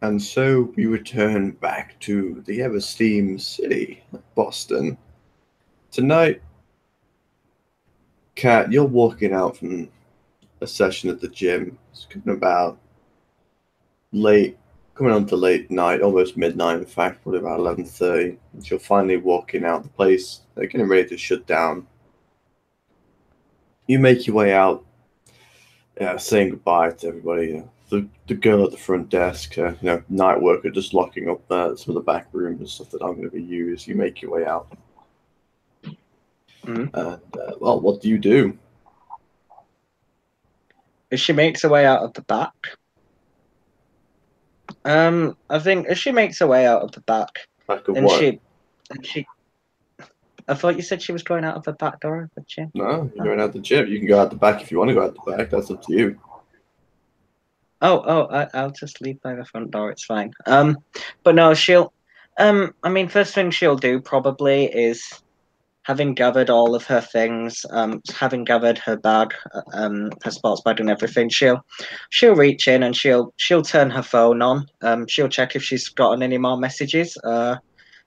And so we return back to the ever-steam city, Boston. Tonight, Kat, you're walking out from a session at the gym. It's coming about late, coming on to late night, almost midnight, in fact, probably about 11:30. And you're finally walking out the place. They're getting ready to shut down. You make your way out, saying goodbye to everybody. The girl at the front desk, night worker, just locking up some of the back rooms and stuff that aren't going to be used. You make your way out. Mhm. And, well, what do you do? As she makes her way out of the back, I think as she makes her way out of the back, Back of and what? she, I thought you said she was going out of the back door of the gym. No, you're going out the gym. You can go out the back if you want to go out the back. That's up to you. I'll just leave by the front door. It's fine. But no, I mean, first thing she'll do probably is having gathered all of her things, having gathered her bag, her sports bag and everything, she'll reach in and she'll turn her phone on. She'll check if she's gotten any more messages.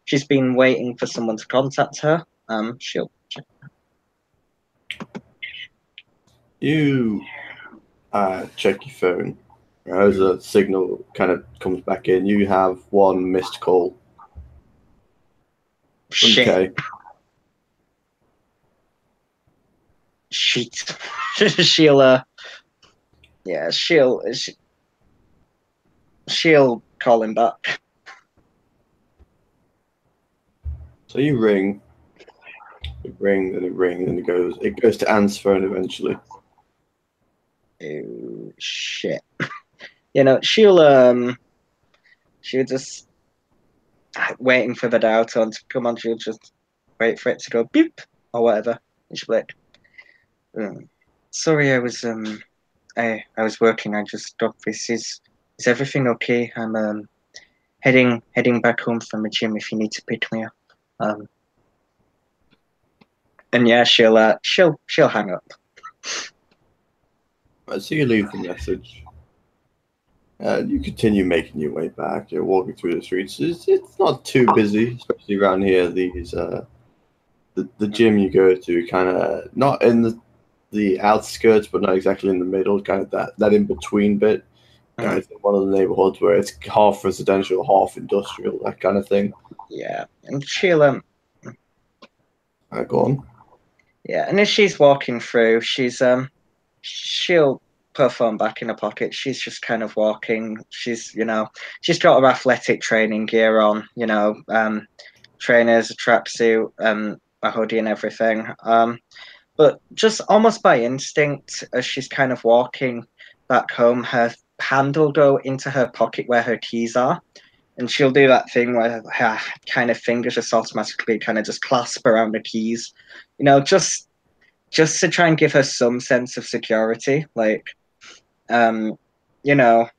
She's been waiting for someone to contact her. She'll check. You check your phone. As a signal kind of comes back in, you have one missed call. Shit. Okay. Shit. she'll yeah, she'll call him back. So you ring, then it rings, and it goes to Anne's phone eventually. Oh shit. She'll just waiting for the dial tone to come on, she'll just wait for it to go beep or whatever. And she'll be like, sorry, I was working, I just stopped this. Is everything okay? I'm heading back home from the gym if you need to pick me up. Um and yeah, she'll hang up. So you leave the message. You continue making your way back. You're walking through the streets. It's not too busy, especially around here. The gym you go to kind of not in the outskirts, but not exactly in the middle. Kind of that in between bit. It's in one of the neighborhoods where it's half residential, half industrial, that kind of thing. Yeah. And she'll Go on. yeah, and as she's walking through, she'll put her phone back in her pocket. She's just kind of walking. She's got her athletic training gear on, trainers, a tracksuit, a hoodie and everything. But just almost by instinct, as she's kind of walking back home, her hand will go into her pocket where her keys are. And she'll do that thing where her kind of fingers just automatically kind of just clasp around the keys, just to try and give her some sense of security, like um, you know,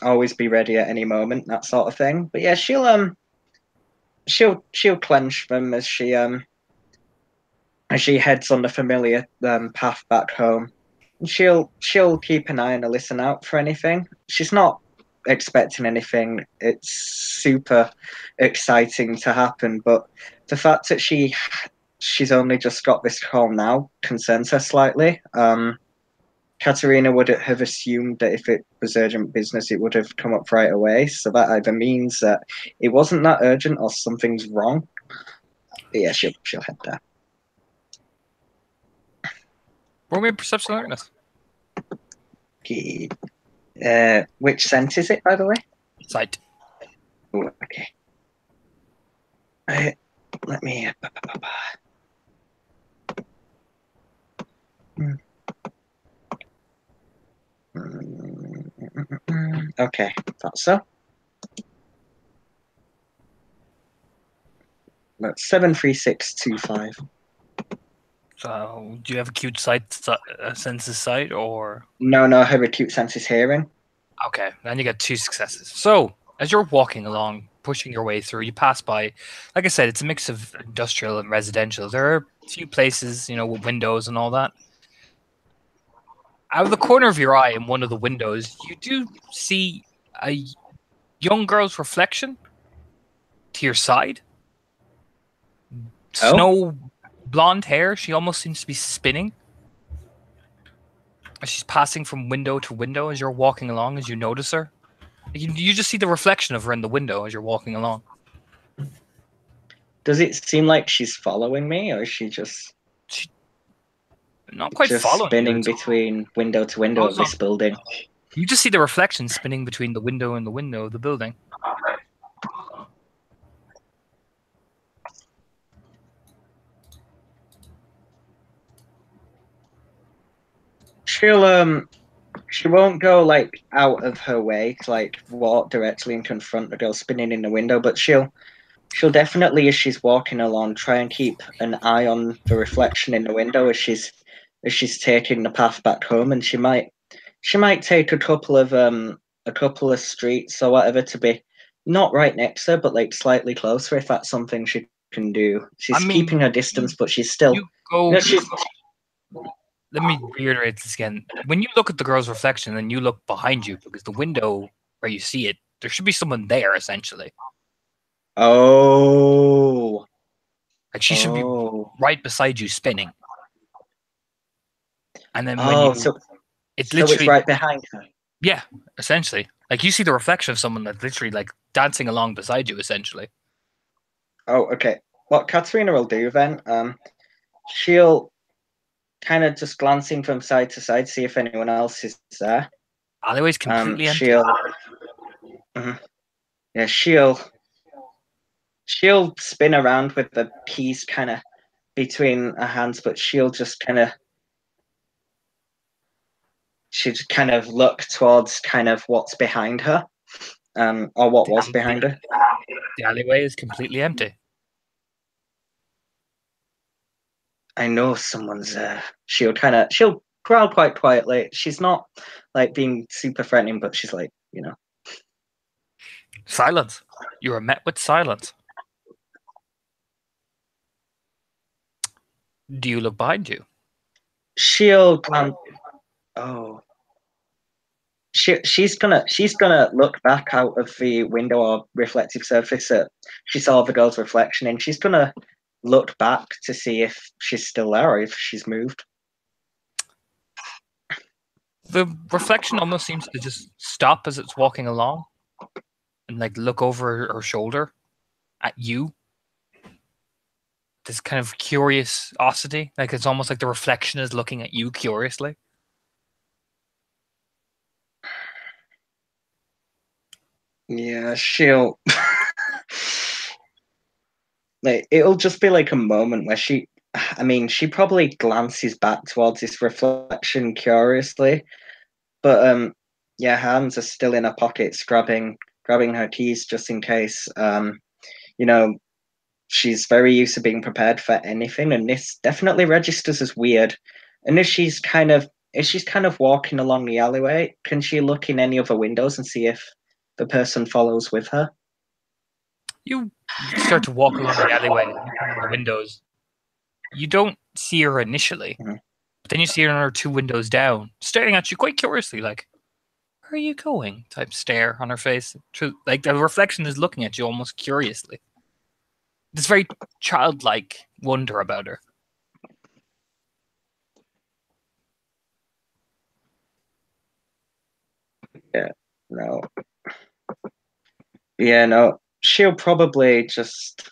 always be ready at any moment, that sort of thing. But yeah, she'll clench them as she heads on the familiar path back home. And she'll keep an eye and a listen out for anything. She's not expecting anything. It's super exciting to happen, but the fact that she's only just got this call now concerns her slightly. Katerina would have assumed that if it was urgent business, it would have come up right away. So that either means that it wasn't that urgent or something's wrong. But yeah, she'll head there. Roll me a perception alertness. Okay. Which sense is it, by the way? Sight. Ooh, okay. Let me. Okay, thought so. That's 73625. So, do you have acute sight senses sight or? No, her acute sense is hearing. Okay, then you get 2 successes. So, as you're walking along, pushing your way through, you pass by, like I said, it's a mix of industrial and residential. There are a few places, with windows and all that. Out of the corner of your eye in one of the windows, you do see a young girl's reflection to your side. Oh. Snow blonde hair. She almost seems to be spinning. She's passing from window to window as you're walking along, as you notice her. You just see the reflection of her in the window as you're walking along. Does it seem like she's following me, or is she just Not quite just following spinning you. between window to window of this building? You just see the reflection spinning between the window and the window of the building. She won't go like out of her way to like walk directly and confront the girl spinning in the window, but she'll definitely, as she's walking along, try and keep an eye on the reflection in the window as she's taking the path back home, and she might take a couple of streets or whatever to be not right next to her, but like slightly closer if that's something she can do. She's keeping her distance, but she's still. You go. No, she's, Let me reiterate this again. When you look at the girl's reflection and you look behind you, because the window where you see it, there should be someone there essentially. oh. Like she should be right beside you spinning. And then when it's literally it's right behind her. Yeah, essentially. Like you see the reflection of someone that's literally like dancing along beside you, essentially. Oh, okay. What Katerina will do then, she'll kind of just glancing from side to side, see if anyone else is there. Alleyway's completely empty. She'll spin around with the keys kind of between her hands, but she'll just kind of look towards kind of what's behind her, or what was behind her. The alleyway is completely empty. I know someone's there. She'll growl quite quietly. She's not like being super threatening, but she's like, Silence. You are met with silence. Do you look behind you? She'll glance. Oh. She's gonna look back out of the window or reflective surface that she saw the girl's reflection, and she's gonna look back to see if she's still there or if she's moved. The reflection almost seems to just stop as it's walking along and like look over her shoulder at you. This kind of curiosity, like it's almost like the reflection is looking at you curiously. Yeah, she'll like it'll just be like a moment where she probably glances back towards this reflection curiously, but her hands are still in her pockets, grabbing her keys just in case. She's very used to being prepared for anything, and this definitely registers as weird. And if she's kind of walking along the alleyway, can she look in any other windows and see if the person follows with her? You start to walk along the alleyway, the windows. You don't see her initially, but then you see her another 2 windows down, staring at you quite curiously, like, "Where are you going?" type stare on her face. Like the reflection is looking at you almost curiously. This very childlike wonder about her. No. She'll probably just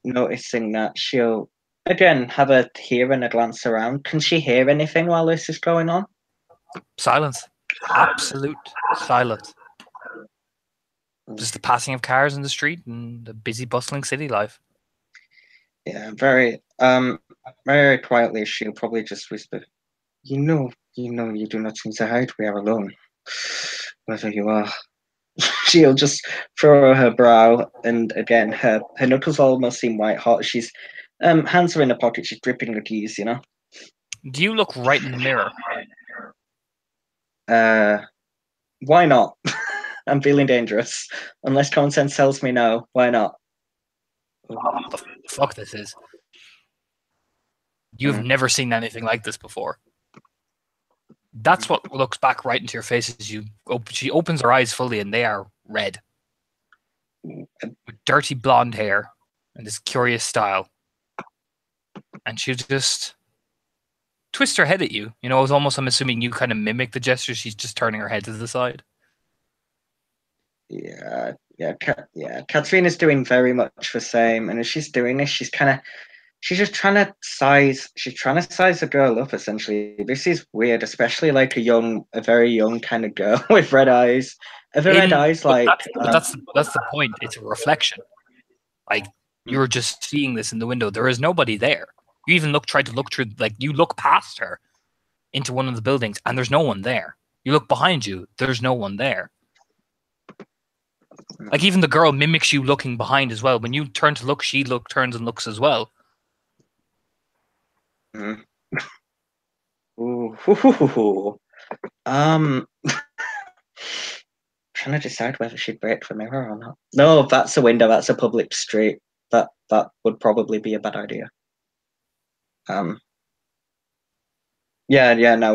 noticing that she'll again have a hear and a glance around. Can she hear anything while this is going on? Silence. Absolute silence. Just the passing of cars in the street and the busy, bustling city life. Yeah, very quietly, she'll probably just whisper, you do not need to hide. We are alone. Whether you are. She'll just furrow her brow, and again, her knuckles almost seem white hot. She's hands are in her pocket. She's gripping her keys. Do you look right in the mirror? Why not? I'm feeling dangerous. Unless common sense tells me no, why not? What the fuck this is? You've never seen anything like this before. That's what looks back right into your face as she opens her eyes fully, and they are red. with dirty blonde hair and this curious style. And she'll just twist her head at you. You know, it was almost, I'm assuming you kind of mimic the gesture. She's just turning her head to the side. Yeah, Katrina's doing very much the same, and as she's doing this, she's just trying to size. She's trying to size the girl up. Essentially, this is weird, especially like a very young kind of girl with red eyes. Red eyes, like that's the point. It's a reflection. Like you're just seeing this in the window. There is nobody there. You even tried to look through. Like you look past her into one of the buildings, and there's no one there. You look behind you. There's no one there. Like even the girl mimics you looking behind as well. When you turn to look, she turns and looks as well. Ooh. Trying to decide whether she'd break the mirror or not. No, that's a window. That's a public street. That would probably be a bad idea. No.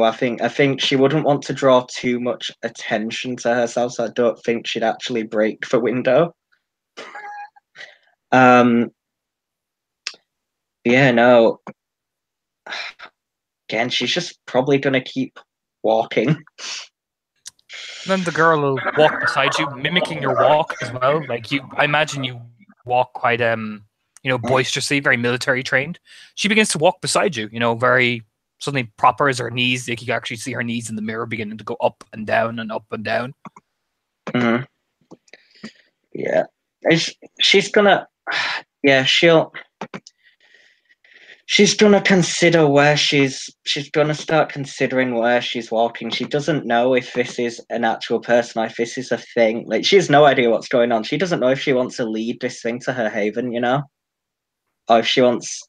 I think she wouldn't want to draw too much attention to herself, so I don't think she'd actually break the window. Yeah, no. Again, she's just probably gonna keep walking. Then the girl will walk beside you, mimicking your walk as well. Like I imagine you walk quite boisterously, very military trained. She begins to walk beside you, very suddenly proper as her knees. Like you can actually see her knees in the mirror beginning to go up and down and up and down. Mm-hmm. Yeah. She's gonna she's gonna consider where she's gonna start considering where she's walking. She doesn't know if this is an actual person or if this is a thing. Like she has no idea what's going on. She doesn't know if she wants to lead this thing to her haven, or if she wants.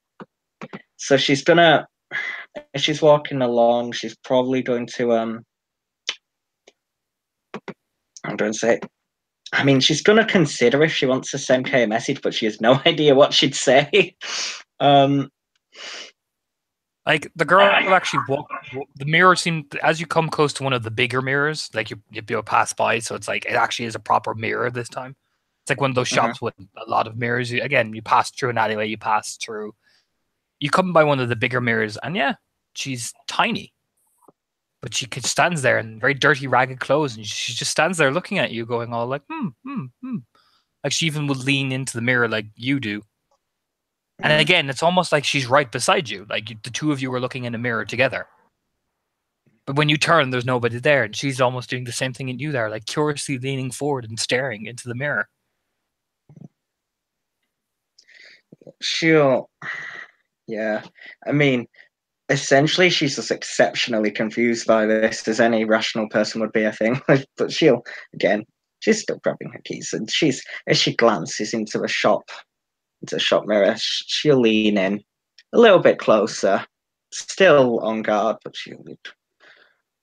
So she's gonna, as she's walking along, she's probably going to I'm going to say, I mean, she's gonna consider if she wants to send Kay a message, but she has no idea what she'd say. Like the girl actually the mirror seemed, as you come close to one of the bigger mirrors, like you'll pass by, so it's like it actually is a proper mirror this time. It's like one of those shops with a lot of mirrors. You pass through an alleyway, you come by one of the bigger mirrors, and yeah, she's tiny, but she stands there in very dirty, ragged clothes, and she just stands there looking at you, going all like like she even would lean into the mirror like you do. And again, it's almost like she's right beside you. Like the two of you are looking in a mirror together. But when you turn, there's nobody there. And she's almost doing the same thing in you there, like curiously leaning forward and staring into the mirror. Yeah. I mean, essentially, she's just exceptionally confused by this, as any rational person would be, I think. But she's still grabbing her keys. And as she glances into the shop mirror, she'll lean in a little bit closer, still on guard, but she'll lead.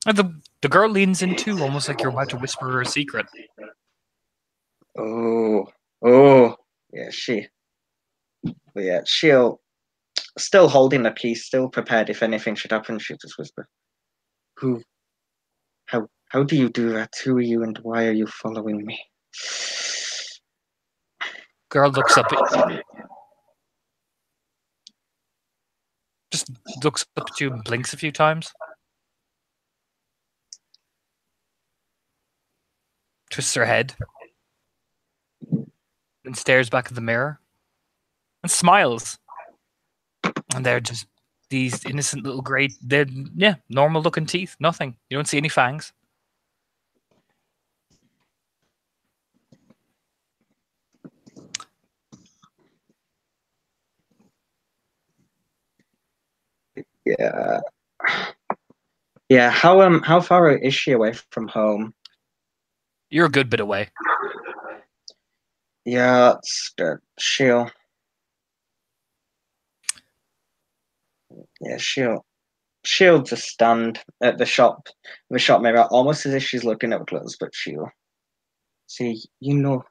The girl leans in too, almost like you're about to whisper her a secret. Oh, yeah, she'll still holding the key, still prepared if anything should happen. She'll just whisper, how do you do that? Who are you and why are you following me? Girl looks up at you. Just looks up at you and blinks a few times. Twists her head. And stares back at the mirror. And smiles. And they're just these innocent little normal looking teeth. Nothing. You don't see any fangs. Yeah. How far is she away from home? You're a good bit away. Yeah, she'll just stand at the shop mirror, almost as if she's looking at the clothes, but she'll say, you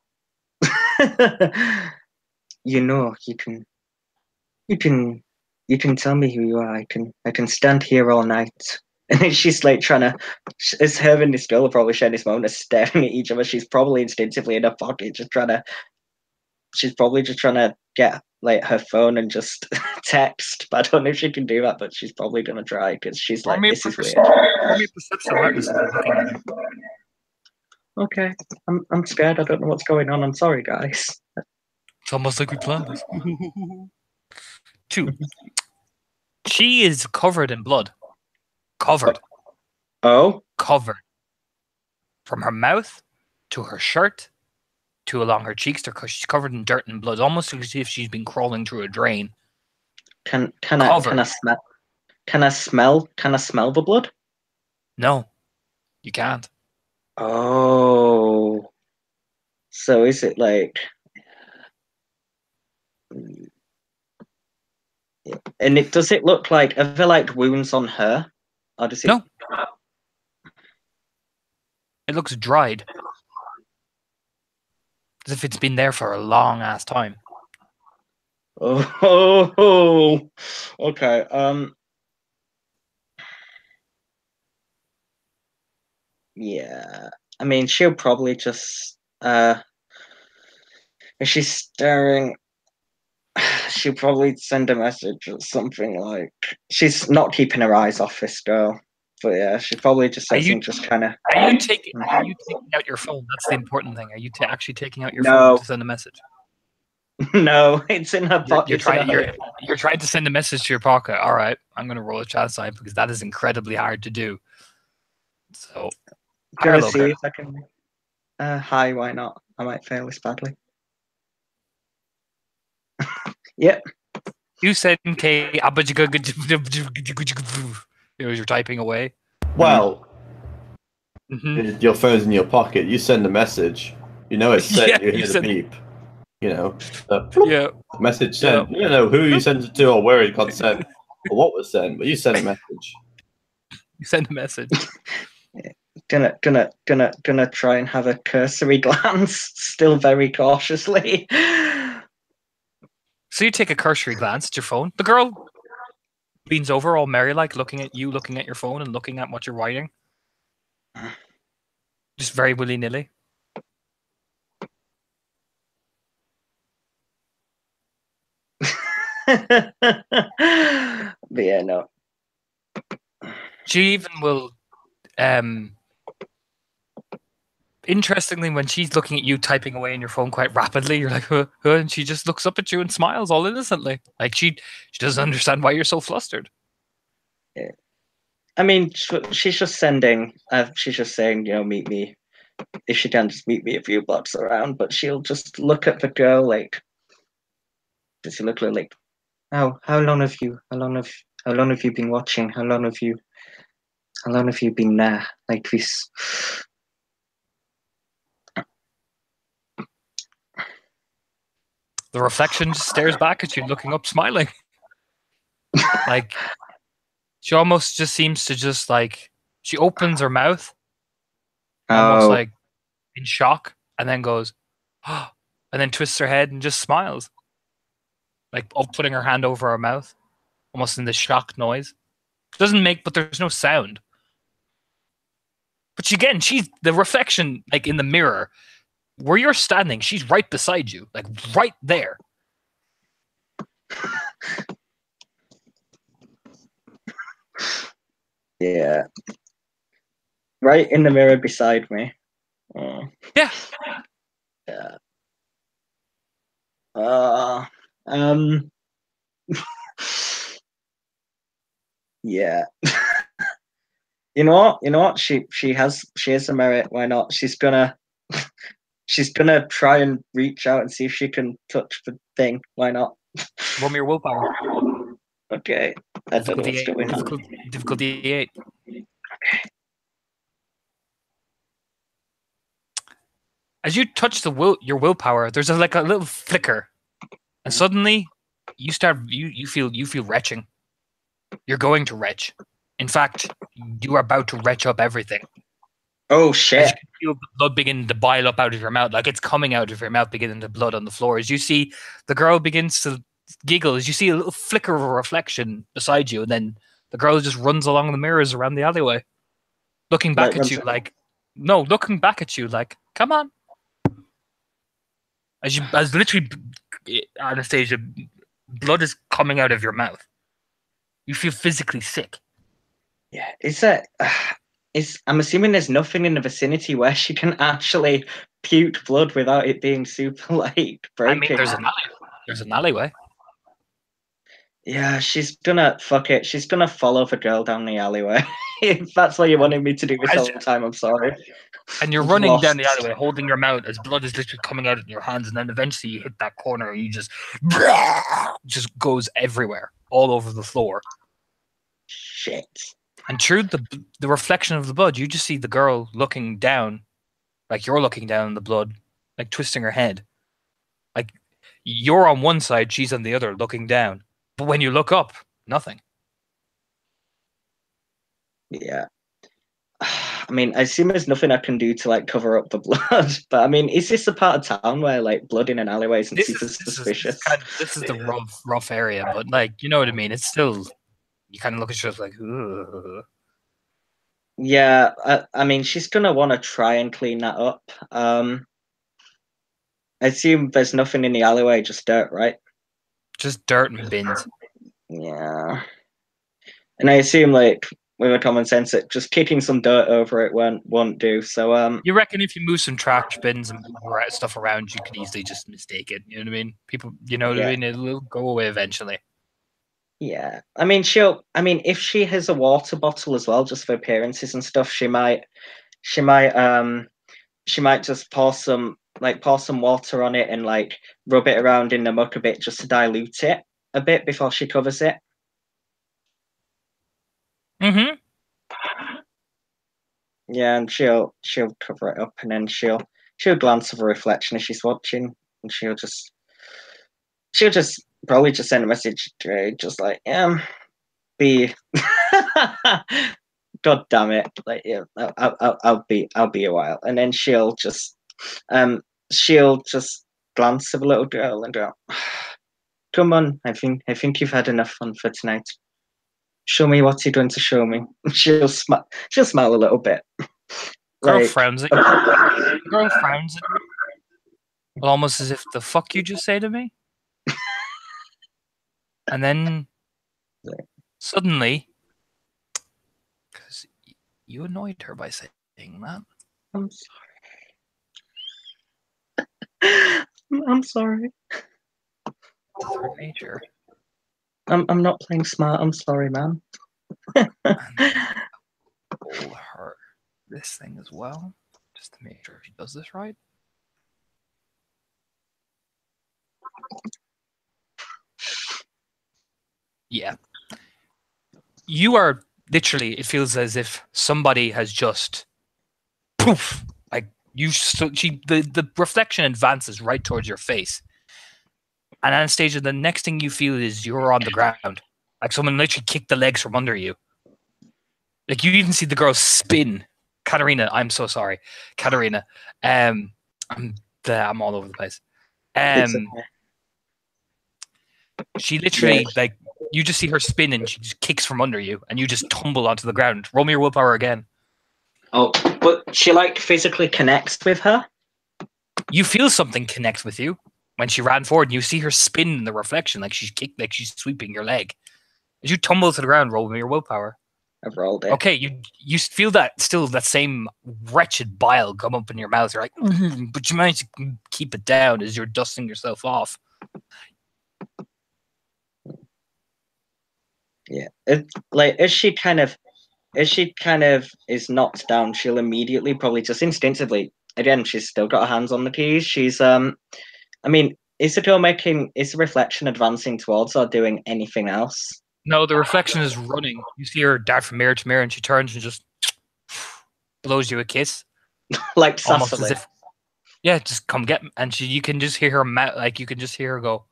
can tell me who you are. I can stand here all night. And then she's like as her and this girl are probably sharing this moment of staring at each other. She's probably instinctively in her pocket, just trying to she's probably just trying to get like her phone and just text. But I don't know if she can do that. But she's probably gonna try because she's like, this is weird. Roll me a perception awareness as you're looking at him. Okay, I'm scared. I don't know what's going on. I'm sorry, guys. It's almost like we planned this. 2. She is covered in blood. Covered. Oh, Covered. From her mouth to her shirt to along her cheeks, she's covered in dirt and blood, almost as if she's been crawling through a drain. can I smell? Can I smell the blood? No, you can't. Oh, so is it like? And does it look like? Are there like wounds on her, or does it? No. It looks dried. As if it's been there for a long ass time. Oh, okay. Yeah. I mean, she'll probably just if she's staring, she'll probably send a message or something like she's not keeping her eyes off this girl. But yeah, she probably just says and just kind of. Are you taking out your phone? That's the important thing. Are you actually taking out your No. phone to send a message? No, it's in her pocket. You're trying to send a message to your pocket. All right, I'm going to roll a chat side because that is incredibly hard to do. So, gonna see if I can. Hi, why not? I might fail this badly. Yep. You said K. You're typing away. Well, Mhm. your phone's in your pocket. You send a message. You know it's sent. Yeah, you hear the beep. You know, Yeah. message sent. You don't know who you sent it to or where it got sent or what was sent, but you sent a message. You send a message. Gonna try and have a cursory glance, still very cautiously. So you take a cursory glance at your phone. The girl leans over, all merry, like looking at you, looking at your phone, and looking at what you're writing. Just very willy nilly. But yeah, no. She even will. Interestingly, when she's looking at you typing away in your phone quite rapidly, you're like, huh, huh, and she just looks up at you and smiles all innocently. Like she doesn't understand why you're so flustered. Yeah. I mean, she's just sending. She's just saying, you know, meet me if she can. Just meet me a few blocks around. But she'll just look at the girl like. Does she look like? How long have you been watching? How long have you been there like this? The reflection just stares back at you, looking up, smiling. Like she almost just seems to just like she opens her mouth, almost like in shock, and then goes, oh, and then twists her head and just smiles, like putting her hand over her mouth, almost in the shock noise. Doesn't make, but there's no sound. But she's the reflection, like in the mirror. Where you're standing, she's right beside you, like right there. Yeah. Right in the mirror beside me. Yeah. Yeah. Yeah. You know what? She has a merit. Why not? She's gonna try and reach out and see if she can touch the thing. Why not? Roll me your willpower. Okay. I don't know what's going on. Difficulty 8. Okay. As you touch your willpower, there's a little flicker, and suddenly you feel retching. You're going to retch. In fact, you are about to retch up everything. Oh shit! As you can feel the blood beginning to bile up out of your mouth, like it's coming out of your mouth, beginning to blood on the floor. As you see the girl begins to giggle, as you see a little flicker of a reflection beside you, and then the girl just runs along the mirrors around the alleyway, looking back at you like, come on. as literally Anastasia, blood is coming out of your mouth. You feel physically sick. Yeah, I'm assuming there's nothing in the vicinity where she can actually puke blood without it being super like breaking. I mean, there's an alleyway. Yeah, she's gonna fuck it. She's gonna follow the girl down the alleyway. If that's what you wanted me to do this whole time, I'm sorry. And you're running down the alleyway, holding your mouth as blood is literally coming out in your hands, and then eventually you hit that corner, and you just goes everywhere, all over the floor. Shit. And through the reflection of the blood, you just see the girl looking down, like you're looking down in the blood, like twisting her head. Like you're on one side, she's on the other, looking down. But when you look up, nothing. Yeah. I mean, I assume there's nothing I can do to like cover up the blood. But I mean, is this a part of town where like blood in an alleyway isn't super suspicious? This is the rough area, but like you know what I mean. It's still you kind of look at yourself like, ugh. Yeah, I mean, she's gonna want to try and clean that up. I assume there's nothing in the alleyway, just dirt, right? Just dirt and bins. Yeah, and I assume like with a common sense, that just kicking some dirt over it won't do. So you reckon if you move some trash bins and stuff around, you could easily just mistake it. You know what I mean? People, you know what I mean? It'll go away eventually. Yeah, I mean, if she has a water bottle as well, just for appearances and stuff, she might just pour some water on it and like rub it around in the muck a bit just to dilute it a bit before she covers it. Mm-hmm. Yeah, and she'll cover it up, and then she'll glance at her reflection as she's watching, and she'll just probably just send a message to her, just like, be God damn it, like, yeah, I'll be a while, and then she'll just glance at the little girl and go, come on, I think you've had enough fun for tonight. Show me what you're going to show me. She'll smile a little bit. Girl frowns at you. Girl frowns at you. Almost as if the fuck you just say to me. And then suddenly, because you annoyed her by saying that. I'm sorry. I'm sorry. It's her nature. I'm not playing smart. I'm sorry, man. Hold her this thing as well, just to make sure she does this right. Yeah. You are literally, it feels as if somebody has just poof, like the reflection advances right towards your face. And Anastasia, the next thing you feel is you're on the ground. Like someone literally kicked the legs from under you. Like you even see the girl spin. Katerina, I'm so sorry. Katerina. I'm all over the place. She literally, like, you just see her spin and she just kicks from under you and you just tumble onto the ground. Roll me your willpower again. Oh, but she like physically connects with her? You feel something connect with you when she ran forward and you see her spin in the reflection like she's kicked, like she's sweeping your leg. As you tumble to the ground, roll me your willpower. I've rolled it. Okay, you feel that same wretched bile come up in your mouth. You're like, but you manage to keep it down as you're dusting yourself off. Yeah, as she kind of is knocked down, she'll immediately, probably just instinctively, again, she's still got her hands on the keys. She's I mean, is the reflection advancing towards her, doing anything else? No, the reflection is running. You see her dart from mirror to mirror, and she turns and just blows you a kiss, like almost sassily. as if, yeah, just come get me. And you can just hear her mouth, like you can just hear her go,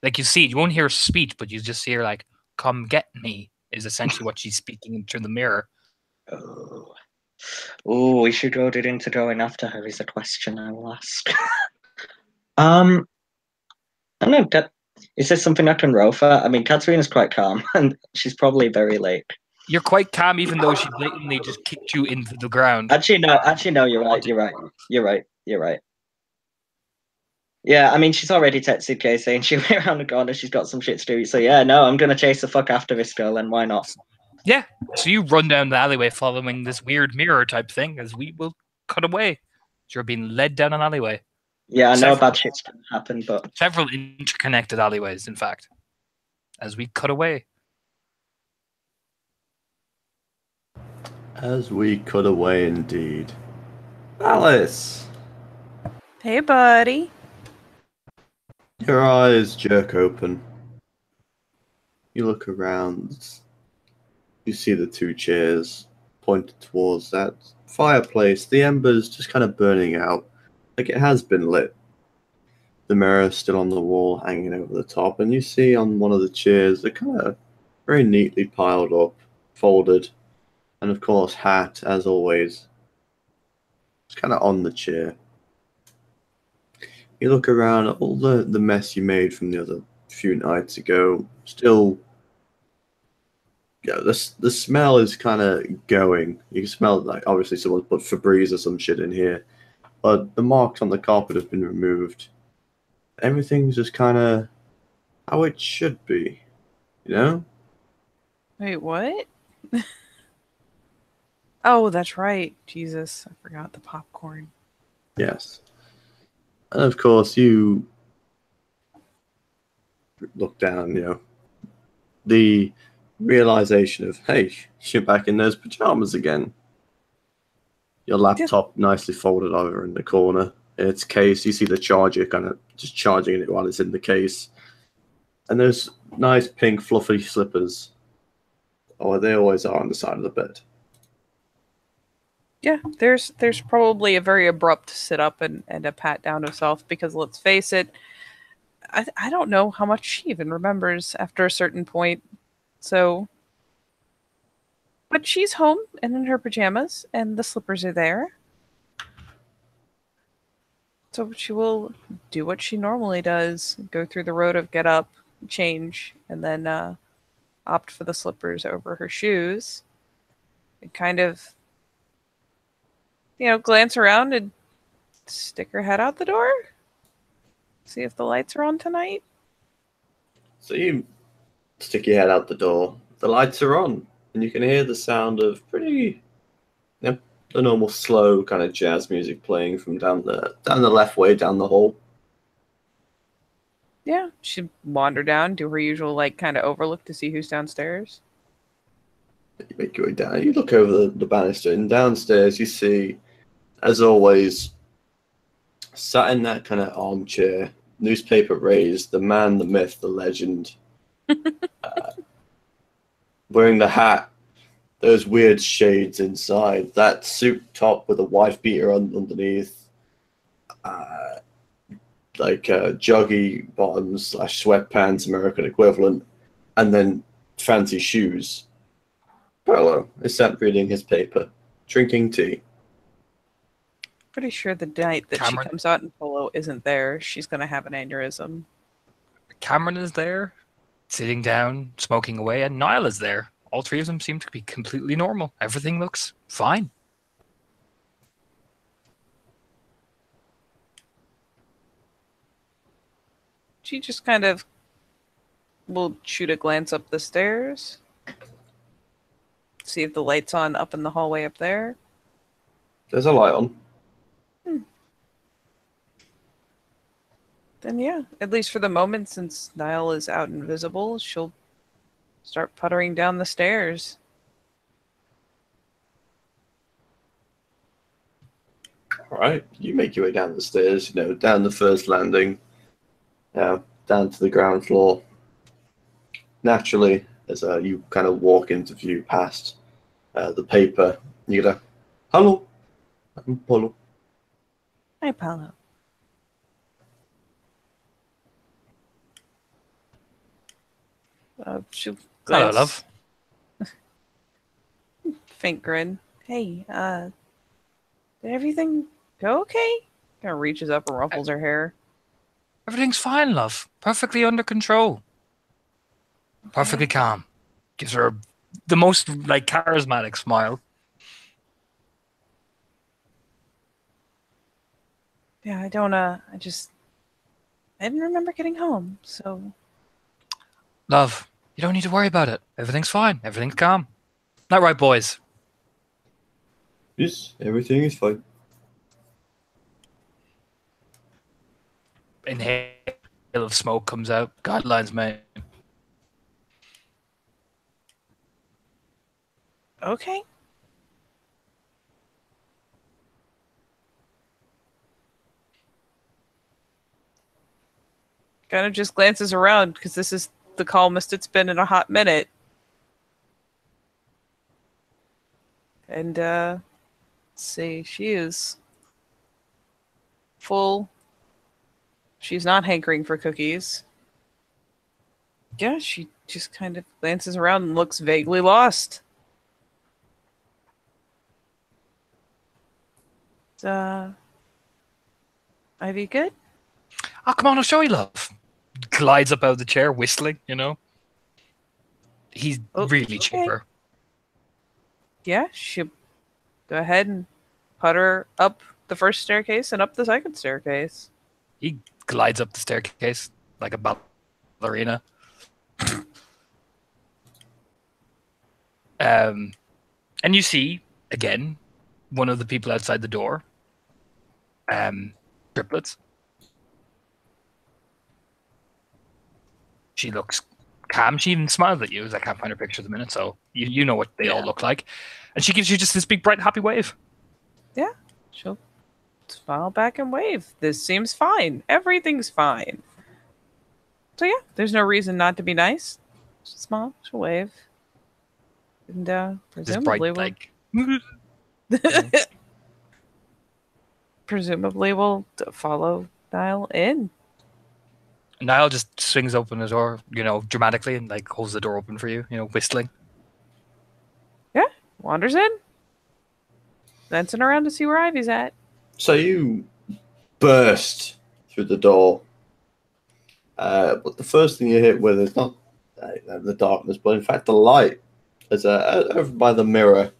like you won't hear her speech, but you just hear like, "Come get me," is essentially what she's speaking through the mirror. Oh, we should go into going after her is a question I will ask. I don't know. Is this something I can roll for? I mean, Katerina's quite calm, and she's probably very late. You're quite calm, even though she blatantly just kicked you into the ground. Actually, no. You're right. You're right. Yeah, I mean, she's already texted Kay saying she'll be around the corner. She's got some shit to do. So yeah, no, I'm gonna chase the fuck after this girl, and why not? Yeah. So you run down the alleyway following this weird mirror type thing as we will cut away. So you're being led down an alleyway. Yeah, I know Several- bad shit's gonna happen, but Several interconnected alleyways, in fact, as we cut away. As we cut away, indeed. Alice, Hey, buddy. your eyes jerk open. You look around. You see the two chairs pointed towards that fireplace. The embers just kind of burning out, like it has been lit. The mirror still on the wall, hanging over the top, and you see on one of the chairs, they're kind of very neatly piled up, folded, and of course, hat, as always. It's kind of on the chair. You look around at all the mess you made from the other few nights ago. Still, yeah, the smell is kind of going. You can smell, like, obviously someone's put Febreze or some shit in here, but the marks on the carpet have been removed. Everything's just kind of how it should be, you know? Wait, what? Oh, that's right. Jesus, I forgot the popcorn. Yes. And of course, you look down, you know, the realization of, hey, you're back in those pajamas again. Your laptop nicely folded over in the corner in its case. You see the charger kind of just charging it while it's in the case. And those nice pink fluffy slippers. Oh, they always are on the side of the bed. Yeah, there's probably a very abrupt sit up and a pat down of self because let's face it, I don't know how much she even remembers after a certain point. So, but she's home and in her pajamas and the slippers are there. So she will do what she normally does, go through the road of get up, change, and then opt for the slippers over her shoes. And kind of, glance around and stick her head out the door. See if the lights are on tonight. So you stick your head out the door. The lights are on, and you can hear the sound of pretty, the normal slow kind of jazz music playing from down the left way down the hall. Yeah, she'd wander down, do her usual kind of overlook to see who's downstairs. You make your way down. You look over the banister, and downstairs you see, as always, sat in that kind of armchair, newspaper raised, the man, the myth, the legend, wearing the hat, those weird shades inside, that suit top with a wife beater underneath, joggy bottoms / sweatpants, American equivalent, and then fancy shoes. Paolo is sat reading his paper, drinking tea. Pretty sure the night that Cameron. she comes out in polo isn't there, she's going to have an aneurysm. Cameron is there, sitting down, smoking away, and Niall is there. All three of them seem to be completely normal. Everything looks fine. She just kind of will shoot a glance up the stairs. See if the light's on up in the hallway up there. There's a light on. Then yeah, at least for the moment, since Niall is out invisible, she'll start puttering down the stairs. All right, you make your way down the stairs, down the first landing, down to the ground floor. Naturally, as you kind of walk into view past the paper, you get a, hello, I'm Polo. Hi, Paolo. She'll Hello, glance, love. faint grin. Hey, did everything go okay? Kind of reaches up and ruffles her hair. Everything's fine, love. Perfectly under control. Perfectly calm. Gives her the most charismatic smile. Yeah, I don't, I didn't remember getting home, so Love, you don't need to worry about it. Everything's fine. Everything's calm. Not right, boys. Yes, everything is fine. Inhale of smoke comes out. Guidelines, mate. okay. Kind of just glances around because this is the calmest it's been in a hot minute. And let's see, she is full. She's not hankering for cookies. Yeah, she just kind of glances around and looks vaguely lost. Ivy good? Oh, come on, I'll show you, love. Glides up out of the chair, whistling, you know. He's really chipper. Yeah, she'll go ahead and putter up the first staircase and up the second staircase. He glides up the staircase like a ballerina. And you see, again, one of the people outside the door. Triplets. She looks calm. She even smiles at you, as I can't find her picture at the minute, so you know what they all look like. And she gives you just this big, bright, happy wave. Yeah, she'll smile back and wave. This seems fine. Everything's fine. So yeah, there's no reason not to be nice. She'll smile, she'll wave. And This bright, presumably we'll follow Niall in. Niall just swings open the door, you know, dramatically, and like holds the door open for you, you know, whistling. Yeah, wanders in. Glancing around to see where Ivy's at. So you burst through the door. But the first thing you hit with is not the darkness, but in fact the light. There's over by the mirror,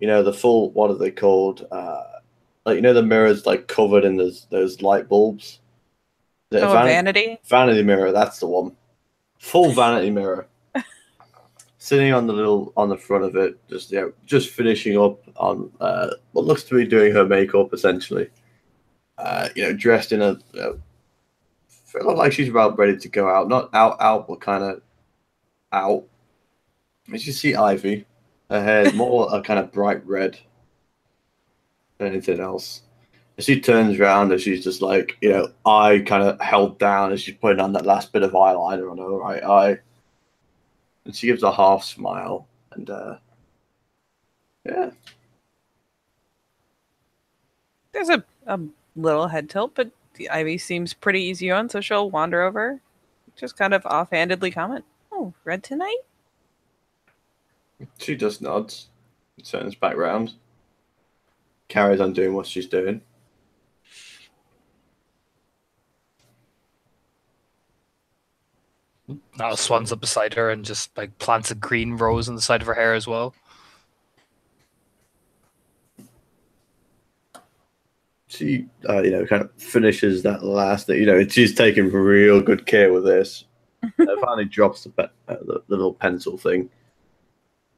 you know, the full, what are they called? Like, you know, the mirror's like covered in those light bulbs. A vanity? Vanity mirror, that's the one. Full vanity mirror. Sitting on the front of it, just finishing up on what looks to be doing her makeup essentially. Dressed in it looks like she's about ready to go out. Not out, but kind of out. As you see Ivy, her hair is more a kind of bright red than anything else. As she turns around and she's just like, eye kind of held down as she's putting on that last bit of eyeliner on her right eye. And she gives a half smile and yeah. There's a little head tilt, but the Ivy seems pretty easy on, so she'll wander over, just kind of offhandedly comment, "Oh, red tonight?" She just nods, turns back round, carries on doing what she's doing. Niall swans up beside her and just like plants a green rose on the side of her hair as well. She, kind of finishes that last thing. She's taken real good care with this. Finally drops the little pencil thing.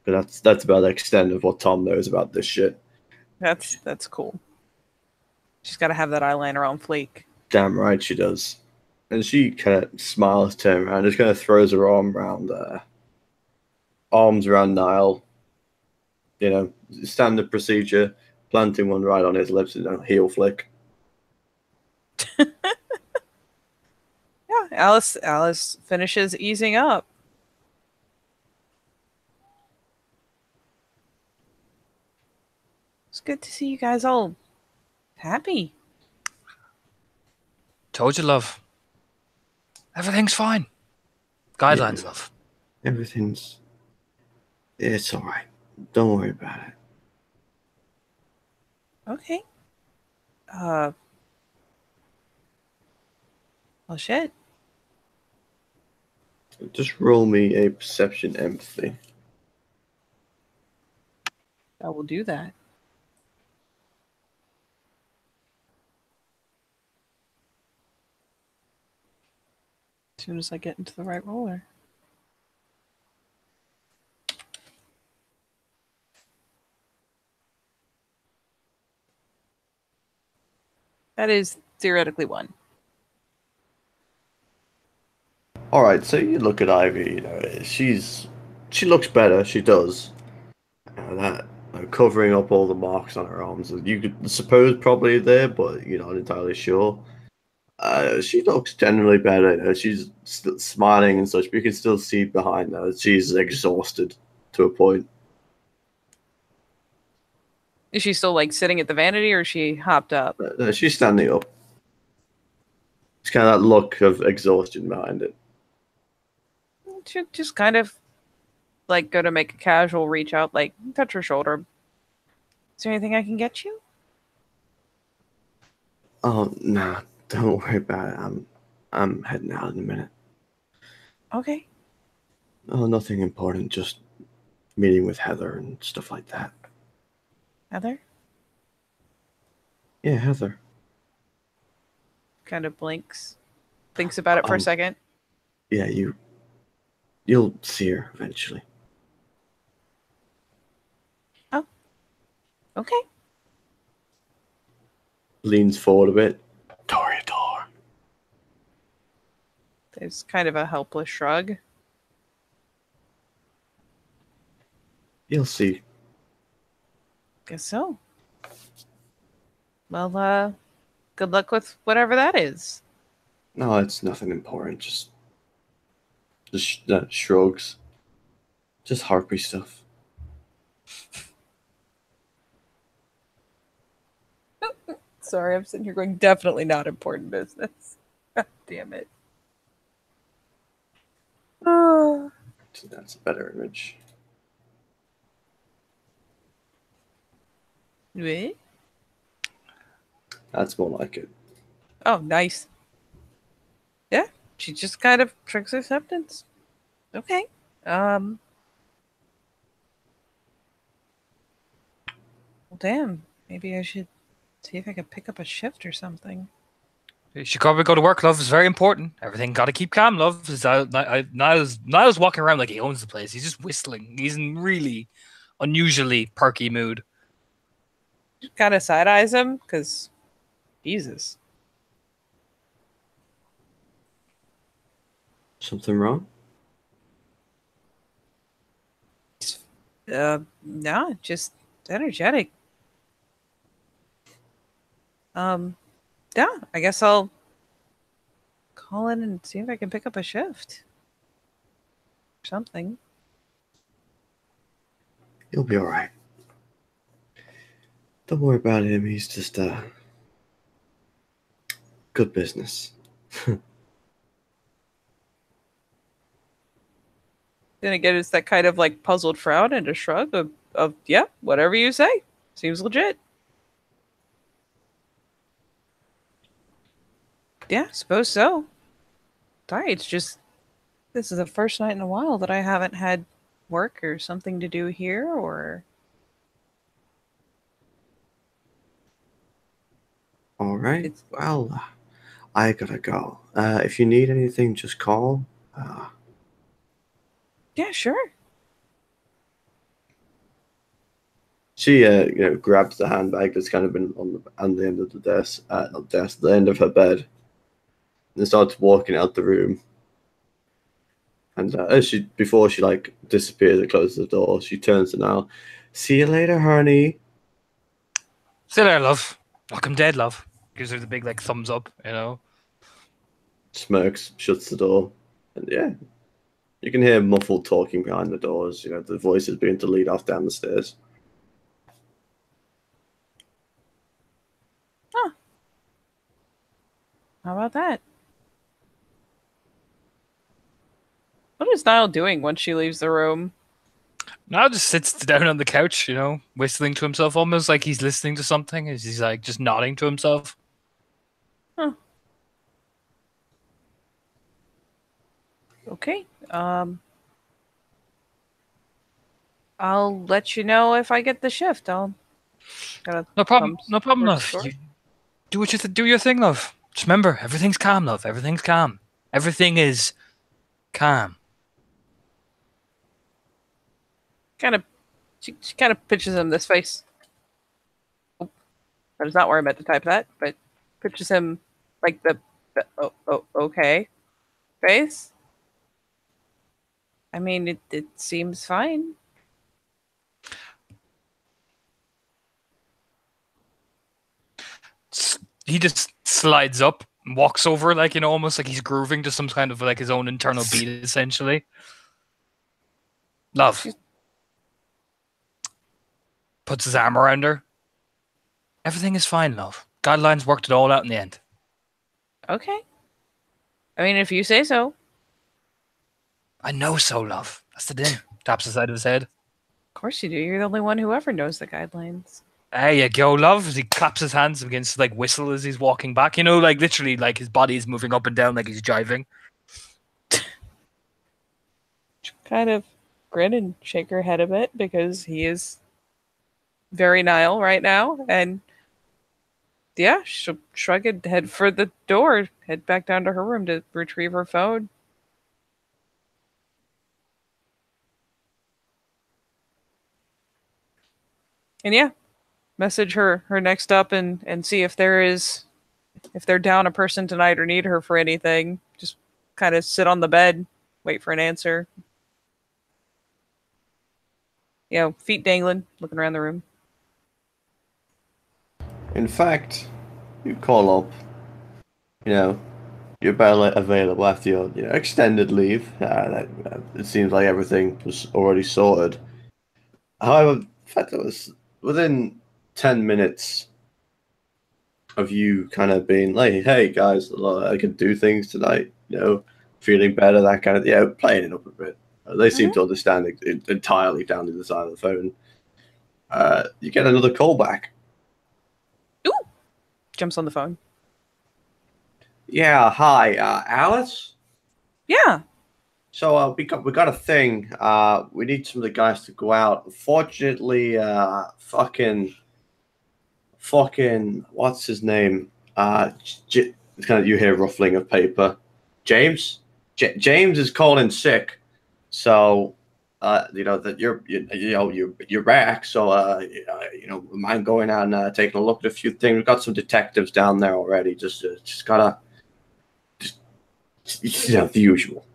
But that's about the extent of what Tom knows about this shit. That's cool. She's got to have that eyeliner on fleek. Damn right she does. And she kind of smiles, turns around, just kind of throws her arms around Niall. Standard procedure, planting one right on his lips and a heel flick. Yeah, Alice finishes easing up. It's good to see you guys all happy. Told you, love. Everything's fine. Guidelines, love. It's all right. Don't worry about it. Okay. Well, shit. Just roll me a perception empathy. I will do that. As soon as I get into the right roller. That is theoretically 1. All right, so you look at Ivy. You know, she looks better. She does. That covering up all the marks on her arms. You could suppose probably there, but you're not entirely sure. She looks generally better. You know, she's still smiling and such, but you can still see behind her she's exhausted to a point. Is she still like sitting at the vanity, or is she hopped up? She's standing up. It's kind of that look of exhaustion behind it. She just kind of like go to make a casual reach out, like touch her shoulder. Is there anything I can get you? Oh, nah, don't worry about it. I'm heading out in a minute. Okay. Oh, nothing important. Just meeting with Heather and stuff like that. Heather? Yeah, Heather. Kind of blinks. Thinks about it for a second. Yeah, you'll see her eventually. Oh. Okay. Leans forward a bit. Toreador. There's kind of a helpless shrug. You'll see. Guess so. Well, good luck with whatever that is. No, it's nothing important. Just shrugs. Just harpy stuff. Sorry, I'm sitting here going, definitely not important business. God damn it. Oh. That's a better image. Wait. That's more like it. Oh, nice. Yeah, she just kind of tricks acceptance. Okay. Well, damn. Maybe I should see if I could pick up a shift or something. You should probably go to work, love. It's very important. Everything got to keep calm, love. Niall's walking around like he owns the place. He's just whistling. He's in really unusually perky mood. Kind of side eyes him because, Jesus. Something wrong? No, just energetic. Yeah, I guess I'll call in and see if I can pick up a shift. Or something. You'll be alright. Don't worry about him. He's just good business. Then again, it's that kind of like puzzled frown and a shrug of yeah, whatever you say. Seems legit. Yeah, suppose so. Sorry, it's just this is the first night in a while that I haven't had work or something to do here, or All right. Well, I gotta go. If you need anything, just call. yeah, sure. She, grabs the handbag that's kind of been on the end of the desk, not desk, the end of her bed, and starts walking out the room. And before she like disappears and closes the door, she turns to Niall. See you later, honey. See you there, love. Look, I'm dead, love. Gives her the big like thumbs up, you know. Smirks, shuts the door, and yeah, you can hear muffled talking behind the doors. You know, the voices begin to lead off down the stairs. Huh. How about that? What is Niall doing once she leaves the room? Niall just sits down on the couch, you know, whistling to himself, almost like he's listening to something. As he's like just nodding to himself. Huh. Okay. I'll let you know if I get the shift. No problem. No problem, love. You do what do your thing, love. Just remember, everything's calm, love. Everything's calm. Everything is calm. She kind of pitches him this face. Oh, that is not where I meant to type that, but pitches him like the okay face. I mean, it seems fine. He just slides up and walks over, like, almost like he's grooving to some kind of like his own internal beat, essentially. Love. Puts his arm around her. Everything is fine, love. Guidelines worked it all out in the end. Okay. I mean, if you say so. I know so, love. That's the thing. Taps the side of his head. Of course you do. You're the only one who ever knows the guidelines. There you go, love. As he claps his hands and begins to like whistle as he's walking back. Like literally, like his body is moving up and down like he's jiving. Kind of grin and shake her head a bit because he is very Nile right now. And yeah, she'll shrug and head for the door, head back down to her room to retrieve her phone. And yeah, message her next up and see if they're down a person tonight or need her for anything. Just kind of sit on the bed, wait for an answer. Feet dangling, looking around the room. In fact, you call up, you're barely available after your extended leave. It seems like everything was already sorted. However, in fact, it was within 10 minutes of you kind of being like, hey guys, I can do things tonight, feeling better, that kind of, playing it up a bit. They seem to understand it entirely down to the side of the phone. You get another call back. Ooh! Jumps on the phone. Yeah, hi, Alice? Yeah. So we got a thing. We need some of the guys to go out. Unfortunately, fucking, what's his name? It's kind of, you hear ruffling of paper. James? James is calling sick. So, that you're back. So, mind going out and taking a look at a few things. We've got some detectives down there already. Just gotta, the usual.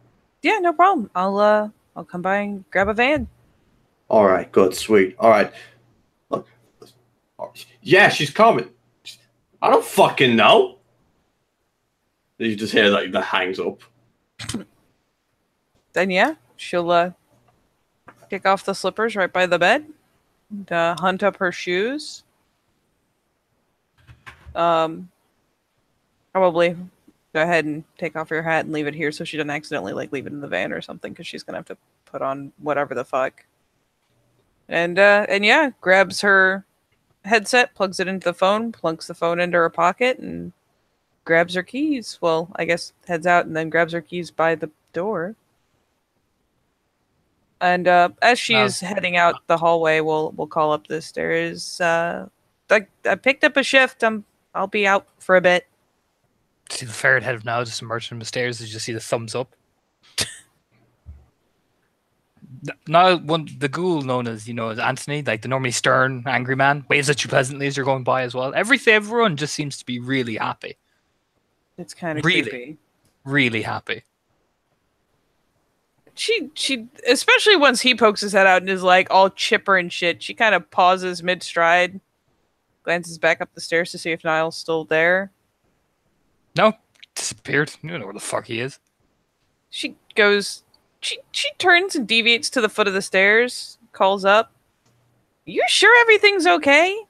Yeah, no problem. I'll come by and grab a van. All right, good, sweet. All right. Look, yeah, she's coming. I don't fucking know. You just hear like that hangs up. Then yeah, she'll kick off the slippers right by the bed, and, hunt up her shoes. Probably go ahead and take off your hat and leave it here so she doesn't accidentally leave it in the van or something, because she's gonna have to put on whatever the fuck. And yeah, grabs her headset, plugs it into the phone, plunks the phone into her pocket, and grabs her keys. Well, I guess heads out and then grabs her keys by the door. And as she's heading out the hallway, we'll call up the stairs. I picked up a shift. I'll be out for a bit. See the ferret head of now just emerged from the stairs as you see the thumbs up. Now, the ghoul known as as Anthony, like the normally stern, angry man, waves at you pleasantly as you're going by as well. Everyone just seems to be really happy. It's kind of really, creepy. Really happy. She especially once he pokes his head out and is like all chipper and shit, she kind of pauses mid-stride, glances back up the stairs to see if Niall's still there. No, disappeared. You don't know where the fuck he is. She goes, she turns and deviates to the foot of the stairs, calls up, "You sure everything's okay?"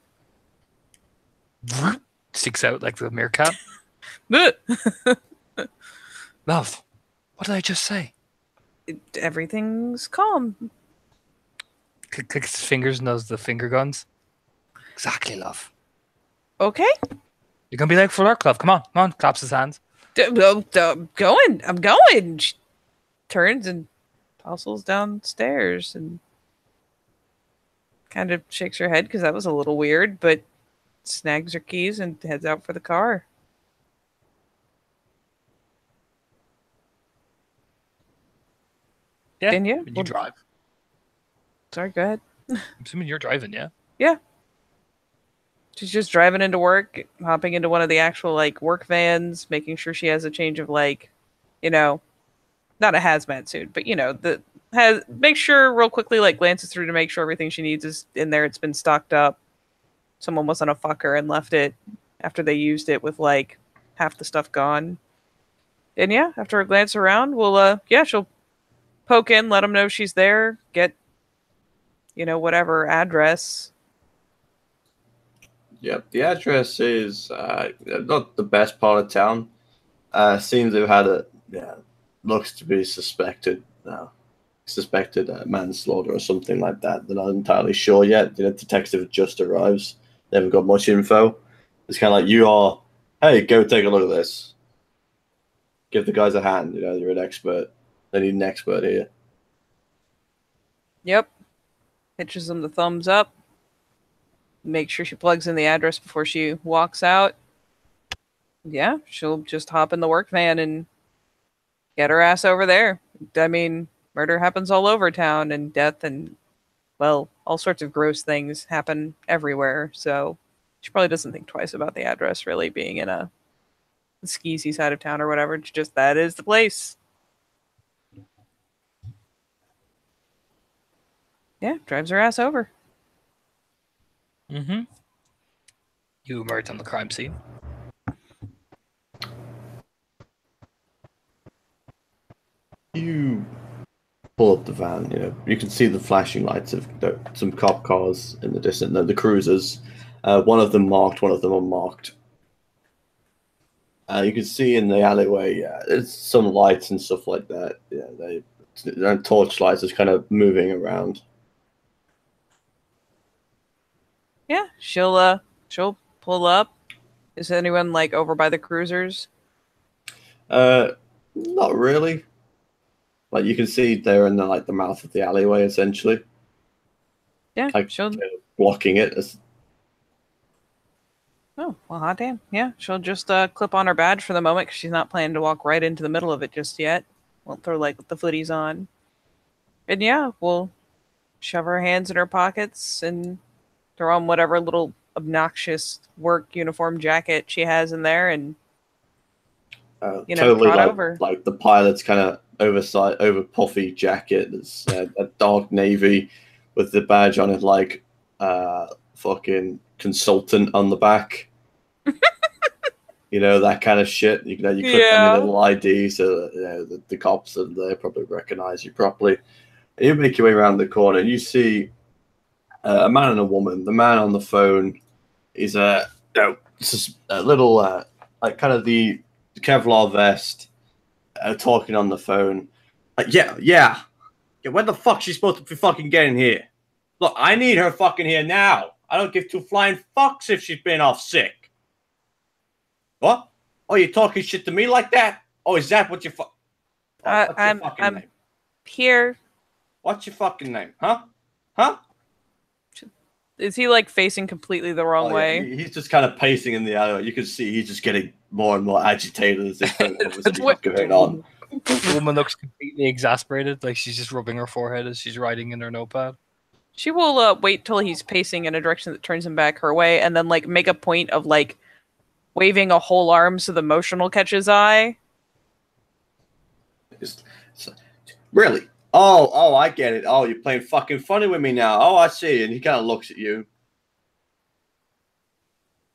Sticks out like the meerkat. Love, what did I just say? Everything's calm. Clicks his fingers and does the finger guns. Exactly, love. Okay. You're gonna be like full arc, love. Come on. Claps his hands. I'm going. She turns and tousles downstairs and kind of shakes her head because that was a little weird, but snags her keys and heads out for the car. Yeah. Then yeah, You well, drive. sorry, go ahead. I'm assuming you're driving, yeah. She's just driving into work, hopping into one of the actual like work vans, making sure she has a change of like, you know, not a hazmat suit, but you know, the has make sure real quickly like glances through to make sure everything she needs is in there. It's been stocked up. Someone wasn't a fucker and left it after they used it with like half the stuff gone. And yeah, after a glance around, she'll poke in, let them know she's there, get whatever address. Yep, the address is not the best part of town. Seems they've had looks to be suspected manslaughter or something like that. They're not entirely sure yet. The detective just arrives. They haven't got much info. It's kind of like hey, go take a look at this. Give the guys a hand. You're an expert. They need an expert here. Yep. Pitches them the thumbs up. Make sure she plugs in the address before she walks out. Yeah, she'll just hop in the work van and get her ass over there. I mean, murder happens all over town, and death and, well, all sorts of gross things happen everywhere. So she probably doesn't think twice about the address really being in a skeezy side of town or whatever. It's just that is the place. Yeah, drives her ass over. Mm-hmm. You emerge on the crime scene. You pull up the van. You can see the flashing lights of some cop cars in the distance. The cruisers. One of them marked, one of them unmarked. You can see in the alleyway, there's some lights and stuff like that. Yeah, torch lights is kind of moving around. Yeah, she'll pull up. Is anyone like over by the cruisers? Not really. Like you can see they're in the mouth of the alleyway essentially. Yeah, like she'll. Blocking it. Oh well, hot damn. Yeah, she'll just clip on her badge for the moment because she's not planning to walk right into the middle of it just yet. Won't throw like the footies on. And yeah, we'll shove her hands in her pockets and throw on whatever little obnoxious work uniform jacket she has in there, and totally trot over. Like the pilot's kind of over puffy jacket that's a dark navy with the badge on it, like fucking consultant on the back. That kind of shit. You click on your little ID so the cops and they probably recognize you properly. And you make your way around the corner and you see a man and a woman. The man on the phone is a little like kind of the Kevlar vest, talking on the phone. Yeah. When the fuck's she supposed to be fucking getting here? Look, I need her fucking here now. I don't give two flying fucks if she's been off sick. What? Oh, you talking shit to me like that? Oh, is that what you I'm name? Here. What's your fucking name? Huh? Is he like facing completely the wrong way? Yeah. He's just kind of pacing in the alleyway. You can see he's just getting more and more agitated as this conversation's going on. The woman looks completely exasperated, like she's just rubbing her forehead as she's writing in her notepad. She will wait till he's pacing in a direction that turns him back her way, and then like make a point of like waving a whole arm so the motion will catch his eye. Really? Oh, I get it. Oh, you're playing fucking funny with me now. Oh, I see. And he kind of looks at you.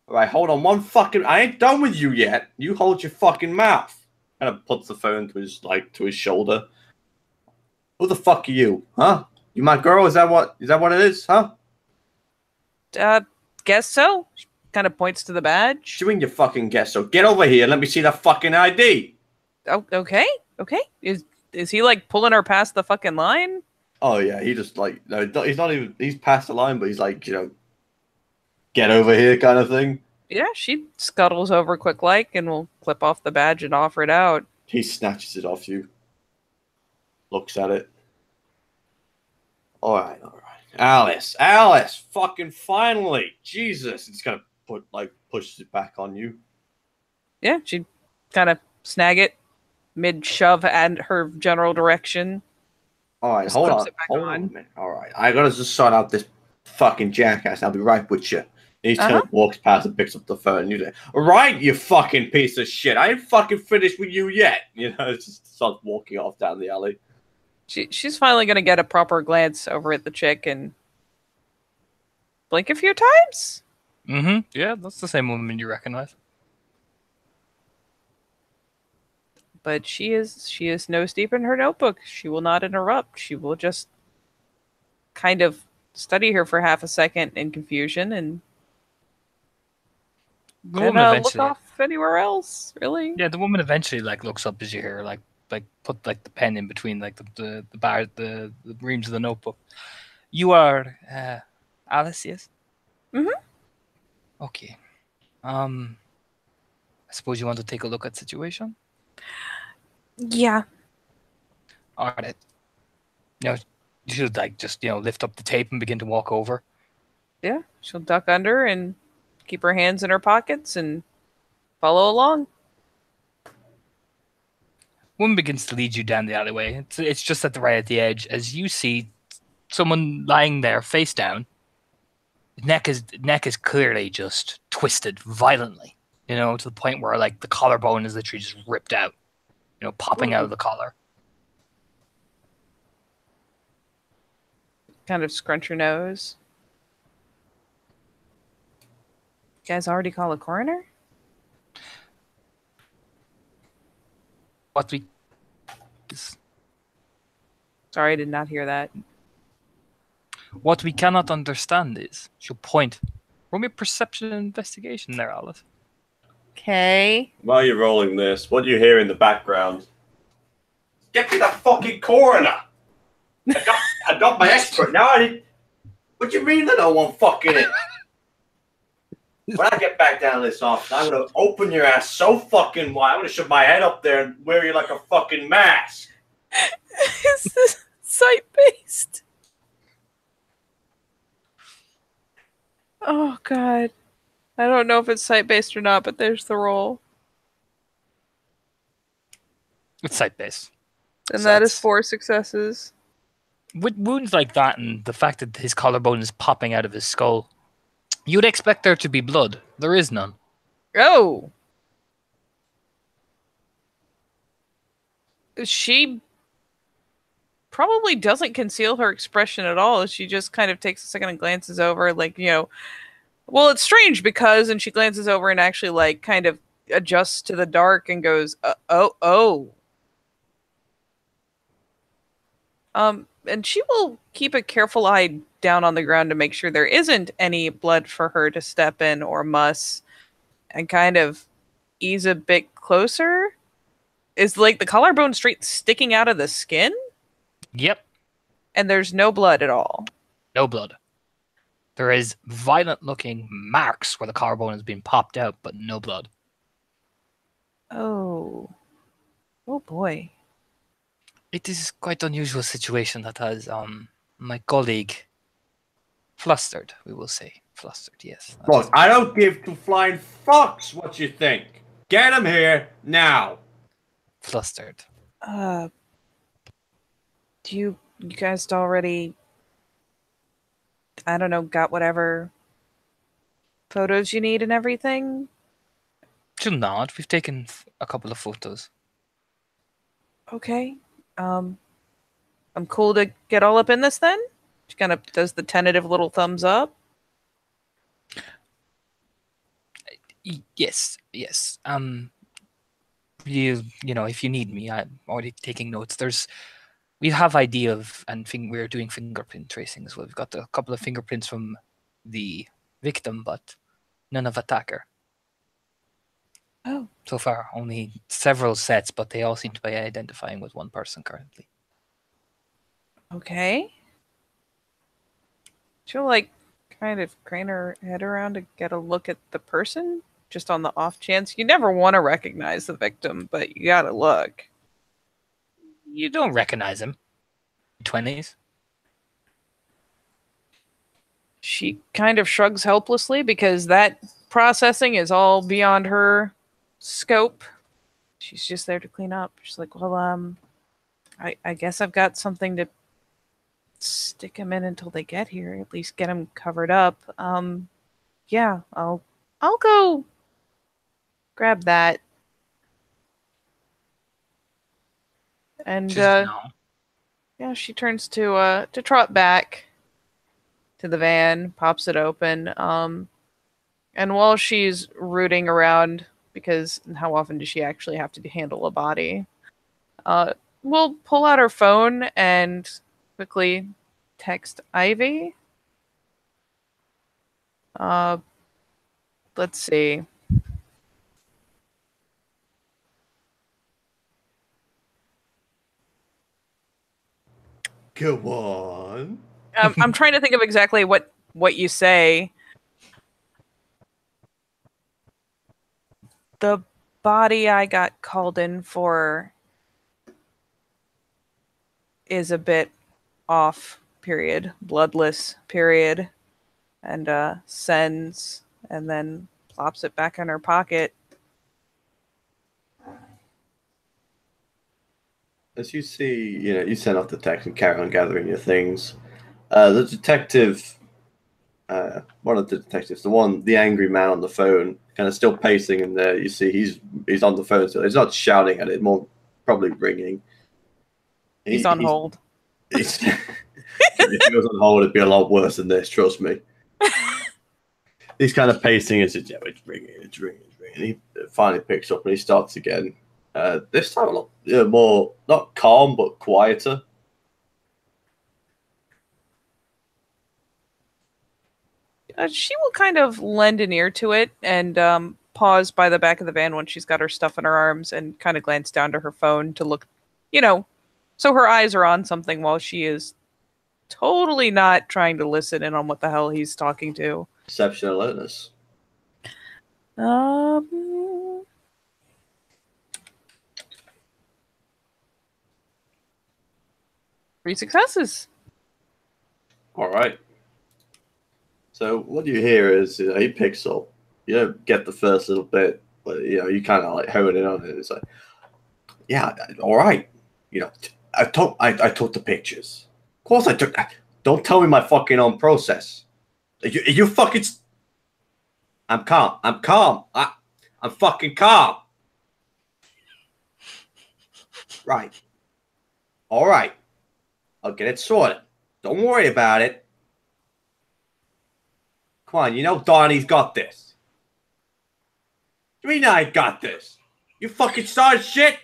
All right, hold on I ain't done with you yet. You hold your fucking mouth. Kind of puts the phone to his shoulder. Who the fuck are you? Huh? You my girl? Is that what it is? Huh? Guess so. She kind of points to the badge. Doing your fucking guess so. Get over here. Let me see that fucking ID. Oh, okay. Is he like pulling her past the fucking line? Oh yeah, he just no, he's not even. He's past the line, but he's like get over here kind of thing. Yeah, she scuttles over quick like and will clip off the badge and offer it out. He snatches it off you. Looks at it. All right. Alice, fucking finally. Jesus. It's gonna pushes it back on you. Yeah, she kind of snag it mid shove and her general direction. All right, Just hold clips on. it back Hold on a on. minute. All right. I gotta just sort out this fucking jackass. I'll be right with you. And he Uh-huh. walks past and picks up the phone. And he's like, all right, you fucking piece of shit. I ain't fucking finished with you yet. You know, just starts walking off down the alley. She's finally gonna get a proper glance over at the chick and blink a few times. Mm-hmm. Yeah, that's the same woman you recognize. But she is nose deep in her notebook. She will not interrupt. She will just kind of study her for half a second in confusion and The then woman look eventually, off anywhere else. Really? yeah, the woman eventually like looks up as you hear her like put like the pen in between like the bar the reams of the notebook. You are Alice, yes? Mhm. Okay. I suppose you want to take a look at the situation. Yeah. All right. You should like just lift up the tape and begin to walk over. Yeah. She'll duck under and keep her hands in her pockets and follow along. Woman begins to lead you down the alleyway. It's just right at the edge as you see someone lying there face down. Neck is clearly just twisted violently, to the point where like the collarbone is literally just ripped out, popping out of the collar. Kind of scrunch your nose. You guys already call a coroner? What we Sorry, I did not hear that. What we cannot understand is, she'll point. Roll me a perception and investigation there, Alice. Okay. While you're rolling this, what do you hear in the background? Get me the fucking coroner! I got my expert. Now I need... What do you mean that I won't fucking it? When I get back down to this office, I'm gonna open your ass so fucking wide. I'm gonna shove my head up there and wear you like a fucking mask. Is this site-based? Oh, God. I don't know if it's site-based or not, but there's the roll. It's site-based. And So that is that's- 4 successes. With wounds like that and the fact that his collarbone is popping out of his skull, you'd expect there to be blood. There is none. Oh! She probably doesn't conceal her expression at all. She just kind of takes a second and glances over, like, well, it's strange because, and she glances over and actually, like, kind of adjusts to the dark and goes, oh. And she will keep a careful eye down on the ground to make sure there isn't any blood for her to step in or muss, and kind of ease a bit closer. Is like the collarbone straight sticking out of the skin, Yep, and there's no blood at all. no blood. There is violent-looking marks where the collarbone has been popped out, but no blood. Oh boy. It is quite unusual situation that has my colleague flustered, we will say. Flustered, yes. Look, I don't give two flying fucks what you think. Get him here now. Flustered. Do you guys already, I don't know, got whatever photos you need and everything? She'll nod. We've taken a couple of photos. Okay. I'm cool to get all up in this then? She kind of does the tentative little thumbs up. Yes. If you need me, I'm already taking notes. We have idea of, and we're doing fingerprint tracing as well. We've got a couple of fingerprints from the victim, but none of attacker. Oh. So far, only several sets, but they all seem to be identifying with one person currently. Okay. She'll, like, kind of crane her head around to get a look at the person, just on the off chance. You never want to recognize the victim, but you gotta look. You don't recognize him. 20s. She kind of shrugs helplessly because that processing is all beyond her scope. She's just there to clean up. She's like, well, I guess I've got something to stick them in until they get here. At least get them covered up. Yeah, I'll go grab that. And Just no. yeah, she turns to trot back to the van, pops it open. And while she's rooting around, because how often does she actually have to handle a body? We'll pull out her phone and quickly text Ivy. Let's see. Go on. I'm trying to think of exactly what you say. The body I got called in for is a bit off, period. Bloodless, period. And sends, and then plops it back in her pocket. As you see, you send off the text and carry on gathering your things. The detective, one of the detectives, the angry man on the phone, kind of still pacing in there. You see he's on the phone, so he's not shouting at it, more probably ringing. He's on hold. If he was on hold, it'd be a lot worse than this, trust me. He's kind of pacing and says, yeah, it's ringing. And he finally picks up and he starts again. This time a lot more, not calm, but quieter. She will kind of lend an ear to it and pause by the back of the van when she's got her stuff in her arms and kind of glance down to her phone to look, so her eyes are on something while she is totally not trying to listen in on what the hell he's talking to. Perception alertness. 3 successes. All right. So what you hear is he picks up. You don't get the first little bit, but you kind of like hone in on it. It's like, yeah, all right. I took the pictures. Of course I took. Don't tell me my fucking own process. You fucking. I'm calm. I'm fucking calm. Right. All right. I'll get it sorted. Don't worry about it. Come on, Donnie's got this. What do you mean I got this? You fucking started shit?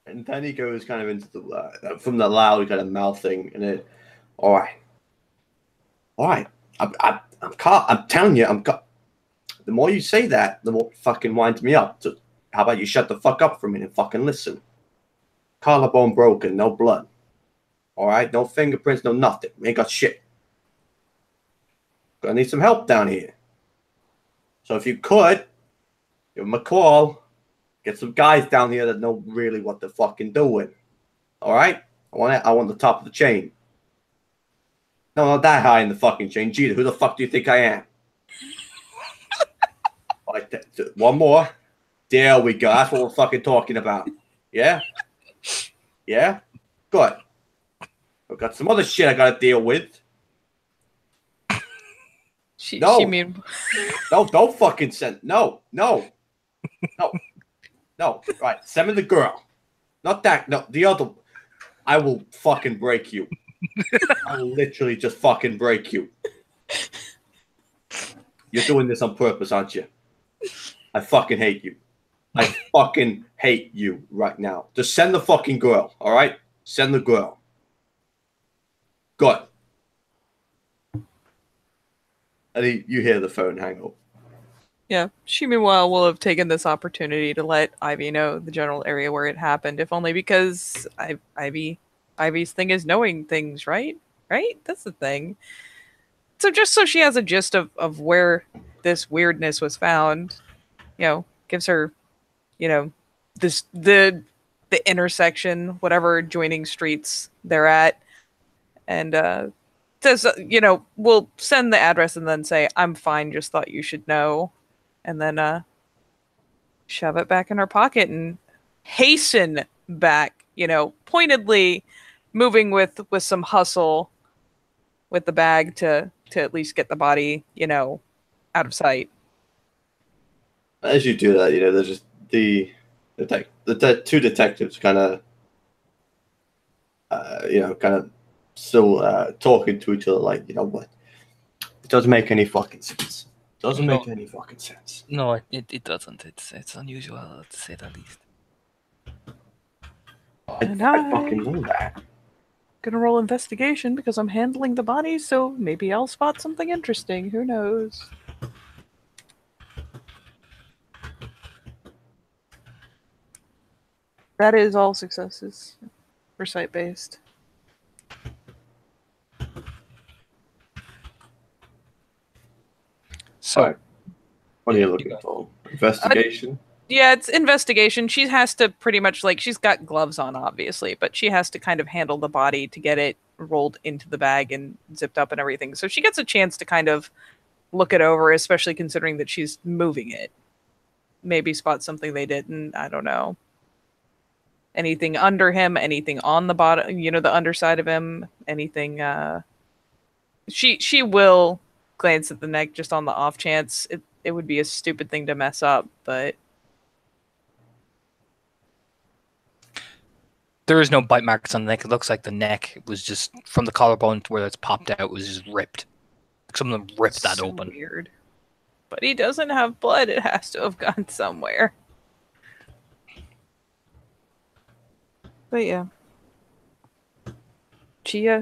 And then he goes kind of into the from the loud kind of mouthing, and it. All right. I'm calm. I'm telling you, the more you say that, the more it fucking winds me up. So how about you shut the fuck up for a minute and fucking listen? Collarbone broken, no blood. All right, no fingerprints, no nothing. We ain't got shit. Gonna need some help down here. So if you could, give them a call. Get some guys down here that know really what they're fucking doing. All right? I want the top of the chain. No, not that high in the fucking chain. Jeter, who the fuck do you think I am? One more. There we go. That's what we're fucking talking about. Yeah? Yeah? Good. I've got some other shit I gotta deal with. No, don't fucking send. No. Right, send me the girl. Not that. No, the other. I will fucking break you. I will literally just fucking break you. You're doing this on purpose, aren't you? I fucking hate you. I fucking hate you right now. Just send the fucking girl, all right? Send the girl. Good. And you hear the phone hang up. Yeah, she meanwhile will have taken this opportunity to let Ivy know the general area where it happened, if only because Ivy's thing is knowing things, right? Right? That's the thing. So just so she has a gist of where this weirdness was found, gives her, this the intersection, whatever joining streets they're at, and says, we'll send the address and then say, I'm fine, just thought you should know. And then shove it back in her pocket and hasten back, pointedly moving with some hustle with the bag to at least get the body, out of sight. As you do that, there's just the two detectives kind of, kind of still talking to each other like, you know what? It doesn't make any fucking sense. Doesn't make any fucking sense. No, it doesn't. It's unusual, to say the least. I fucking know that. Gonna roll investigation because I'm handling the body, so maybe I'll spot something interesting. Who knows? That is all successes for site-based. So, Right. What are you looking for? Investigation? Yeah, it's investigation. She has to pretty much, she's got gloves on, obviously, but she has to kind of handle the body to get it rolled into the bag and zipped up and everything. So she gets a chance to kind of look it over, especially considering that she's moving it. Maybe spot something they didn't. I don't know. Anything under him, anything on the bottom, the underside of him, anything. She will glance at the neck just on the off chance. It would be a stupid thing to mess up, but there is no bite marks on the neck. It looks like the neck was just from the collarbone to where it's popped out was just ripped. Someone ripped that open. Weird. But he doesn't have blood. It has to have gone somewhere. But yeah. She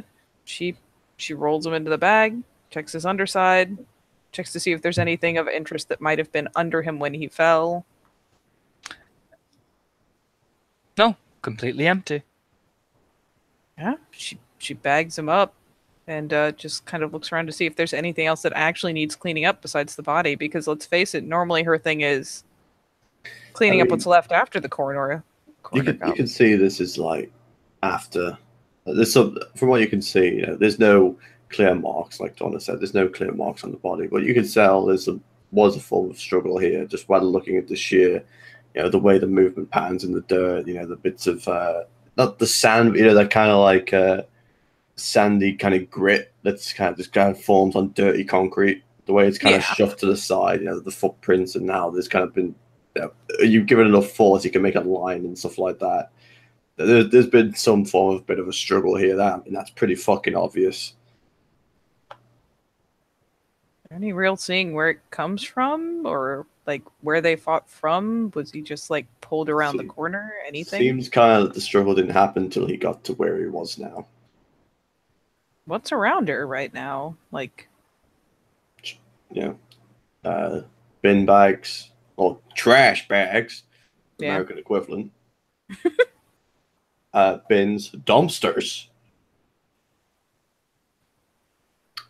rolls him into the bag, checks his underside, checks to see if there's anything of interest that might have been under him when he fell. No, completely empty. Yeah, she bags him up and just kind of looks around to see if there's anything else that actually needs cleaning up besides the body. Because let's face it, normally her thing is cleaning up what's left after the coroner. You can see this is like after. From what you can see, there's no clear marks, like Donna said. There's no clear marks on the body, but you can tell was a form of struggle here. Just by looking at the sheer, the way the movement patterns in the dirt, the bits of not the sand, that kind of like sandy kind of grit that's kind of forms on dirty concrete. The way it's kind of shoved to the side, the footprints, and now there's kind of been. You give it enough force, you can make a line and stuff like that. There's been some form of bit of a struggle here. That's pretty fucking obvious. Any real seeing where it comes from, or like where they fought from? Was he just like pulled around the corner? Anything? Seems kind of that the struggle didn't happen until he got to where he was now. What's around her right now? Like, bin bags or trash bags, yeah. American equivalent. Bins, dumpsters,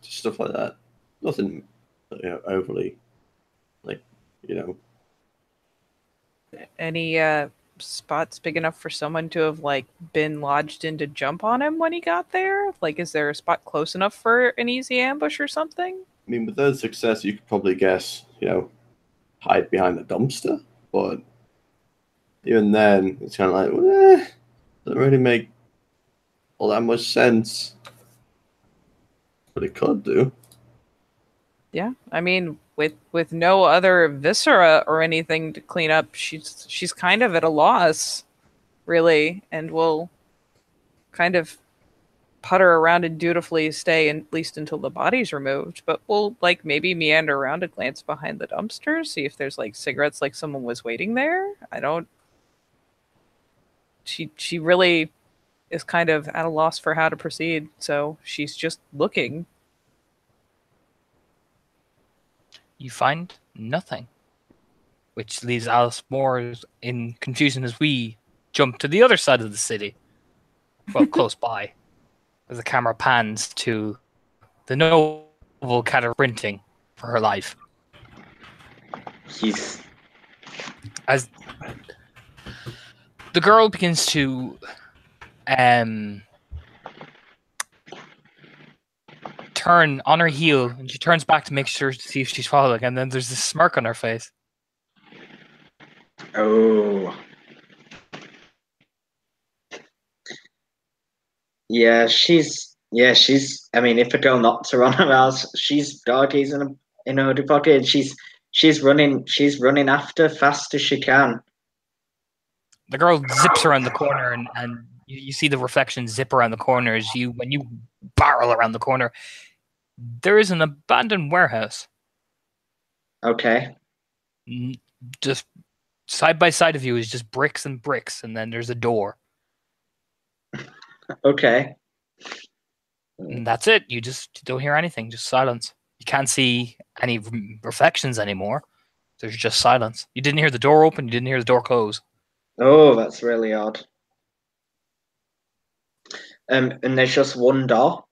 just stuff like that. Nothing, overly, Any spots big enough for someone to have been lodged in to jump on him when he got there? Like, is there a spot close enough for an easy ambush or something? I mean, with those success, you could probably guess, hide behind the dumpster. But even then, it's kind of like, doesn't really make all that much sense. But it could do. Yeah, I mean, with no other viscera or anything to clean up, she's kind of at a loss, really, and will kind of putter around and dutifully stay at least until the body's removed. But we'll maybe meander around and glance behind the dumpster, see if there's cigarettes, someone was waiting there. I don't. She really is kind of at a loss for how to proceed, so she's just looking. You find nothing, which leaves Alice more in confusion as we jump to the other side of the city. Well, close by, as the camera pans to the noble cat sprinting for her life. As the girl begins to turn on her heel, and she turns back to make sure to see if she's following, and then there's this smirk on her face. Oh. she's. I mean, if a girl knocks her on her house, she's doggies in a hoodie pocket. And she's running after fast as she can. The girl zips around the corner, and you see the reflection zip around the corner when you barrel around the corner. There is an abandoned warehouse. Okay. Just side by side of you is just bricks and bricks, and then there's a door. Okay. And that's it. You just don't hear anything, just silence. You can't see any reflections anymore. There's just silence. You didn't hear the door open, you didn't hear the door close. Oh, that's really odd. And there's just one door.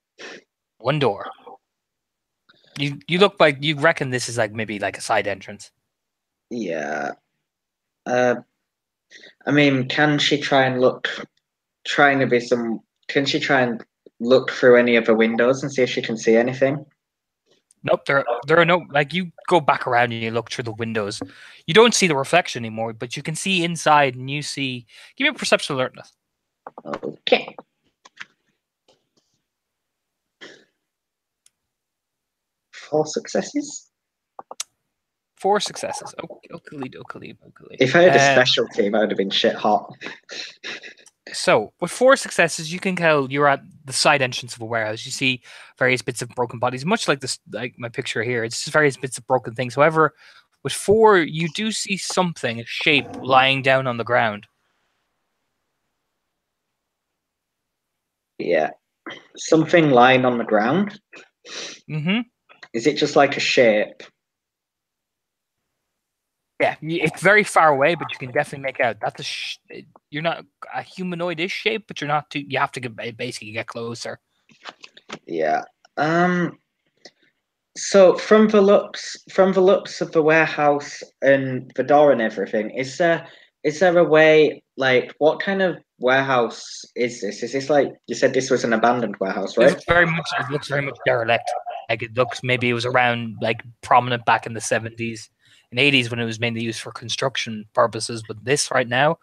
One door. You look like you reckon this is like maybe like a side entrance. Yeah. I mean, can she try and look through any of the windows and see if she can see anything? Nope, there are no, like, you go back around and you look through the windows. You don't see the reflection anymore, but you can see inside, and you see. Give me a perception alertness. Okay. 4 successes. 4 successes. Okay. If I had a special team, I would have been shit hot. So, with 4 successes, you can tell you're at the side entrance of a warehouse. You see various bits of broken bodies, much like this, like my picture here. It's just various bits of broken things. However, with 4, you do see something, a shape, lying down on the ground. Yeah. Something lying on the ground? Mm-hmm. Is it just like a shape? Yeah, it's very far away, but you can definitely make out that's you're not a humanoid-ish shape, but you're not too. You have to basically get closer. Yeah. So from the looks of the warehouse and the door and everything, is there a way, like, what kind of warehouse is this? Is this, like, you said this was an abandoned warehouse, right? It looks very much derelict. Like, it looks, maybe it was around, like, prominent back in the 70s and 80s when it was mainly used for construction purposes. But this right now,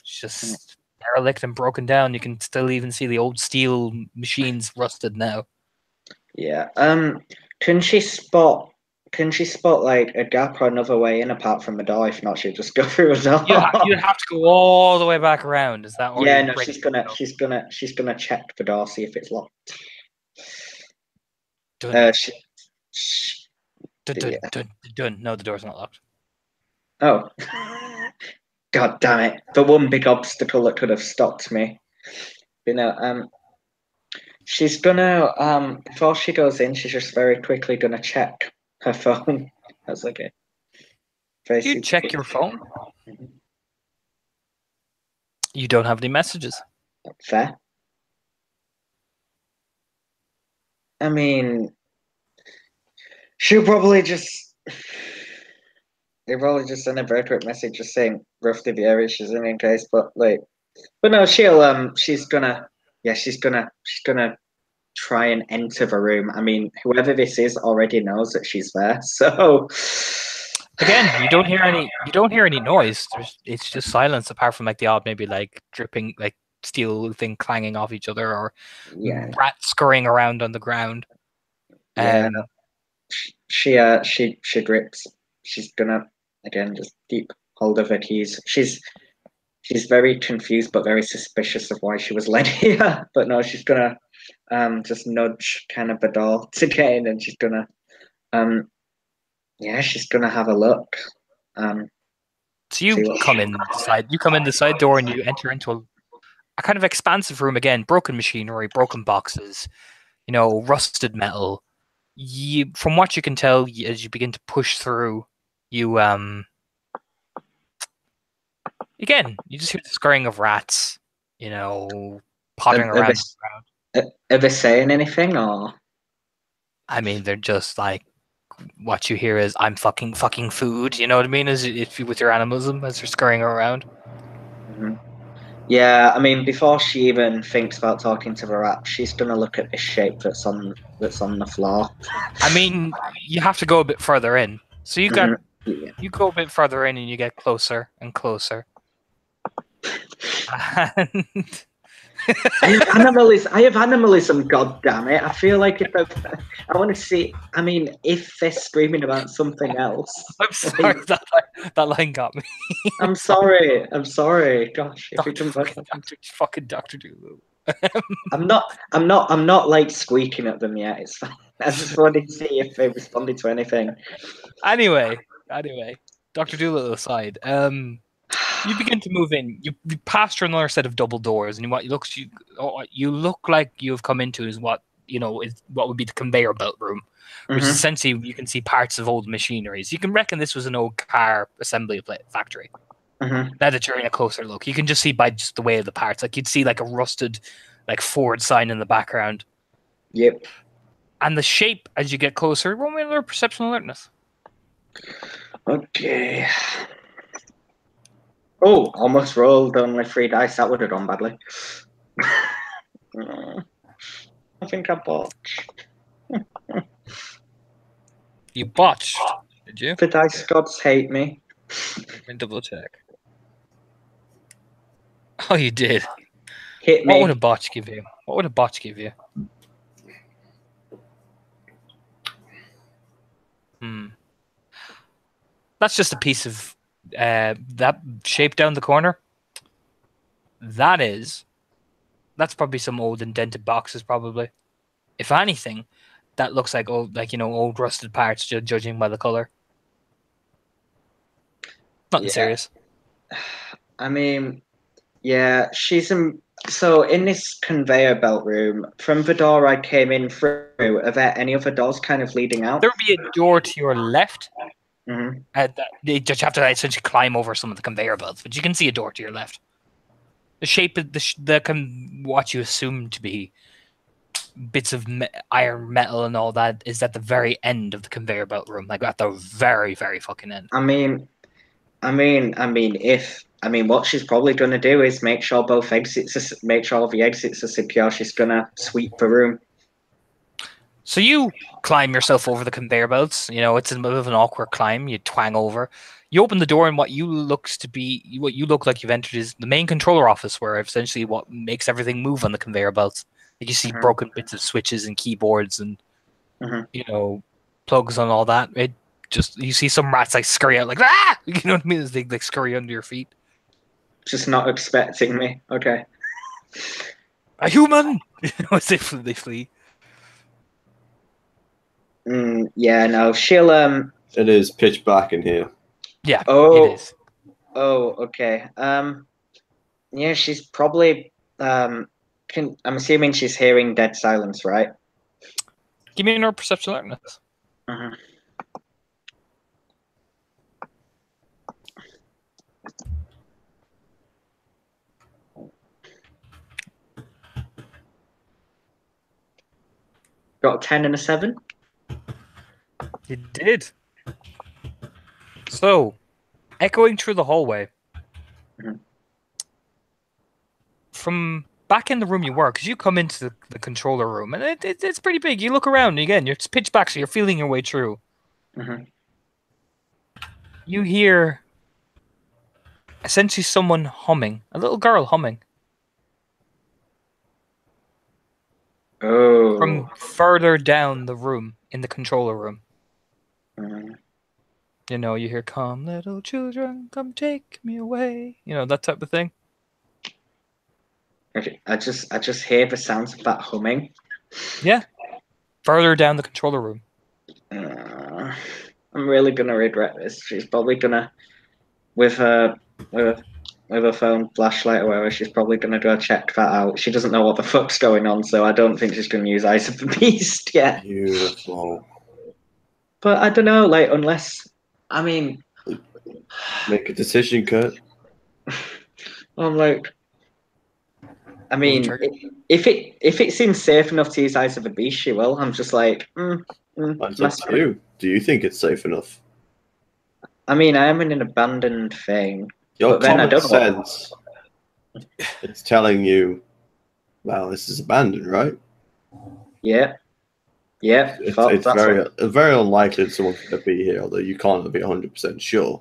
it's just derelict and broken down. You can still even see the old steel machines rusted now. Yeah. Can she spot like a gap or another way in apart from the door? If not, she'd just go through a door. You have to go all the way back around. Is that? Yeah, no. She's gonna check the door, see if it's locked. Done. Yeah. Done. No, the door's not locked. Oh. God damn it. The one big obstacle that could have stopped me. You know, she's gonna, before she goes in, she's just very quickly gonna check her phone. That's okay. You check your phone? You don't have any messages. Fair. I mean, they probably just send a very quick message just saying roughly the area she's in case, but no, she's gonna try and enter the room. I mean, whoever this is already knows that she's there, so again, you don't hear any noise. It's just silence, apart from like the odd maybe like dripping, like steel thing clanging off each other, or rats scurrying around on the ground. Yeah. She grips. She's gonna again just keep hold of her keys. She's very confused but very suspicious of why she was led here. But no, she's gonna just nudge kind of the door to get in, and she's gonna she's gonna have a look. So you come in the side door, and you enter into a kind of expansive room again. Broken machinery, broken boxes, rusted metal. From what you can tell, as you begin to push through, you again, you just hear the scurrying of rats, pottering around. Are they saying anything, or? I mean, they're just like, what you hear is, "I'm fucking food." You know what I mean? As if with your animalism, as they're scurrying around. Mm-hmm. Yeah, I mean, before she even thinks about talking to the rat, she's gonna look at this shape that's on the floor. I mean, you have to go a bit further in. So you got you go a bit further in, and you get closer and closer. And I have animalism. God damn it! I feel like if I want to see. I mean, if they're screaming about something else, I'm sorry, that line got me. I'm sorry. I'm sorry. Gosh, if we Doctor, can fucking Doctor Doolittle. I'm not like squeaking at them yet. It's fine. I just wanted to see if they responded to anything. Anyway, Doctor Doolittle aside, you begin to move in. You pass through another set of double doors, and what you look like you've come into is what would be the conveyor belt room, which is essentially you can see parts of old machineries. You can reckon this was an old car assembly factory. Now that you're in a closer look, you can just see by just the way of the parts. Like you'd see like a rusted, like Ford sign in the background. Yep. And the shape as you get closer. Roll me another perception alertness. Okay. Oh, almost rolled only 3 dice. That would have done badly. I think I botched. You botched, did you? The dice gods hate me. Let me double check. Oh, you did. Hit me. What would a botch give you? What would a botch give you? That's just a piece of that shape down the corner. That's probably some old indented boxes, probably. If anything, that looks like old rusted parts, judging by the color. Nothing serious. I mean, yeah, so in this conveyor belt room, from the door I came in through, are there any other doors kind of leading out? There would be a door to your left. Mm-hmm. You just have to essentially climb over some of the conveyor belts, but you can see a door to your left. The shape of what you assume to be bits of iron, metal, and all that is at the very end of the conveyor belt room, like at the very, very fucking end. I mean, what she's probably going to do is make sure all the exits are secure. She's going to sweep the room. So you climb yourself over the conveyor belts. It's a bit of an awkward climb. You twang over. You open the door, and what you look like you've entered is the main controller office, where essentially what makes everything move on the conveyor belts. Like you see broken bits of switches and keyboards and plugs and all that. You see some rats like scurry out like ah, you know what I mean? As they like scurry under your feet. Just not expecting me. Okay. A human. As they flee. Yeah, no, she'll It is pitch black in here. Yeah. Oh. It is. Oh, okay. Yeah, she's probably I'm assuming she's hearing dead silence, right? Give me another perception alertness. Got a 10 and a 7. You did. So, echoing through the hallway, from back in the room you were, because you come into the controller room, and it's pretty big. You look around, and again, it's pitch black, so you're feeling your way through. You hear essentially someone humming, a little girl humming. Oh. From further down the room, in the controller room. You hear, "Come, little children, come take me away." That type of thing. Okay, I just hear the sounds of that humming. Yeah. Further down the controller room. I'm really gonna regret this. She's probably gonna, with her phone flashlight or whatever, she's probably gonna go check that out. She doesn't know what the fuck's going on, so I don't think she's gonna use Eyes of the Beast yet. Beautiful. But I don't know, unless, make a decision, Kurt. I'm like, if it seems safe enough to use Eyes of the Beast, she will. I'm just like, That's up to you. Do you think it's safe enough? I am in an abandoned thing. Your common sense, it's telling you, well, this is abandoned, right? Yeah. Yeah. It's very unlikely that someone's going to be here, although you can't be 100% sure.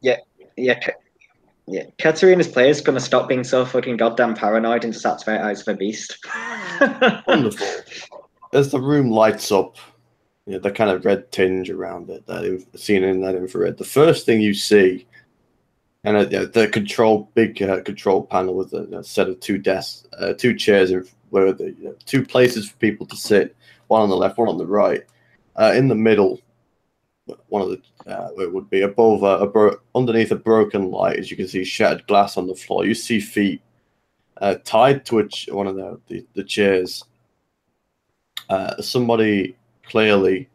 Yeah. Yeah, Katarina's player is gonna stop being so fucking goddamn paranoid and just activate Eyes of a Beast. Wonderful. As the room lights up, you know, the kind of red tinge around it, seen in that infrared, the first thing you see, and the big control panel with a set of two desks, two chairs, where the two places for people to sit, one on the left, one on the right. In the middle, one of the it would be above underneath a broken light, as you can see shattered glass on the floor. You see feet tied to one of the chairs. Somebody clearly,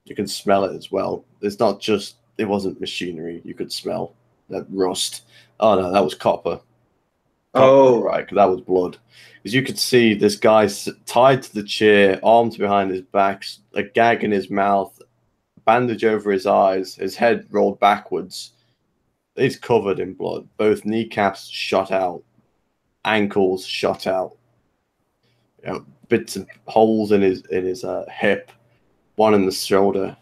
you can smell it as well. It wasn't machinery. You could smell that rust. Oh no, that was copper. Oh, right, that was blood. Because you could see this guy tied to the chair, arms behind his back, a gag in his mouth, bandage over his eyes, his head rolled backwards. He's covered in blood. Both kneecaps shot out, ankles shot out. You know, bits of holes in his hip, one in the shoulder,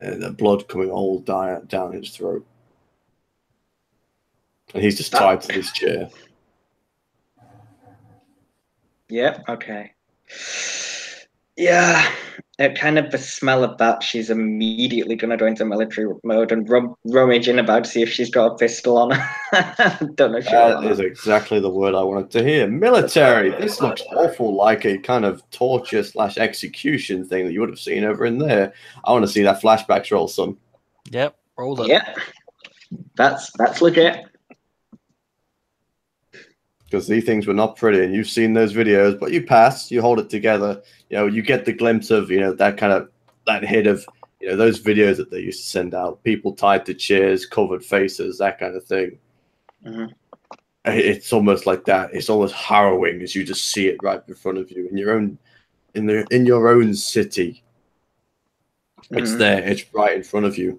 and the blood coming all down his throat. And he's just tied to this chair. Yep. Okay. Yeah. Kind of the smell of that, she's immediately going to go into military mode and rummaging about to see if she's got a pistol on her. Don't know if that is exactly the word I wanted to hear. Military. This looks awful like a kind of torture / execution thing that you would have seen over in there. I want to see that flashbacks roll, son. Yep, roll it. Yeah. That's legit. Because these things were not pretty, and you've seen those videos, but you pass, you hold it together. You know, you get the glimpse of, that hit of, those videos that they used to send out, people tied to chairs, covered faces, that kind of thing. Mm-hmm. It's almost like that. It's almost harrowing as you just see it right in front of you in your own city. Mm-hmm. It's there. It's right in front of you.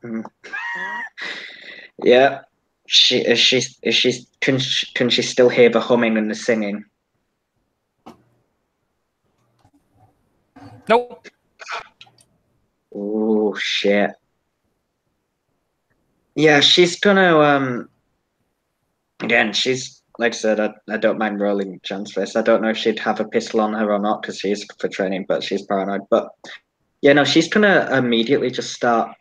Mm-hmm. Yeah. Can she still hear the humming and the singing? Nope. Oh shit. Yeah, she's gonna again, she's like I said, I don't mind rolling chance for this. I don't know if she'd have a pistol on her or not because she's for training, but she's paranoid. But yeah, no, she's gonna immediately just start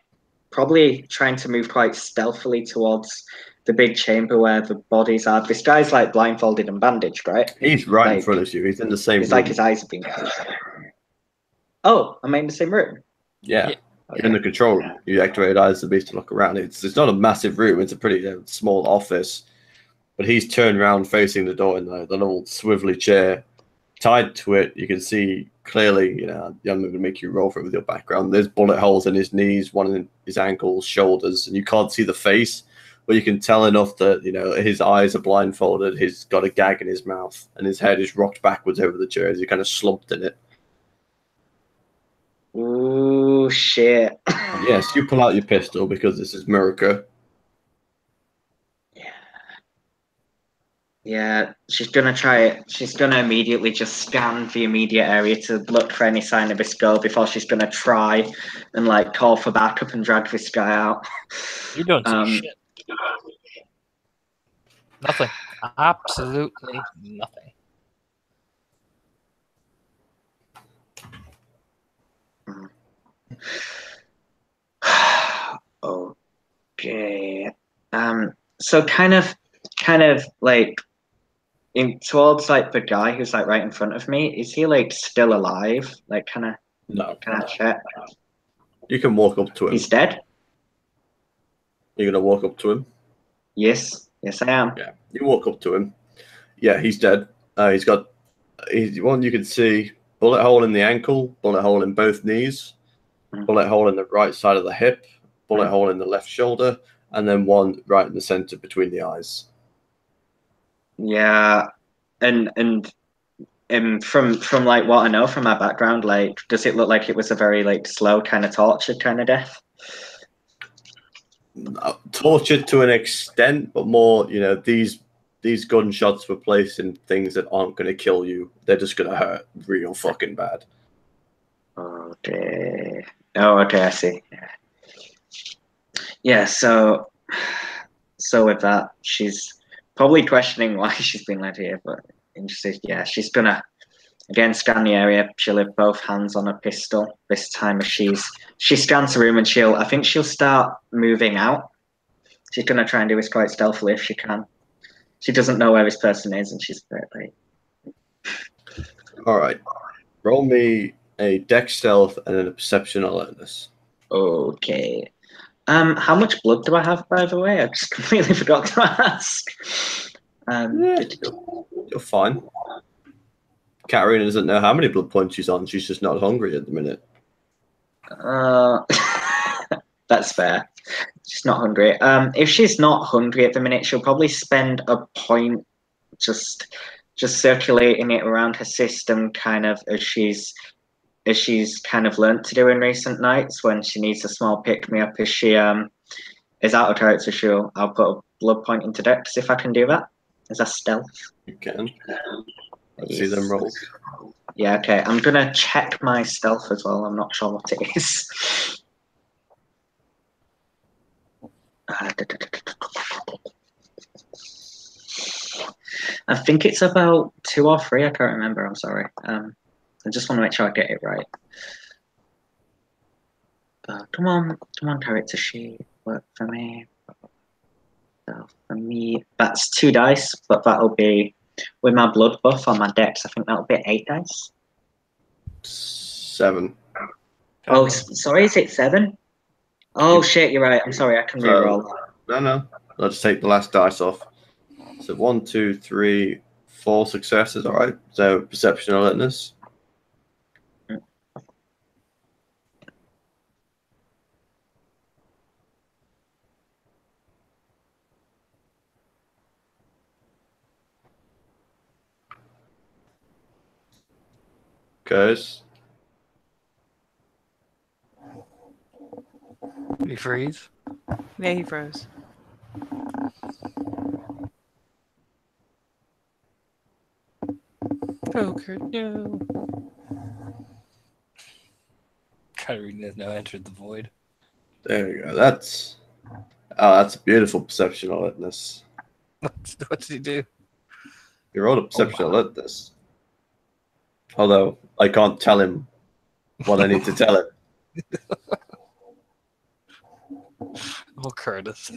probably trying to move quite stealthily towards the big chamber where the bodies are. This guy's like blindfolded and bandaged, right? He's right in front of you. He's in the same It's room. like his eyes have been closed. Oh, am I in the same room? Yeah. You're in the control room. You activate Eyes of the Beast to look around. It's not a massive room. It's a pretty small office. But he's turned around facing the door in the little swivelly chair. Tied to it, you can see clearly, I'm going to make you roll for it with your background. There's bullet holes in his knees, one in his ankles, shoulders, and you can't see the face, but you can tell enough that, his eyes are blindfolded, he's got a gag in his mouth, and his head is rocked backwards over the chair as he kind of slumped in it. Ooh, shit. Yes, you pull out your pistol because this is Murica. Yeah, she's gonna try it. She's gonna immediately just scan the immediate area to look for any sign of this girl before she's gonna try and call for backup and drag this guy out. You don't see shit. Nothing. Absolutely nothing. Okay. So kind of towards the guy who's right in front of me, is he still alive? No. Can I check? You can walk up to him. He's dead? You're gonna walk up to him? Yes, I am. Yeah. You walk up to him. Yeah, he's dead. He's one you can see, bullet hole in the ankle, bullet hole in both knees, bullet hole in the right side of the hip, bullet hole in the left shoulder, and then one right in the center between the eyes. Yeah, and from what I know from my background, does it look like it was a very slow kind of tortured kind of death? Tortured to an extent, but more, these gunshots were placed in things that aren't going to kill you. They're just going to hurt real fucking bad. Okay. Oh, okay, I see. Yeah, so with that, she's probably questioning why she's been led here, but interested. Yeah, she's gonna again scan the area. She'll have both hands on a pistol this time as she scans the room, and I think she'll start moving out. She's gonna try and do this quite stealthily if she can. She doesn't know where this person is, and she's very. All right. Roll me a dex stealth and then a perception alertness. Okay. How much blood do I have, by the way? I just completely forgot to ask. You're fine. Katarina doesn't know how many blood points she's on. She's just not hungry at the minute. That's fair. She's not hungry. If she's not hungry at the minute, she'll probably spend a point just circulating it around her system, kind of as she's kind of learnt to do in recent nights when she needs a small pick me up. As she is out of character, I'll put a blood point into dex if I can do that. Is that stealth? You can. Let's see them rolls. Yeah, okay. I'm gonna check my stealth as well. I'm not sure what it is. I think it's about 2 or 3. I can't remember. I'm sorry. I just want to make sure I get it right. Come on, character sheet. Work for me. For me, that's 2 dice, but that'll be with my blood buff on my dex. I think that'll be 8 dice. 7. Oh, sorry, is it 7? Oh shit, you're right. I'm sorry, I can reroll. No. Let's take the last dice off. So 1, 2, 3, 4 successes. All right. So perception alertness. Goes. He freeze. Yeah, he froze. Oh, Kurt, no. Katarina has now entered the void. There you go. That's a beautiful perception alertness. What did he do? You rolled a perception alertness. Although I can't tell him what I need to tell him. Oh, Curtis.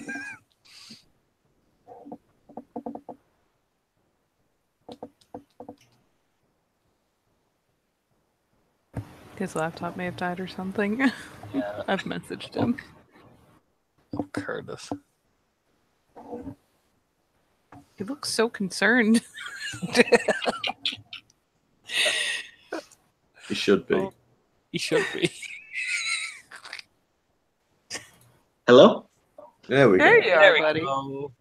His laptop may have died or something. Yeah. I've messaged him. Oh, Curtis. He looks so concerned. He should be. Oh, he should be. Hello? There we There go. you are, buddy. Go.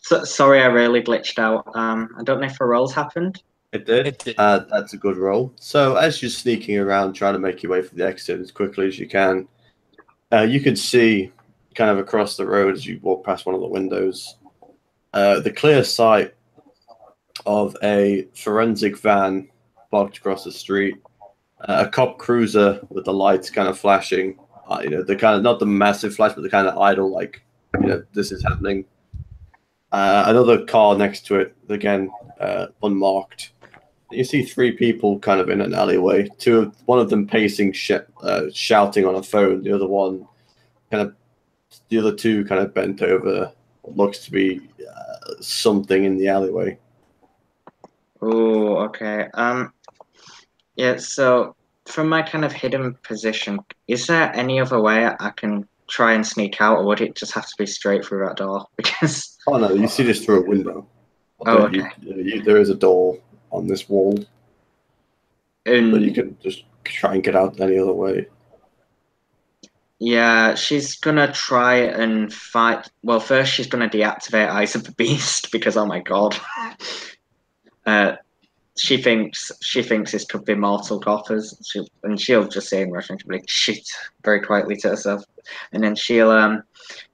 Sorry, I really glitched out. I don't know if a roll's happened. It did. It did. That's a good roll. So as you're sneaking around trying to make your way for the exit as quickly as you can see kind of across the road as you walk past one of the windows, the clear sight of a forensic van parked across the street, a cop cruiser with the lights kind of flashing, the kind of, not the massive flash, but the kind of idle, like, this is happening. Another car next to it, again, unmarked. You see 3 people kind of in an alleyway. One of them pacing, shouting on a phone. The other 2 kind of bent over. What looks to be something in the alleyway. Oh, okay. Yeah. So from my kind of hidden position, is there any other way I can try and sneak out, or would it just have to be straight through that door? Because Oh no, you see this through a window. Oh, okay. There is a door on this wall, but you and can just try and get out any other way. yeah, she's gonna try and fight. Well, first she's gonna deactivate Eyes of the Beast because oh my god, she thinks this could be mortal coffers. She'll just say in Russian, she'll be like shit very quietly to herself, and then she'll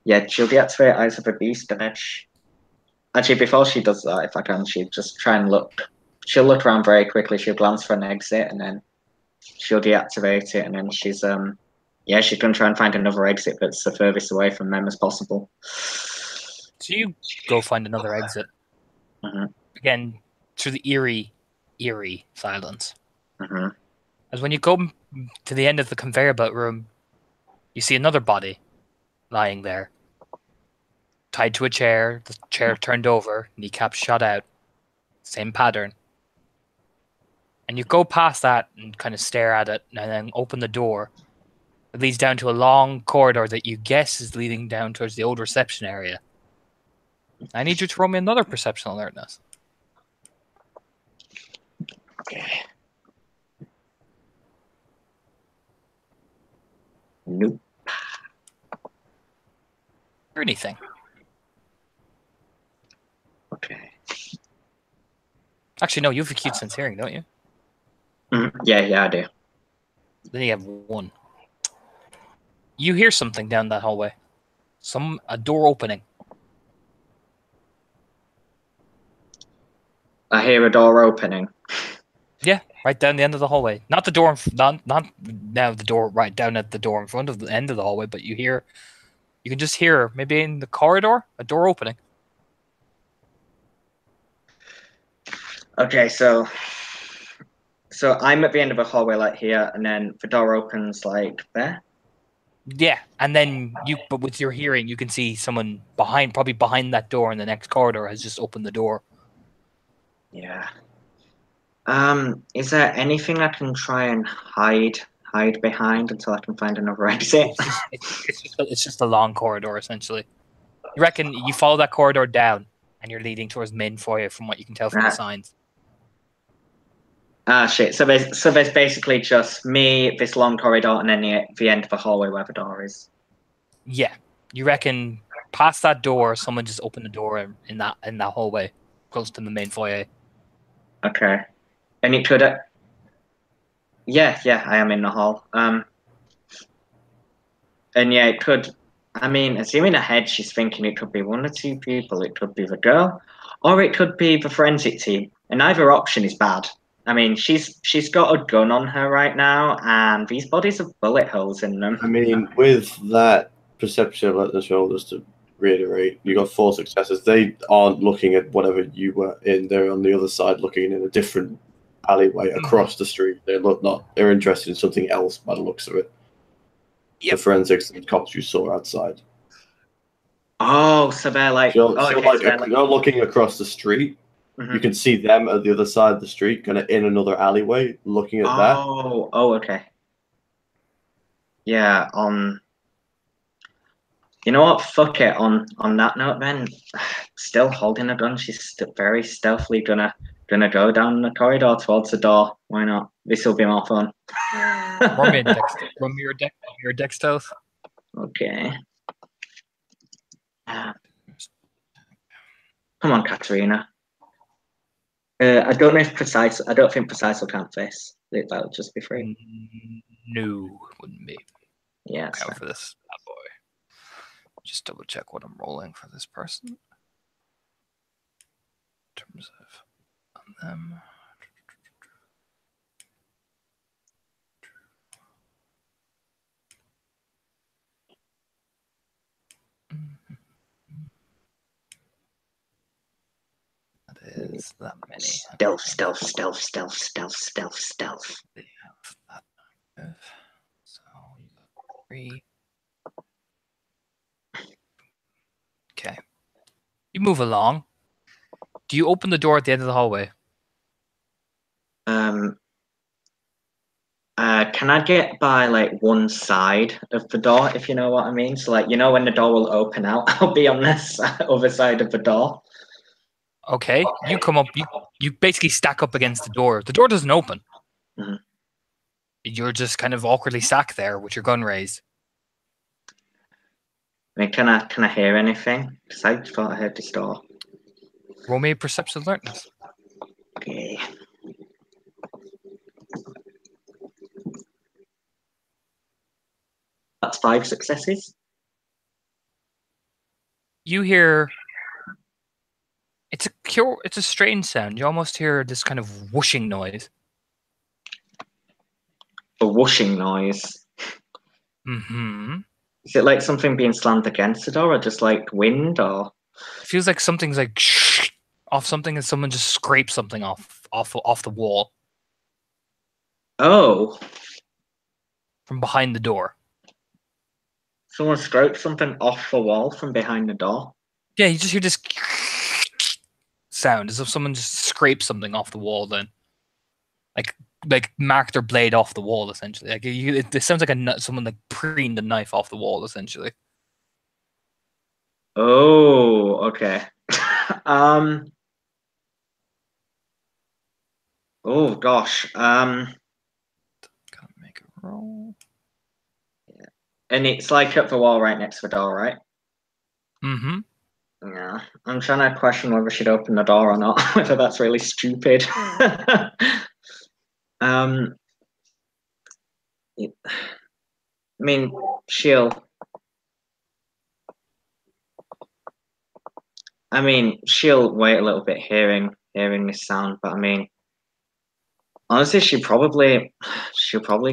deactivate Eyes of the Beast, and then actually before she does that, if I can, she'll just try and look. She'll look around very quickly. She'll glance for an exit, and then she'll deactivate it, and then she's Yeah, she's going to try and find another exit that's the furthest away from them as possible. So you go find another exit. Mhm. Again, through the eerie silence. Mhm. As when you go to the end of the conveyor belt room, you see another body lying there, tied to a chair, the chair turned over, kneecaps shot out. Same pattern. And you go past that and kind of stare at it, and then open the door. It leads down to a long corridor that you guess is leading down towards the old reception area. I need you to roll me another perception alertness. Okay. Nope. Or anything. Okay. Actually, no, you have acute sense hearing, don't you? Yeah, I do. Then you have 1. You hear something down that hallway. A door opening. I hear a door opening. Yeah, right down the end of the hallway. Not the door, not now the door right down at the door in front of the end of the hallway, but you can just hear maybe in the corridor a door opening. Okay, so I'm at the end of a hallway like here, and then the door opens like there. Yeah, and then but with your hearing, you can see someone probably behind that door in the next corridor has just opened the door. Yeah. Is there anything I can try and hide behind until I can find another exit? It's just a long corridor, essentially. You reckon you follow that corridor down, and you're leading towards the main foyer from what you can tell from the signs. Ah, shit. So there's basically just me, this long corridor, and then the end of the hallway where the door is. Yeah. You reckon past that door, someone just opened the door in that hallway, close to the main foyer. Okay. And it could... Yeah, I am in the hall. And yeah, it could... I mean, assuming ahead, she's thinking it could be 1 or 2 people. It could be the girl, or it could be the forensic team. And either option is bad. I mean, she's got a gun on her right now, and these bodies have bullet holes in them. I mean, with that perception alertness roll, just to reiterate, you got 4 successes. They aren't looking at whatever you were in. They're on the other side, looking in a different alleyway across the street. They're interested in something else by the looks of it. Yep. The forensics and cops you saw outside. Oh, so they're like... You're looking across the street. Mm-hmm. You can see them at the other side of the street, kind of in another alleyway, looking at that. Oh, okay. Yeah, you know what? Fuck it. On that note, then, still holding a gun, she's very stealthily gonna go down the corridor towards the door. Why not? This will be more fun. Roll me your dex stealth. Okay. Come on, Katerina. I don't think Precise will count this. That would just be free. No, wouldn't be. Yeah. Count for this bad boy. Just double check what I'm rolling for this person. In terms of them. That is that many. Stealth. They have that. So you got 3. Okay. You move along. Do you open the door at the end of the hallway? Can I get by like one side of the door, if you know what I mean? So like, you know, when the door will open out, I'll be on this other side of the door. Okay. You come up. You basically stack up against the door. The door doesn't open. Mm-hmm. You're just kind of awkwardly stacked there with your gun raised. I mean, can I hear anything? Because I thought I heard this door. Roll me a perception alertness. Okay. That's 5 successes. You hear... It's a strange sound. You almost hear this kind of whooshing noise. A whooshing noise. Mm-hmm. Is it like something being slammed against the door, or just like wind, or? It feels like something's like off something, and someone just scraped something off the wall Oh, from behind the door. someone scraped something off the wall from behind the door. Yeah, you just hear this sound as if someone just scraped something off the wall. Then, like marked their blade off the wall, essentially. Like it sounds like someone like preened a knife off the wall, essentially. Oh, okay. Oh gosh. Gotta make a roll. And it's like at the wall right next to the door, right? Mm-hmm. Yeah. I'm trying to question whether she'd open the door or not. Whether that's really stupid. um. I mean, she'll. She'll wait a little bit hearing this sound, but I mean, honestly, she'll probably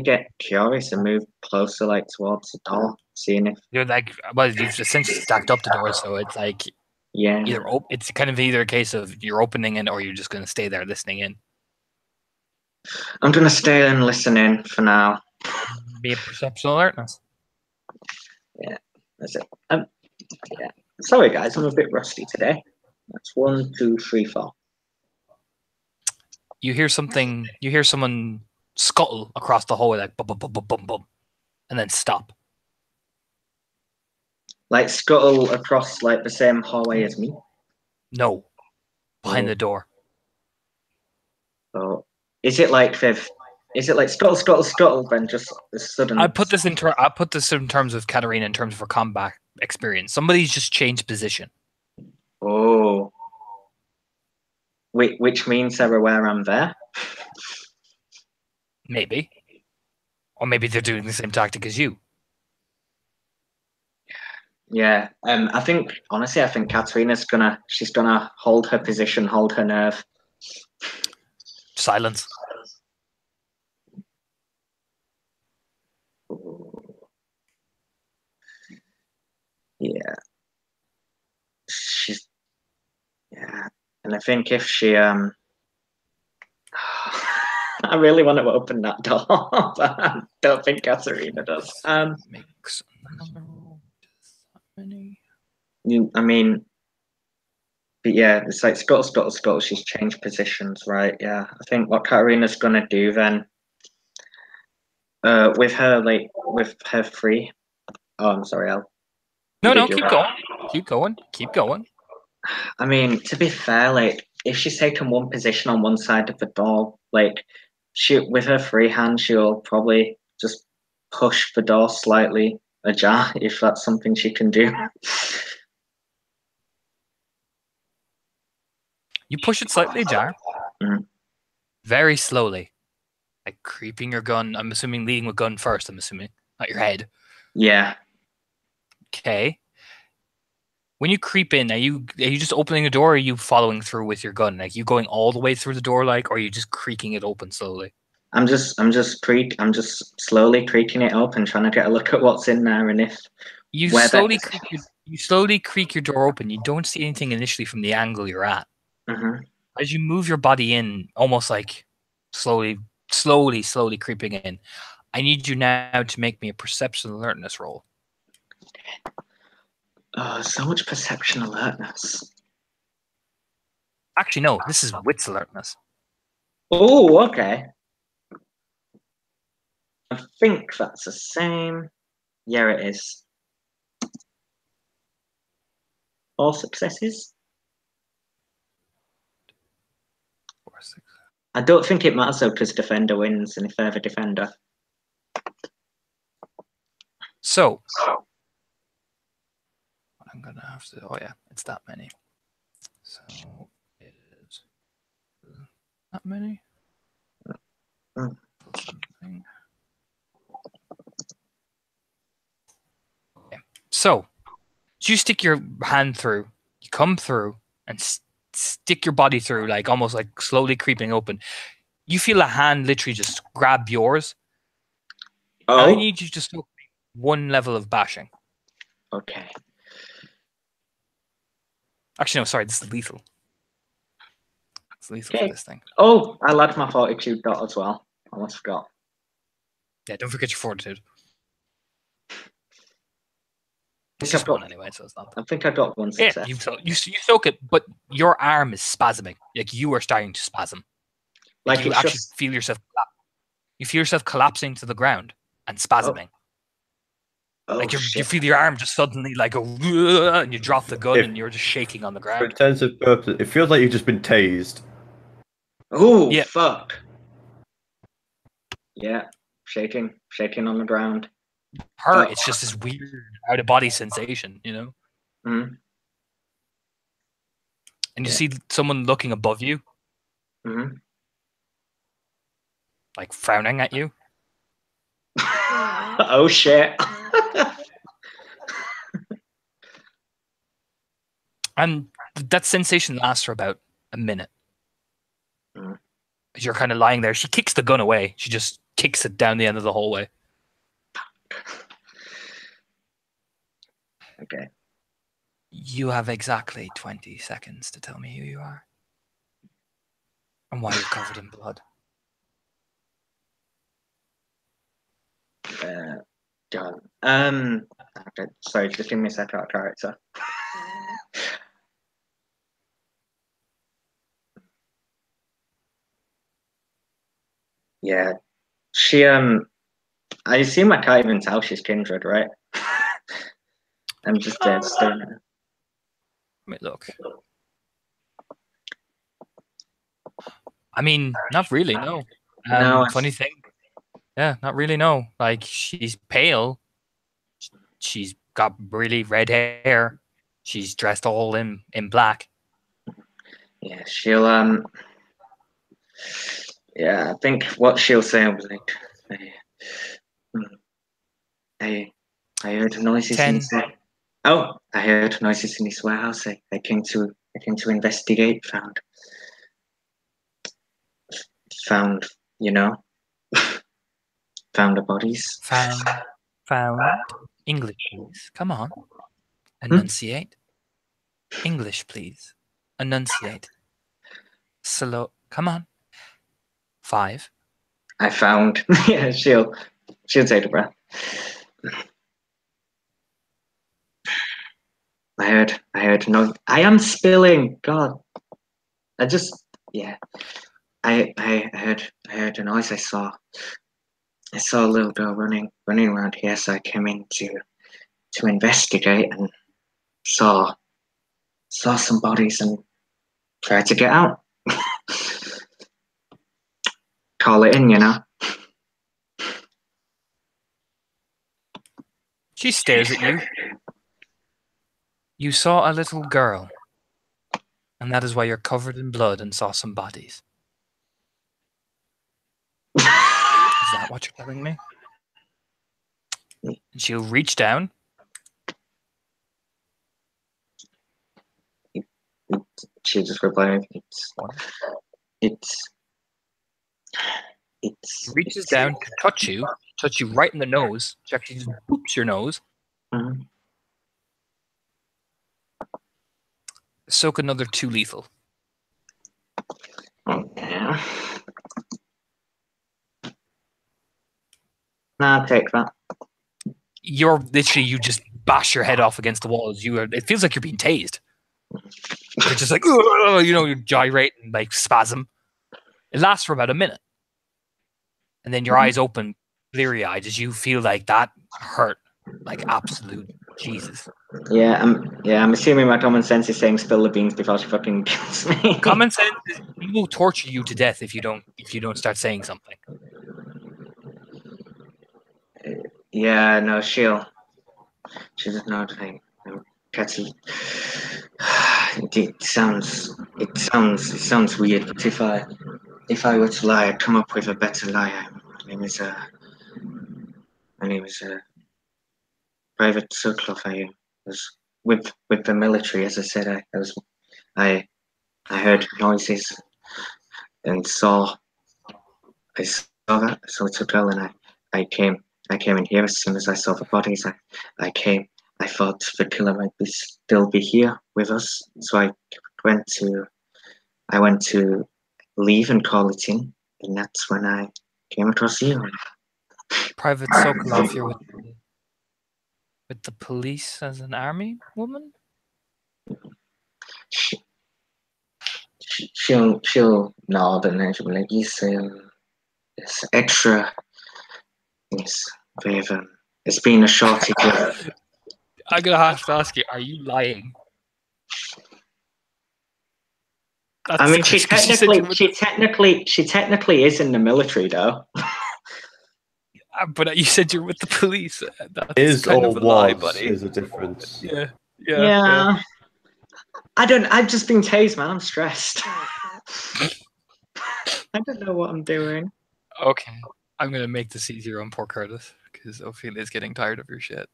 get curious and move closer, like towards the door, seeing if. You're like, well, you've essentially stacked up the door, so it's like Yeah. it's kind of either a case of you're opening it or you're just going to stay there listening in. I'm gonna stay and listen in for now. Be a perceptual alertness. That's it. Yeah. Sorry, guys, I'm a bit rusty today. That's 1, 2, 3, 4. You hear something. You hear someone scuttle across the hallway, like bum bum bum bum bum bum, and then stop. Like scuttle across like the same hallway as me. No, behind Oh. the door. So is it like scuttle, scuttle, scuttle? Then just a sudden. I put this in terms of Katarina, in terms of her combat experience. Somebody's just changed position. Oh. Which means they're aware I'm there. Maybe, or maybe they're doing the same tactic as you. Yeah. I think Katarina's gonna hold her position, hold her nerve. Silence. Yeah. And I think if she I really want to open that door, but I don't think Katarina does. Makes another roll. Many. But yeah, it's like scuttle, scuttle, scuttle. She's changed positions, right? Yeah. I think what Katarina's gonna do then, with her free. Oh, I'm sorry, Al. No, keep going. I mean, to be fair, like if she's taken one position on one side of the door, like with her free hand, she'll probably just push the door slightly ajar if that's something she can do. You push it slightly ajar, very slowly, like creeping your gun. I'm assuming leading with gun first. I'm assuming, not your head. Yeah. Okay. When you creep in, are you just opening the door, or are you following through with your gun? Like, you going all the way through the door, like, or are you just creaking it open slowly? I'm just slowly creaking it open, trying to get a look at what's in there, and if you slowly creak your door open. You don't see anything initially from the angle you're at. Mm-hmm. As you move your body in, almost like slowly creeping in, I need you now to make me a perception alertness roll. Oh, so much perception alertness. Actually, no, this is wits alertness. Oh, okay. I think that's the same. Yeah, it is. 4 successes. 4, 6. I don't think it matters though, because defender wins, and if they're the defender. So, I'm gonna have to. Oh yeah, it's that many. So it is that many. Okay. So you stick your hand through, you come through, and stick your body through, like almost like slowly creeping open. You feel a hand literally just grab yours. Oh. I need you to 1 level of bashing. Okay. Actually, no, sorry, this is lethal. It's lethal Okay. for this thing. Oh, I'll add my fortitude dot as well. I almost forgot. Yeah, don't forget your fortitude. I It's think I've just one got. anyway, so it's not. I think I got one Yeah, success. you soak it, but your arm is spasming. Like you are starting to spasm. Like you it's actually just. feel yourself. You feel yourself collapsing to the ground and spasming. Oh Like you shit! feel your arm just suddenly like go, and you drop the gun If- and you're just shaking on the For ground. intensive purposes, it feels like you've just been tased. Oh Yeah. fuck! Yeah, shaking on the ground. Her, it's just this weird out of body sensation, you know. Mm-hmm. And you Yeah. see someone looking above you, Mm-hmm. like frowning at you. Oh shit! And that sensation lasts for about a minute. Mm. As you're kind of lying there, she kicks the gun away. She just kicks it down the end of the hallway. Okay. You have exactly 20 seconds to tell me who you are and why you're covered in blood. God. Okay, sorry, just give me a second out of character. Yeah, she I assume I can't even tell she's kindred, right? I'm just dead staring at her. Let me look. I mean, not really, no. No, Funny thing. Yeah, not really, no. Like, she's pale. She's got really red hair. She's dressed all in black. yeah, she'll yeah, I think what she'll say was like, I heard noises 10. in the oh, I heard noises in this warehouse. I came to investigate. Found you know, found the bodies. Found. English, please. Come on. Enunciate. English, please. Enunciate. Slow. Come on. 5. I found. Yeah, she'll take a breath. I heard no. I am spilling. God, I just yeah. I heard a noise. I saw a little girl running around here. So I came in to investigate and saw some bodies and tried to get out. Call it in, you know. She stares at you. You saw a little girl, and that is why you're covered in blood and saw some bodies. Is that what you're telling me? And she'll reach down. She'll just reply, it's Reaches down to touch you right in the nose. She actually just boops your nose. Mhm. Soak another 2 lethal. Okay. I'll take that. You're literally, you just bash your head off against the walls. It feels like you're being tased. You're just like, you know, you're gyrating, like spasm. It lasts for about a minute. And then your eyes open, bleary eyed, as you feel like that hurt. Like absolute Jesus. Yeah, I'm assuming my common sense is saying spill the beans before she fucking kills me. Common sense is he will torture you to death if you don't start saying something. Yeah, no, she does not think. Catchy. It sounds weird, but if I were to lie, I'd come up with a better lie. My name is Private Sutcliffe. I was with the military, as I said. I heard noises and saw that. I saw a girl, and I came in here as soon as I saw the bodies. I came. I thought the killer might still be here with us, so I went to leave and call it in, and that's when I came across you. Private Sokolov, you're with the police as an army woman? She'll nod and then she'll be like, yes, extra. Yes, it's been a shortage. I'm gonna have to ask you: are you lying? That's I mean, she technically is in the military, though. But you said you're with the police. That's Is kind or of a lie, was buddy. is a difference. Yeah. I've just been tased, man. I'm stressed. I don't know what I'm doing. Okay, I'm gonna make this easier on poor Curtis because Ophelia's getting tired of your shit.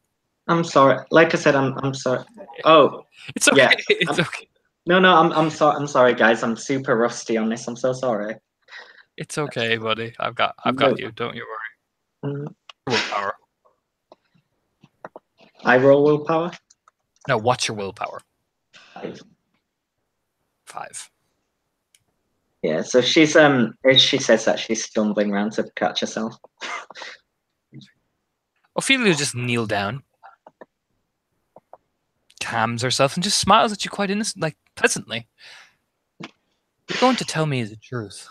I'm sorry. Like I said, I'm sorry. Oh, It's okay. yeah. It's okay. No, I'm sorry. I'm sorry, guys. I'm super rusty on this. I'm so sorry. It's okay, buddy. I've got you. Don't you worry. Willpower. I roll willpower. No, what's your willpower? 5. Yeah. So she says that she's stumbling around to catch herself. Ophelia just kneels down, calms herself, and just smiles at you quite innocent, like pleasantly. You're going to tell me the truth,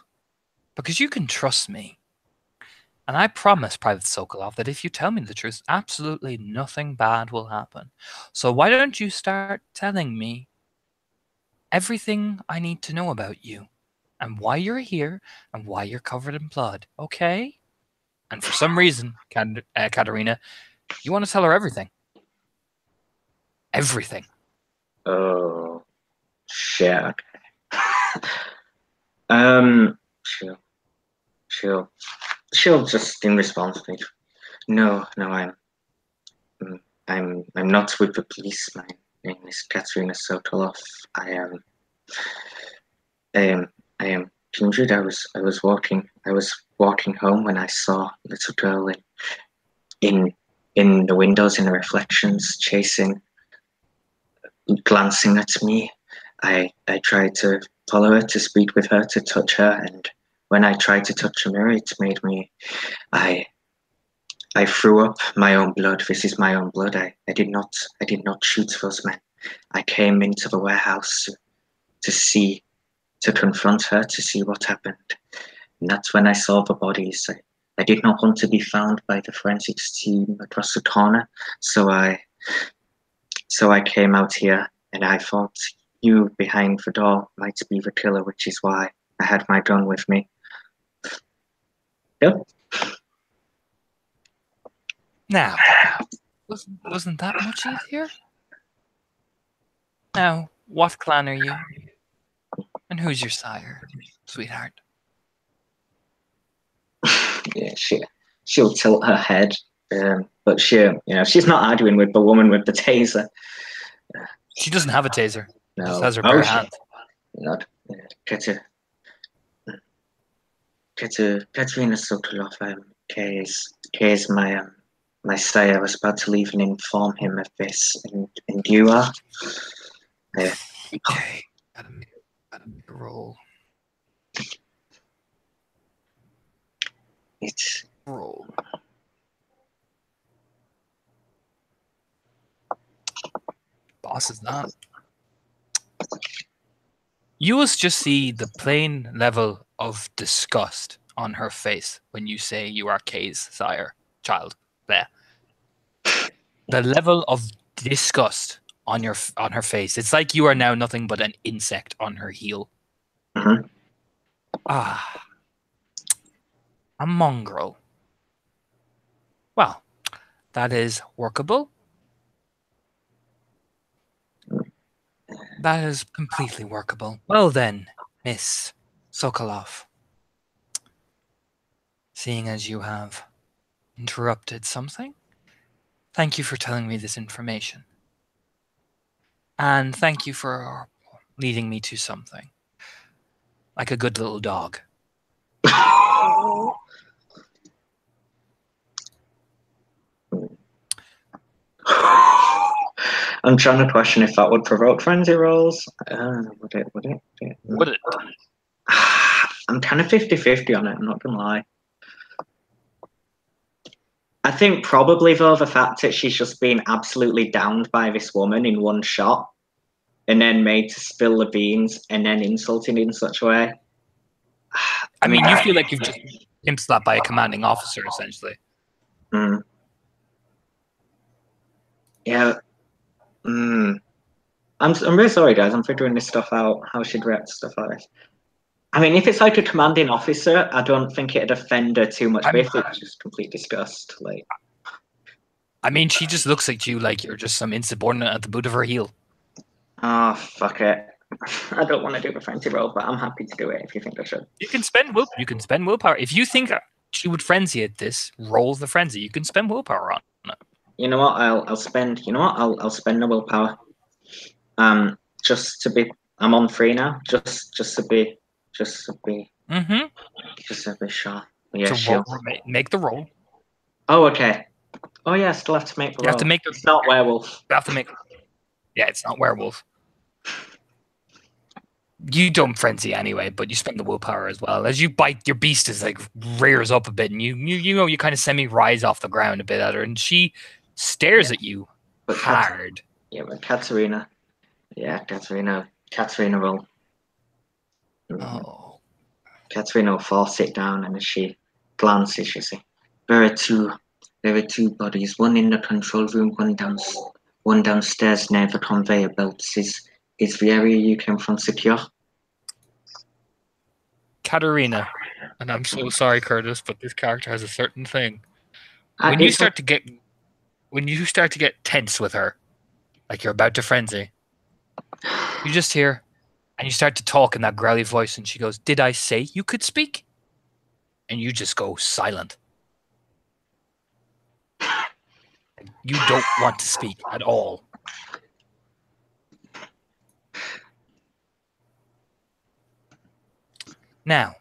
because you can trust me. And I promise, Private Sokolov, that if you tell me the truth, absolutely nothing bad will happen. So why don't you start telling me everything I need to know about you, and why you're here, and why you're covered in blood, okay? And for some reason, Katerina, you want to tell her everything. Everything. Oh, shit. She'll just in response to me. No, I'm not with the police. My name is Katerina Sokolov. I am Kindred. I was walking home when I saw a little girl in the windows, in the reflections, glancing at me. I tried to follow her, to speak with her, to touch her, and when I tried to touch a mirror, it made me. I threw up my own blood. This is my own blood. I did not shoot those men. I came into the warehouse to confront her, to see what happened. And that's when I saw the bodies. I did not want to be found by the forensics team across the corner, so I came out here, and I thought you behind the door might be the killer, which is why I had my gun with me. Yep. Now, wasn't that much easier? Now, what clan are you? And who's your sire, sweetheart? Yeah, she'll tilt her head, but she's not arguing with the woman with the taser. She doesn't have a taser. No. She just has her bare hand. Not Katerina Sokolov. Kay is my sire. I was about to leave and inform him of this, and you are. Okay, gotta make a roll. It's Roll. Boss is not. You will just see the plain level of disgust on her face when you say you are Kay's sire, child. There. The level of disgust on her face. It's like you are now nothing but an insect on her heel. Mhm. Ah. A mongrel. Well, that is workable. That is completely workable. Well then, Miss Sokolov, seeing as you have interrupted something, thank you for telling me this information. And thank you for leading me to something. Like a good little dog. I'm trying to question if that would provoke frenzy rolls. Would it? Would it? I'm kind of 50-50 on it, I'm not gonna lie. I think probably though the fact that she's just been absolutely downed by this woman in one shot and then made to spill the beans and then insulted in such a way. I mean, you feel like you've just been slapped by a commanding officer, essentially. Yeah. I'm really sorry, guys. I'm figuring this stuff out. How she'd react to stuff like this. I mean, if it's like a commanding officer, I don't think it'd offend her too much. But if it's just complete disgust, like. I mean, she just looks at you like you're just some insubordinate at the boot of her heel. Oh, fuck it. I don't want to do the frenzy roll, but I'm happy to do it if you think I should. You can spend willpower. If you think she would frenzy at this, roll the frenzy. You can spend willpower on it. You know what? I'll spend. You know what? I'll spend the willpower. Just to be. I'm on 3 now. Just to be sure. Yeah, So sure. make the roll. Oh, okay. Oh yeah, I still have to make the roll. You have to make the. It's not werewolf. You have to make. Yeah, it's not werewolf. You don't frenzy anyway, but you spend the willpower as well. As you bite, your beast is like rears up a bit, and you kind of semi rise off the ground a bit at her, and she stares at you But hard. But Katerina. Yeah, Katerina will. Oh, Katerina will force it down, and as she glances, you see, there are two bodies. One in the control room, one downstairs near the conveyor belts. Is the area you came from secure? Katerina, and I'm so sorry, Curtis, but this character has a certain thing. When you start to get tense with her, like you're about to frenzy, you just hear, and you start to talk in that growly voice, and she goes, "Did I say you could speak?" And you just go silent. You don't want to speak at all. Now,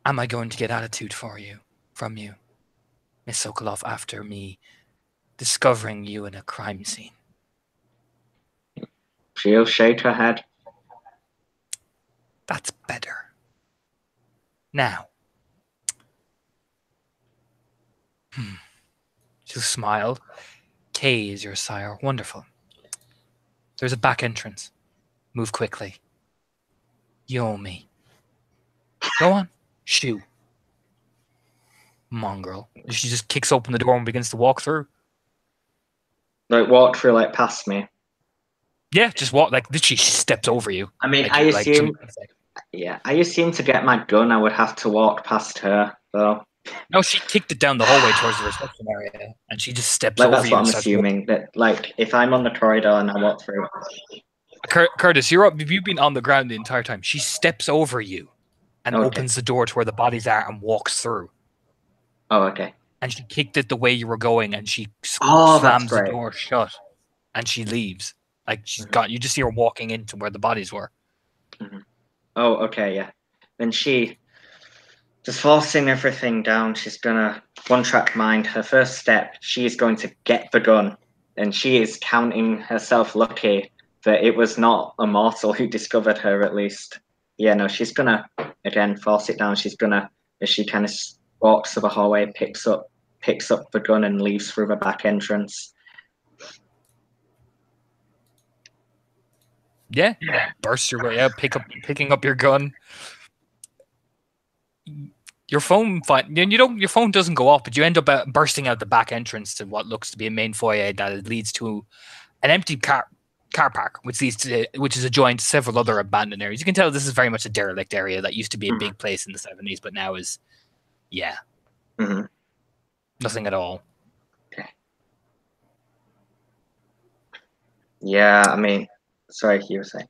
am I going to get attitude from you, Miss Sokolov, after me discovering you in a crime scene? She'll shake her head. That's better. Now, she'll smile. Kay is your sire. Wonderful. There's a back entrance. Move quickly. You owe me. Go on. Shoo. Mongrel. She just kicks open the door and begins to walk through. Like walk through, like past me. Yeah, just walk. Like literally, she steps over you. I mean, like, I assume. Yeah, I assume to get my gun, I would have to walk past her, though. No, she kicked it down the hallway towards the reception area, and she just steps Like over that's you. what I'm assuming. That like if I'm on the corridor and I walk through. Curtis, you've been on the ground the entire time. She steps over you, and opens the door to where the bodies are and walks through. Oh, okay. And she kicked it the way you were going, and she Oh, slams the door shut, and she leaves. Like she's got. You just see her walking into where the bodies were. Mm-hmm. Oh, okay, yeah. Then she, just forcing everything down, she's gonna one-track mind. Her first step, she is going to get the gun, and she is counting herself lucky that it was not a mortal who discovered her, at least. Yeah, no, she's gonna, again, force it down. She's gonna, as she kind of walks to the hallway, picks up the gun and leaves through the back entrance. Yeah, burst your way out, picking up your gun. Your phone, your phone doesn't go off, but you end up bursting out the back entrance to what looks to be a main foyer that leads to an empty car park, which is adjoined to several other abandoned areas. You can tell this is very much a derelict area that used to be a big place in the 70s, but now is, nothing at all. Okay. Yeah, I mean, sorry, you were saying.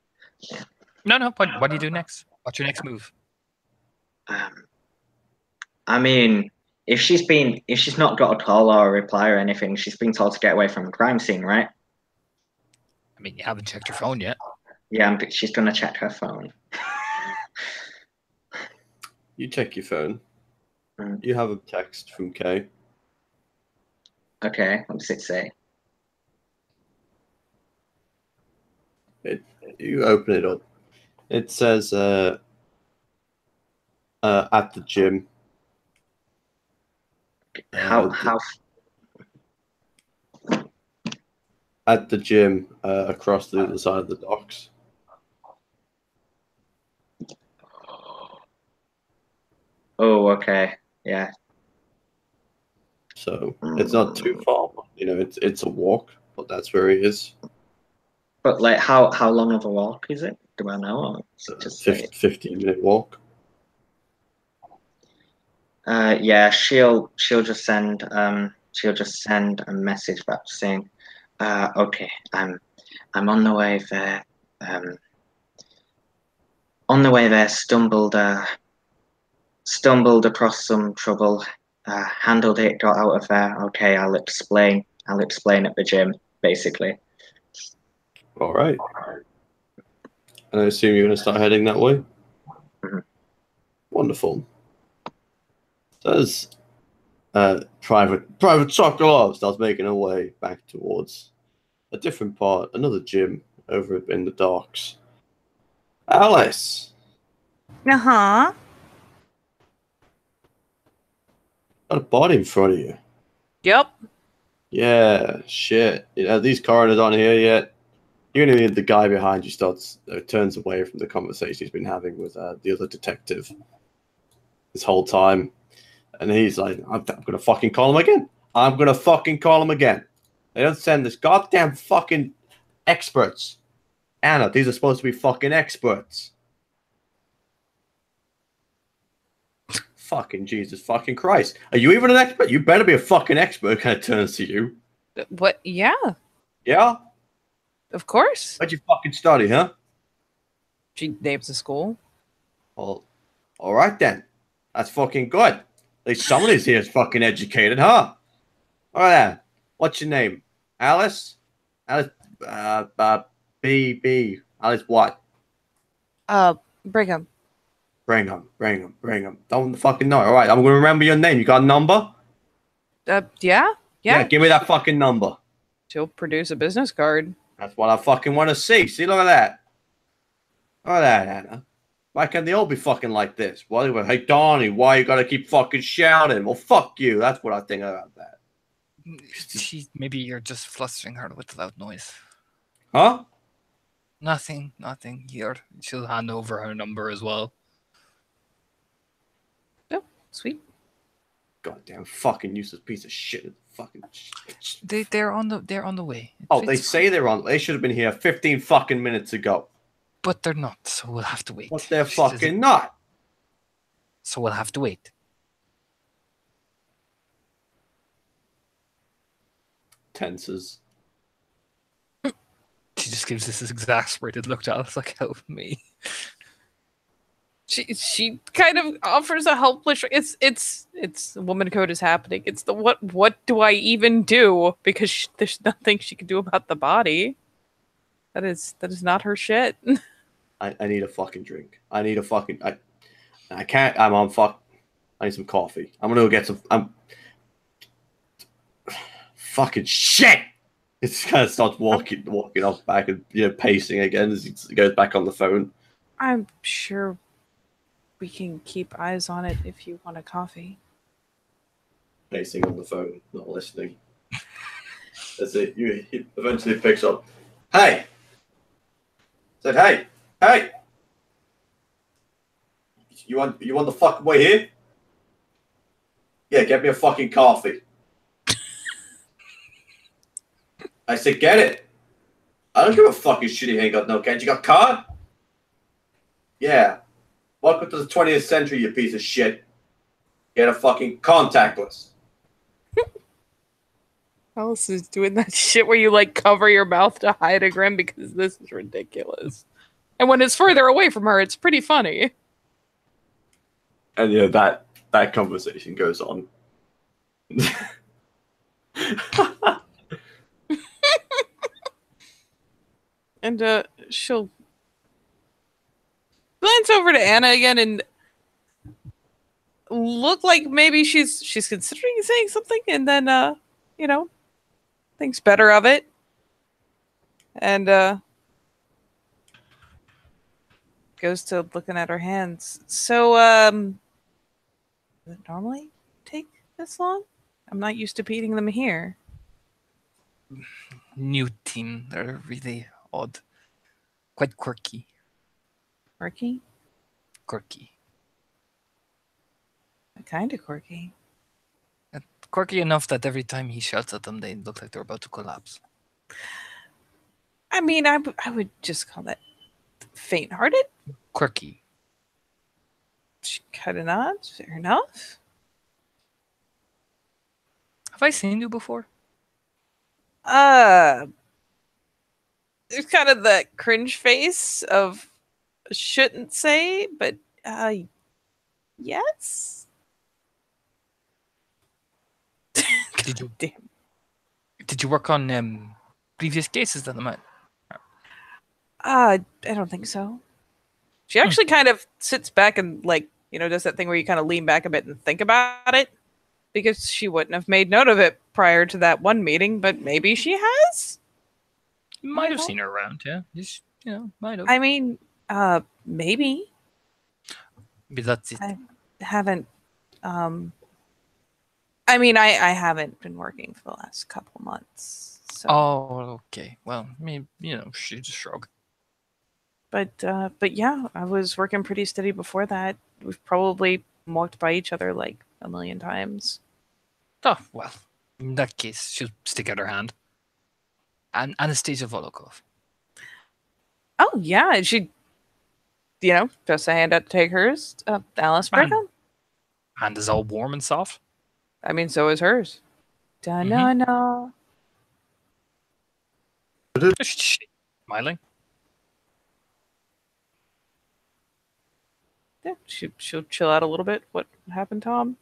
Yeah. No. What do you do next? What's your next move? I mean, if she's not got a call or a reply or anything, she's been told to get away from a crime scene, right? I mean, you haven't checked your phone yet. Yeah, she's gonna check her phone. You check your phone. You have a text from Kay. Okay, what does it say? You open it up. It says at the gym. How At the gym across the other side of the docks. Oh, okay. Yeah. So it's not too far. You know, it's a walk, but that's where he is. But like how long of a walk is it? Do I know? Or is it just 15-minute walk. yeah, she'll just send a message back saying, okay, I'm on the way there. On the way there, stumbled across some trouble, handled it, got out of there. Okay, I'll explain at the gym, basically. All right. And I assume you're going to start heading that way? Mhm. Wonderful. So as Private Sokolov starts making her way back towards a different part, another gym over in the docks. Alice, Uh-huh. got a body in front of you. Yep. Yeah, shit. You know, these coroners aren't here yet. You're gonna need the guy behind you turns away from the conversation he's been having with the other detective this whole time. And he's like, I'm gonna fucking call him again. I'm gonna fucking call him again. They don't send this goddamn fucking experts. Anna, these are supposed to be fucking experts. Fucking Jesus fucking Christ. Are you even an expert? You better be a fucking expert. Kind of turns to you. What? Yeah, Yeah? of course. What'd you fucking study, huh? She names the school. Well, all right then. That's fucking good. At least somebody's here is fucking educated, huh? All right then. What's your name? Alice? Alice, B. Alice what? Brigham. Bring him. Don't fucking know. All right, I'm going to remember your name. You got a number? Yeah. Give me that fucking number. She'll produce a business card. That's what I fucking want to see. See, look at that. Look at that, Anna. Why can't they all be fucking like this? Why? Hey, Donnie, why you gotta keep fucking shouting? Well, fuck you. That's what I think about that. Maybe you're just flustering her with loud noise. Huh? Nothing. Here, she'll hand over her number as well. Oh, sweet. Goddamn fucking useless piece of shit. Fucking. They're on the way. They say they're on. They should have been here 15 fucking minutes ago. But they're not, so we'll have to wait. But they're fucking not. So we'll have to wait. Tenses. She just gives this exasperated look to Alice, like, help me. She kind of offers a helpless. It's woman code is happening. It's the what do I even do? Because there's nothing she can do about the body. That is not her shit. I need a fucking drink. I need a fucking. I can't. I'm on fuck. I need some coffee. I'm gonna go get some. Fucking shit. It just kind of starts walking off back and pacing again as he goes back on the phone. I'm sure we can keep eyes on it if you want a coffee. Pacing on the phone, not listening. That's it. He eventually picks up. Hey. Said hey. You want the fucking way here? Yeah, get me a fucking coffee. I said, get it. I don't give a fucking shit you ain't got no cash. You got a card? Yeah. Welcome to the 20th century, you piece of shit. Get a fucking contactless. Alice is doing that shit where you like cover your mouth to hide a grin because this is ridiculous. And when it's further away from her, it's pretty funny. And that conversation goes on. And she'll glance over to Anna again and look like maybe she's considering saying something, and then thinks better of it. And goes to looking at her hands. So, does it normally take this long? I'm not used to beating them here. New team. They're really odd. Quite quirky. Quirky? Quirky. Kind of quirky. Quirky enough that every time he shouts at them, they look like they're about to collapse. I mean, I would just call that faint-hearted. Quirky. She kind of nods. Fair enough. Have I seen you before? There's kind of the cringe face of shouldn't say, but yes. Did you Damn. Did you work on previous cases that I might? I don't think so. She actually kind of sits back and does that thing where you kind of lean back a bit and think about it, because she wouldn't have made note of it prior to that one meeting, but maybe she has. You might have seen her around, yeah. Just, might have. I mean, maybe. Maybe that's it. I haven't. I mean, I haven't been working for the last couple months. So. Oh, okay. Well, maybe she just shrug. But yeah, I was working pretty steady before that. We've probably walked by each other like a million times. Oh well, in that case, she'll stick out her hand. And Anastasia Volokov. Oh yeah, she, just a hand out to take hers. Alice Brigham. Hand is all warm and soft. I mean, so is hers. Da-na-na. She's smiling. Yeah, she'll chill out a little bit. What happened, Tom?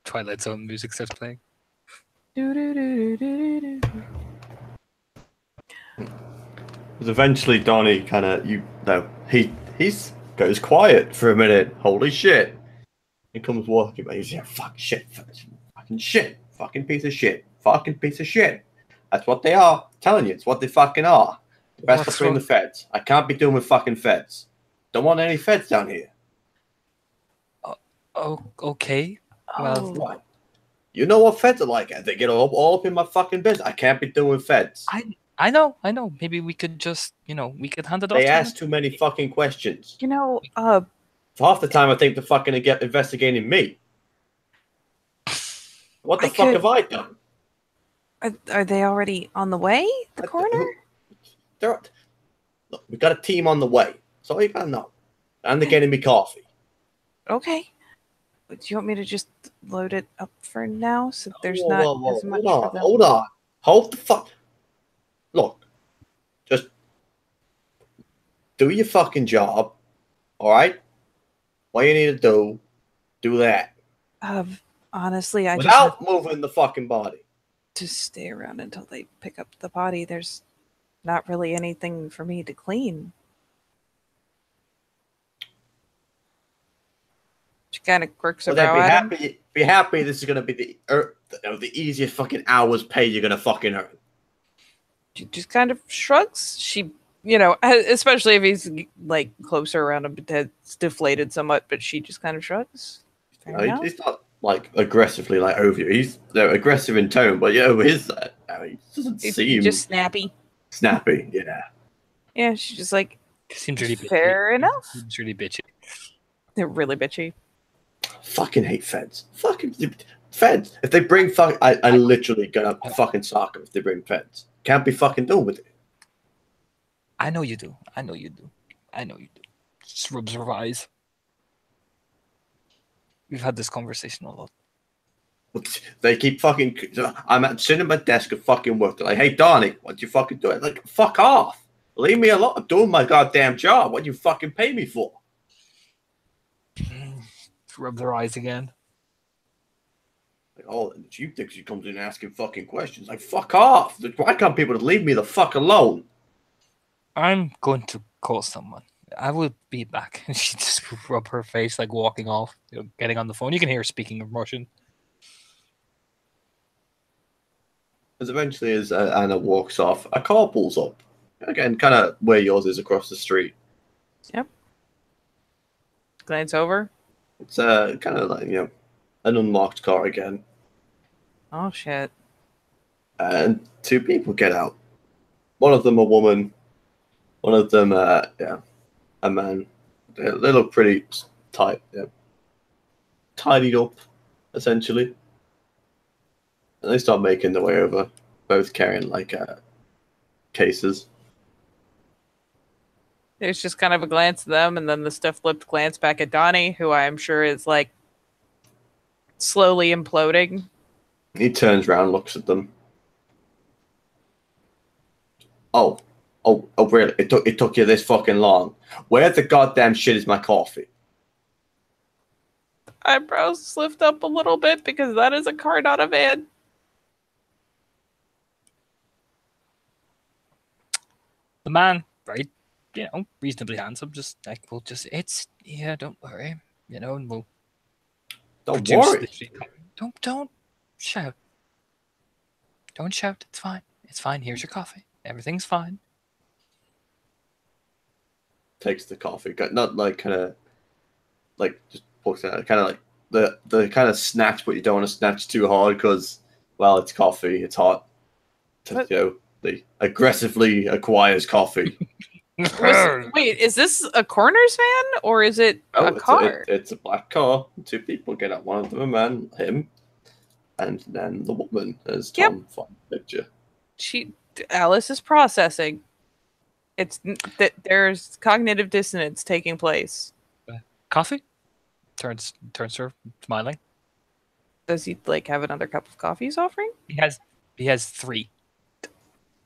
Twilight Zone music starts playing. Because eventually Donnie kind of he's goes quiet for a minute. Holy shit! He comes walking, but he's fucking shit, fucking piece of shit, fucking piece of shit. That's what they are. I'm telling you, it's what they fucking are. The best between the feds. I can't be doing with fucking feds. Don't want any feds down here. Oh, okay. Well, what? You know what feds are like? They get all up in my fucking business. I can't be doing feds. I know. Maybe we could just, we could hand it off. They ask too many fucking questions. Half the time I think they're fucking investigating me. What the fuck have I done? Are they already on the way? The coroner? Look, we got a team on the way. That's all you gotta know. And they're getting me coffee. Okay. Do you want me to just load it up for now so there's as much for them? Hold on. Hold the fuck. Look. Just do your fucking job. Alright? What you need to do that. Honestly, I without moving the fucking body. To stay around until they pick up the body. There's not really anything for me to clean. She kind of quirks her brow at him. Be happy. This is gonna be the easiest fucking hours pay you're gonna fucking earn. She just kind of shrugs. She, especially if he's like closer around him, it's deflated somewhat. But she just kind of shrugs. He's not like aggressively like over you. He's aggressive in tone, but his he doesn't seem just snappy. Snappy, yeah. Yeah, she's just like seems really bitchy. Fair enough. Seems really bitchy. They're really bitchy. Fucking hate feds. Fucking feds. If they bring I literally gonna fucking sock them if they bring feds. Can't be fucking done with it. I know you do. Just rubs her eyes. We've had this conversation a lot. They keep fucking. I'm sitting at my desk at fucking work. They're like, "Hey, Donnie, what you fucking doing?" Like, fuck off. Leave me alone. I'm doing my goddamn job. What you fucking pay me for? Rub their eyes again. Like, the chief thinks she comes in asking fucking questions. Like, fuck off. Why can't people just leave me the fuck alone? I'm going to call someone. I will be back. She just rub her face, like walking off, getting on the phone. You can hear her speaking in Russian. As eventually, as Anna walks off, a car pulls up. Again, kind of where yours is across the street. Yep. Glance over. It's kind of like an unmarked car again, Oh shit. and two people get out. One of them a woman, one of them a man. They look pretty tight, tidied up, essentially. And they start making their way over, both carrying cases. There's just kind of a glance at them, and then the stiff-lipped glance back at Donnie, who I am sure is like slowly imploding. He turns around, looks at them. Oh, really? It took you this fucking long? Where the goddamn shit is my coffee? Eyebrows lift up a little bit because that is a car, not a van. The man, right, reasonably handsome, just like, don't worry, and we'll Don't produce worry. Don't shout. Don't shout. It's fine. It's fine. Here's your coffee. Everything's fine. Takes the coffee, not like kind of like just pokes it out, kind of like the kind of snatch, but you don't want to snatch too hard because, well, it's coffee, it's hot. But- They aggressively acquires coffee. Wait, is this a Corners van or is it a car? It's a black car. Two people get out. One of them a man, him, and then the woman, as Tom found the picture. Alice is processing. It's that there's cognitive dissonance taking place. Coffee? Turns her, smiling. Does he have another cup of coffee he's offering? He has 3.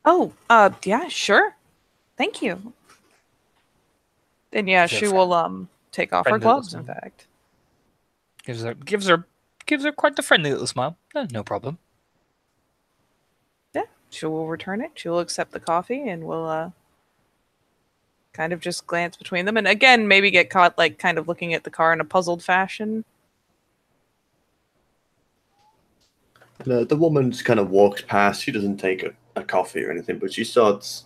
Oh, yeah, sure. Thank you. Then yeah, she will take off her Friendly gloves, little in fact. Gives her quite the friendly little smile. No problem. Yeah, she will return it. She will accept the coffee and will kind of just glance between them, and again maybe get caught kind of looking at the car in a puzzled fashion. The woman just kind of walks past. She doesn't take a coffee or anything, but she starts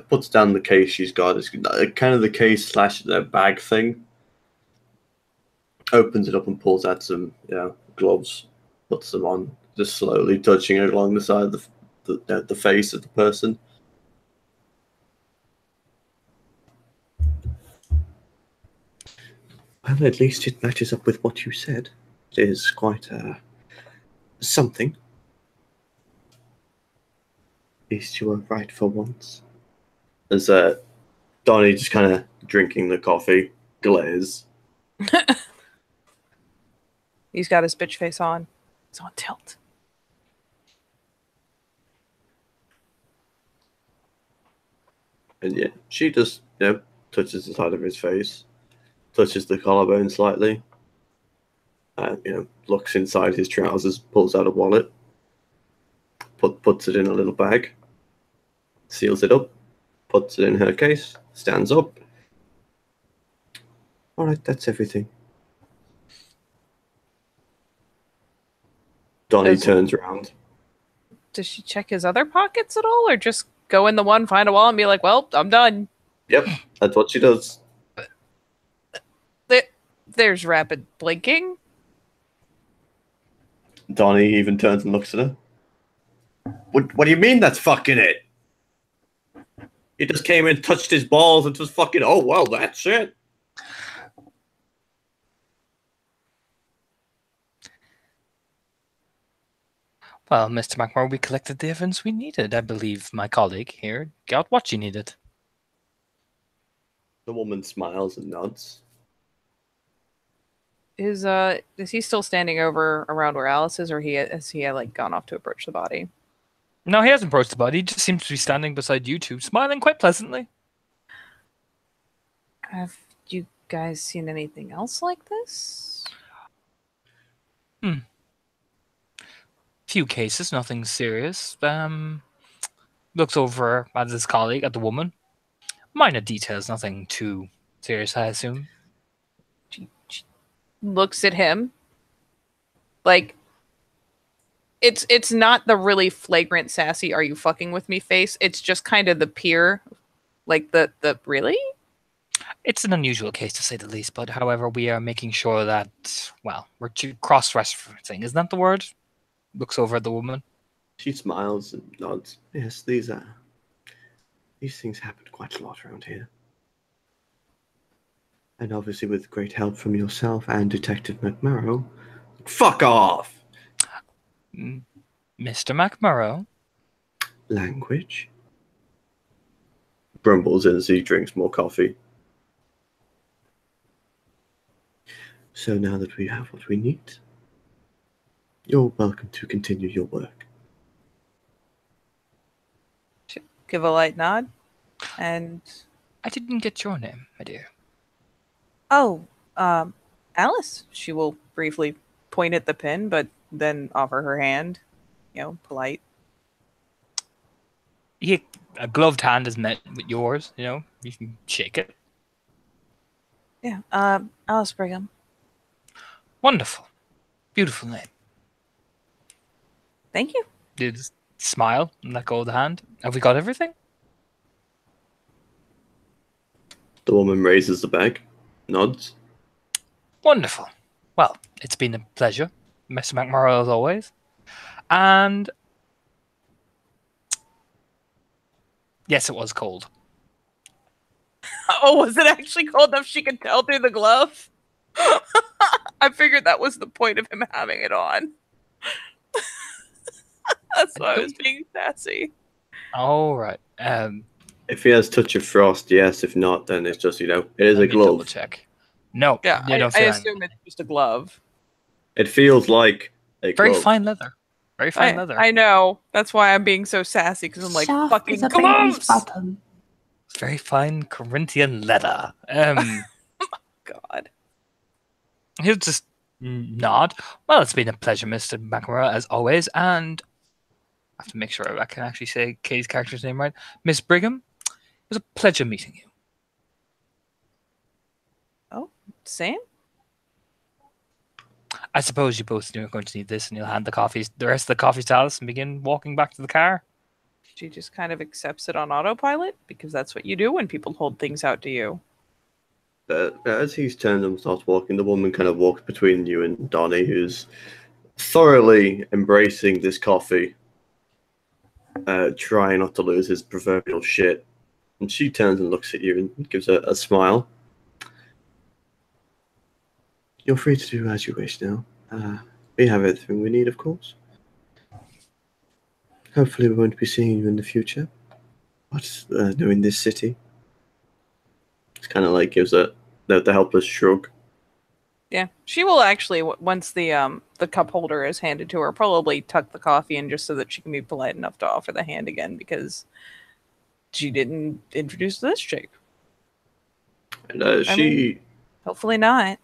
puts down the case she's got. It's kind of the case / the bag thing. Opens it up and pulls out some gloves, puts them on, just slowly touching it along the side of the face of the person. Well, at least it matches up with what you said. It is quite something. At least you were right for once. As Donnie just kind of drinking the coffee, glares. He's got his bitch face on. It's on tilt. And yeah, she just touches the side of his face, touches the collarbone slightly, looks inside his trousers, pulls out a wallet, puts it in a little bag, seals it up, puts it in her case, stands up. All right, that's everything. Donnie turns around. Does she check his other pockets at all, or just go in the one, find a wallet, and be like, well, I'm done? Yep, that's what she does. There's rapid blinking. Donnie even turns and looks at her. What do you mean that's fucking it? He just came in, touched his balls, and just fucking, oh, well, that's it. Well, Mr. McMurray, we collected the evidence we needed. I believe my colleague here got what you needed. The woman smiles and nods. Is he still standing over around where Alice is, or has he gone off to approach the body? No, he hasn't approached the body. He just seems to be standing beside you two, smiling quite pleasantly. Have you guys seen anything else like this? Few cases, nothing serious. Looks over at his colleague, at the woman. Minor details, nothing too serious, I assume. She looks at him It's not the really flagrant sassy "Are you fucking with me" face. It's just kind of the peer, like the really. It's an unusual case to say the least, but however, we are making sure that, well, we're cross-referencing. Isn't that the word? Looks over at the woman. She smiles and nods. Yes, these things happen quite a lot around here. And obviously with great help from yourself and Detective McMurrow. Fuck off! Mr. McMurrow. Language. Grumbles as he drinks more coffee. So now that we have what we need, you're welcome to continue your work. Give a light nod, and I didn't get your name, my dear. oh, Alice. She will briefly point at the pin, but then offer her hand. Polite. A gloved hand is met with yours. You can shake it. Yeah. Alice Brigham. Wonderful, beautiful name. Thank you. You just smile and let go of the hand. Have we got everything? The woman raises the bag, nods. Wonderful. Well, it's been a pleasure, Mr. McMurrow, as always. And yes, it was cold. Oh, was it actually cold enough she could tell through the glove? I figured that was the point of him having it on. That's why I was being sassy. All right. If he has touch of frost, yes. If not, then it's just, it is a double glove. check. No. Yeah, you don't I feel assume it's just a glove. It feels like a very glove. fine leather. Very fine leather. I know. That's why I'm being so sassy, because I'm like, Soft fucking as a gloves! baby's bottom. It's very fine Corinthian leather. God. He'll just nod. Well, it's been a pleasure, Mr. McMurrow, as always. And I have to make sure I can actually say Katie's character's name right. Miss Brigham, it was a pleasure meeting you. Oh, same? I suppose you both are going to need this, and you'll hand the rest of the coffees to Alice and begin walking back to the car. She just kind of accepts it on autopilot, because that's what you do when people hold things out to you. As he's turned and starts walking, the woman kind of walks between you and Donnie, who's thoroughly embracing this coffee, trying not to lose his proverbial shit. And she turns and looks at you and gives a smile. You're free to do as you wish now. We have everything we need, of course. Hopefully we won't be seeing you in the future. But knowing this city, it's kind of like gives the helpless shrug. Yeah, she will actually, once the cup holder is handed to her, probably tuck the coffee in just so that she can be polite enough to offer the hand again, because she didn't introduce this chick. And Hopefully not.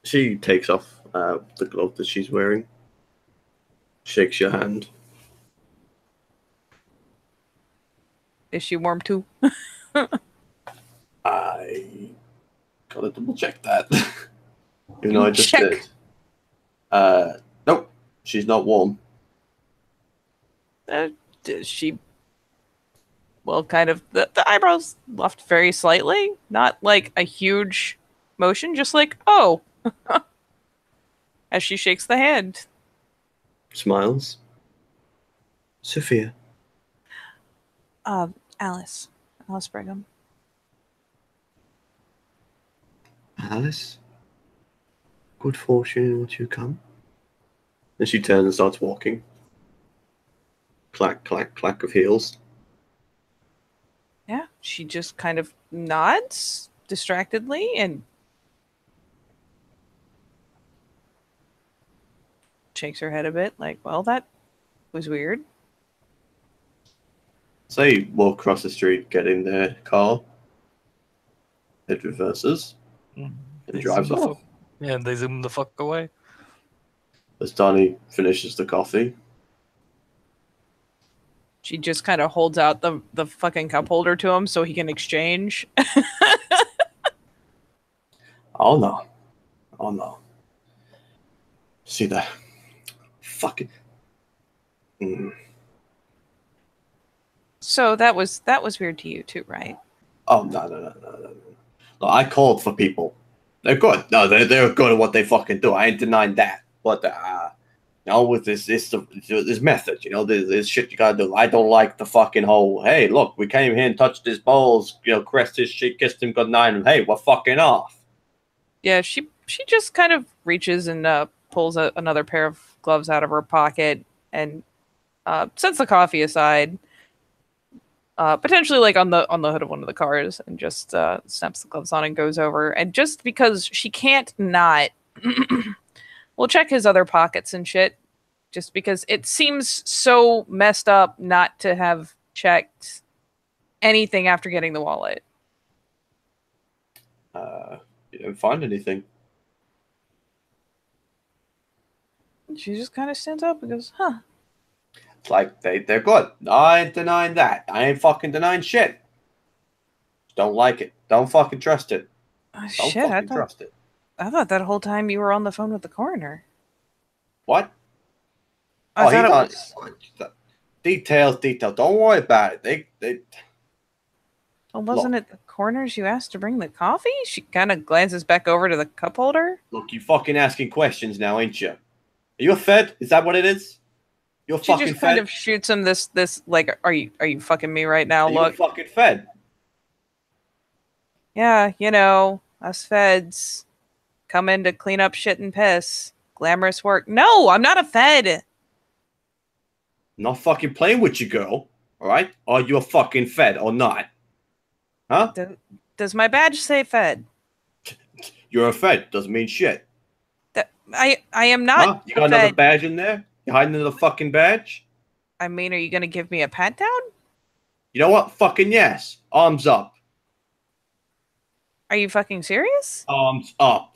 She takes off the glove that she's wearing, shakes your hand. Is she warm too? I gotta double check that. Even though I just check. did. Nope, she's not warm. She, well, kind of, the eyebrows left very slightly, not like a huge motion, just like, oh, as she shakes the hand. Smiles. Sophia. Alice Brigham. Alice? Good fortune in what you come. And she turns and starts walking. Clack, clack, clack of heels. Yeah, she just kind of nods distractedly and shakes her head a bit, like, well, that was weird. So you walk across the street, get in their car. It reverses and drives off. Yeah, they zoom the fuck away. As Donnie finishes the coffee. She just kind of holds out the fucking cup holder to him so he can exchange. Oh no. See that? Fucking Mm. So that was weird to you too, right? Oh no. No, I called for people. They're good. No, they're good at what they fucking do. I ain't denying that. But with this method, this shit you gotta do. I don't like the fucking whole. Hey, look, we came here and touched his balls. Caressed his shit, kissed him goodnight, and hey, we're fucking off. Yeah, she just kind of reaches and pulls another pair of gloves out of her pocket and sets the coffee aside, potentially like on the hood of one of the cars, and just snaps the gloves on and goes over. And just because she can't not, we'll check his other pockets and shit, just because it seems so messed up not to have checked anything after getting the wallet. You didn't find anything. She just kind of stands up and goes, huh. It's like they're good. I ain't denying that. I ain't fucking denying shit. Don't like it. Don't fucking trust it. Don't fucking trust it. I thought that whole time you were on the phone with the coroner. What? I thought it was... Details. Don't worry about it. They Well, wasn't it the coroners you asked to bring the coffee? She kind of glances back over to the cup holder. Look, you fucking asking questions now, ain't you? Are you a Fed? Is that what it is? You're a She fucking just kind Fed? of shoots him this like, are you fucking me right now? Are you Look, a fucking Fed? yeah, us Feds come in to clean up shit and piss. Glamorous work. No, I'm not a Fed. I'm not fucking playing with you, girl. All right? Are you a fucking Fed or not? Huh? Does my badge say Fed? You're a Fed. Doesn't mean shit. I am not. Huh? You got another badge in there? You hiding another fucking badge? I mean, are you gonna give me a pat down? You know what? Fucking yes. Arms up. Are you fucking serious? Arms up.